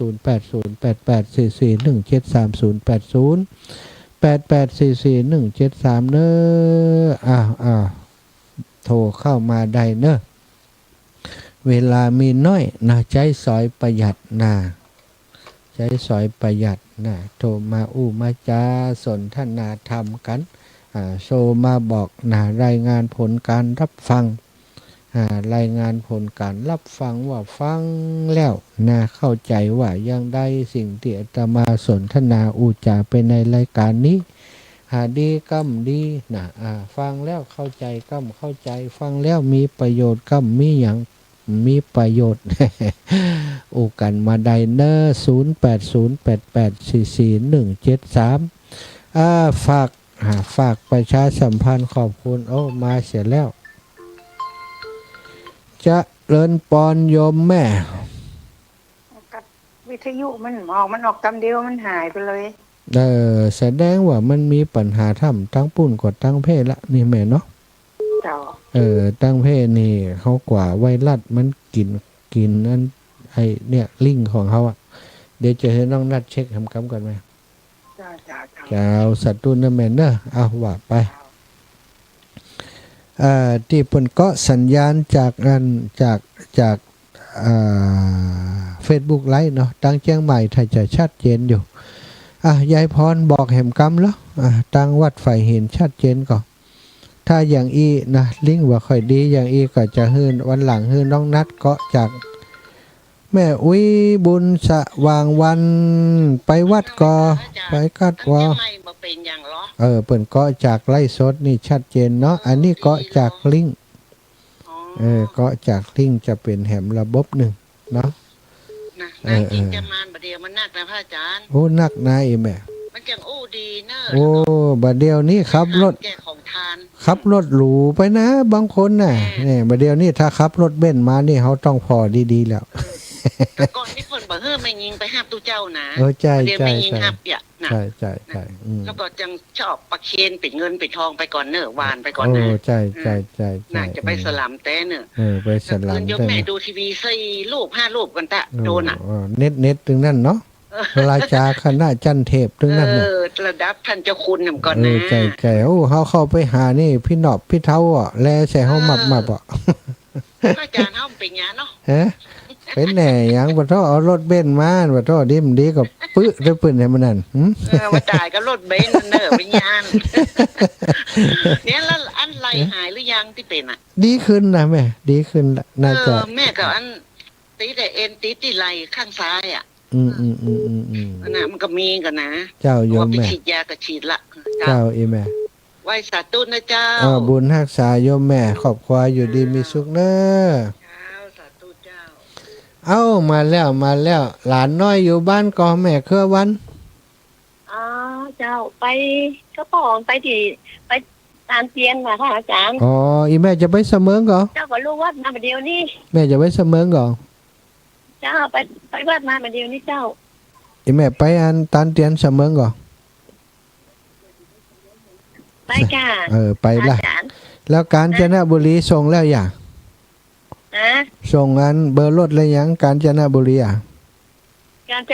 8844173เนอะโทรเข้ามาได้เนอะเวลามีน้อยนะใจสอยประหยัดนะใจสอยประหยัดนะโทรมามาจาสนทนาธรรมกันโทรมาบอกนะรายงานผลการรับฟังรายงานผลการรับฟังว่าฟังแล้วนะเข้าใจว่ายังได้สิ่งที่อาตมาสนทนาจาไปในรายการนี้ดีกัมดีนะฟังแล้วเข้าใจกัมเข้าใจฟังแล้วมีประโยชน์กัมมีอย่างมีประโยชน์ กันมาได้เนอ0808844173ฝาก ฝากประชาสัมพันธ์ขอบคุณโอ้มาเสียแล้วจะเลินปอนโยมแม่ กับวิทยุมันออกตามเดียวมันหายไปเลย แสดงว่ามันมีปัญหาทั้งปุ่นกดตั้งเพศละนี่แม่เนาะ เจ้า ตั้งเพศนี่เขากว่าไวรัสมันกินนั่นไอเนี่ยลิงก์ของเขาอ่ะเดี๋ยวจะให้น้องนัดเช็คทำกำกันไหม เจ้า จะเอาสัตว์ตุนแม่เนอะเอาว่าไปที่เพิ่นก็สัญญาณจากเฟซบุ๊กไลฟ์เนาะตั้งเชียงใหม่ถ้าจะชัดเจนอยู่ยายพรบอกแหมกำแล้วตั้งวัดไฟเห็นชัดเจนก่อนถ้าอย่างอีนะลิงก์ว่าค่อยดีอย่างอีก็จะฮื้นวันหลังฮื้นน้องนัดก็จากแม่อุ้ยบุญสว่างวันไปวัดก็ไปกัดว่าเปิ่นก็จากไล่สดนี่ชัดเจนเนาะอันนี้ก็จากลิงก์ก็จากลิงก์จะเป็นแหมระบบหนึ่งเนาะนะจริงจะมานบเดียวมันนักนะพระอาจารย์โอ้นักนะไอ้แม่มันจังโอ้ดีเนอะโอ้บาเดียวนี้ขับรถหรูไปนะบางคนน่ะนี่บาเดียวนี้ถ้าขับรถเบนซ์มานี่เขาต้องพอดีๆแล้วแต่ก่อนที่เพิ่นบ่ไม่ยิงไปห้ามตู้เจ้านะใช่ไม่ยิงห้ามอ่ะนะใช่แล้วก็จังชอบประเคนเป็นเงินเป็นทองไปก่อนเนอะวานไปก่อนนะใช่น่าจะไปสลัมแต่เนอะไปสลัมแต่ยกแม่ดูทีวี4รูป5รูปกันตะโดนอ่ะเน็ตถึงนั่นเนาะราชาคณะจันเทพถึงนั่นน่ะระดับท่านเจ้าคุณนำก่อนนะใจโอ้เฮาเข้าไปหานี่พี่หนอบพี่เท้าอ่ะแลใส่เฮามับอ่ะอาจารย์เฮาเป็นหยังเนาะเป็นแหน่ยังบ่ท้อเอารถเบนซ์มาบ่ท้อดีก็ปึ๊ได้ปืนให้มันนั่นมาจ่ายก็รถเบนซ์เนอะวิญญาณเนี่ยแล้วอันไรหายหรือยังที่เป็นอ่ะดีขึ้นนะแม่ดีขึ้นน่าจะแม่กับอันตีแต่เอ็นตีที่ไหล่ข้างซ้ายอ่ะน่ะมันก็มีกันนะเจ้าโยมแม่ฉีดยาก็ฉีดละเจ้าอีแม่ไหว้สาธุนะเจ้าบุญรักษาโยมแม่ขอบควายอยู่ดีมีสุขเนอะมาแล้วหลานน้อยอยู่บ้านก็แม่เครือวันเจ้าไปก็ปองไปที่ไปตามเตียนมาค่ะอาจารย์อีแม่จะไปเสมอก่อนเจ้าก็รู้วัดมาเดียวนี่แม่จะไปเสมอก่อนเจ้าไปวัดมาเดียวนี่เจ้าอีแม่ไปอันตามเตียนเสมอก่อนไปค่ะไปละแล้วกาญจนบุรีส่งแล้วอย่างส่งอันเบอร์รถอะไรยังกาญจนบุรีกาญจ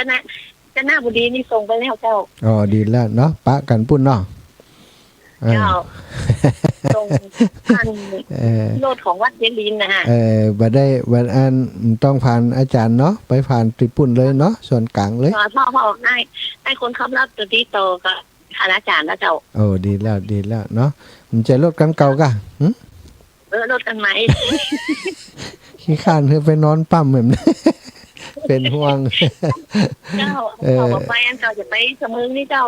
นบุรีนี่ส่งไปแล้วเจ้าดีแล้วเนาะปะกันปุ่นเนาะเจ้าส่งผ่านรถของวัดเจริญนะฮะบัดได้บัดอันต้องผ่านอาจารย์เนาะไปผ่านติปุ่นเลยเนาะส่วนกลางเลยพ่อได้คนขับรถตัวที่โตก็อาจารย์แล้วเจ้าดีแล้วเนาะมันจะรถกันเก่ากะรถกันไหมขี้ข้านคือไปนอนปั๊มแบบนี้เป็นห่วงเจ้าบอกไปอันเจ้าจะไปเสมอนี่เจ้า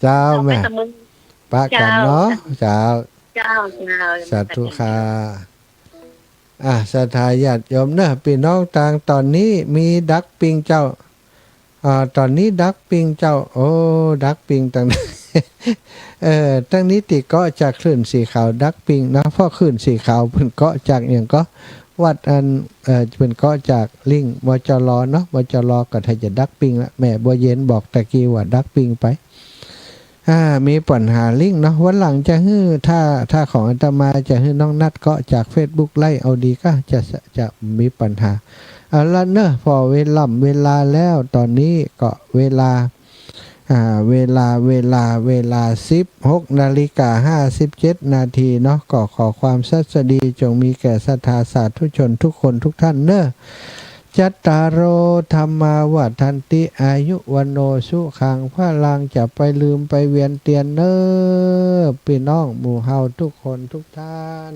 เจ้าแม่ป้ากันเนาะเจ้าสาธุค่ะสาธาญาติโยมเนอะพี่น้องต่างตอนนี้มีดักปิงเจ้าตอนนี้ดักปิงเจ้าดักปิงต่างตั้งนี้ติก็จากคลื่นสีขาวดักปิงนะเพราะคลื่นสีขาวเพิ่นก็จากอย่างก็วัดอันเพิ่นก็จากลิงวจรเนาะวจรก็ถ้าจะดักปิงละแม่บัวเย็นบอกตะกี้ว่าดักปิงไปมีปัญหาลิงเนาะวันหลังจะฮื้อถ้าของอาตมาจะฮื้อน้องนัดก็จาก Facebook ไล่เอาดีก็จะมีปัญหาแล้วเนอะพอเวลาแล้วตอนนี้ก็เวลา16:57 นาทีเนาะก็ขอความสัสดีจงมีแก่ศรัทธาสาธุชนทุกคนทุกท่านเนอะจัตตารโอธรรมาวัฏันติอายุวันโนสุขังพระลังจะไปลืมไปเวียนเตียนเนอะพี่น้องหมู่เฮาทุกคนทุกท่าน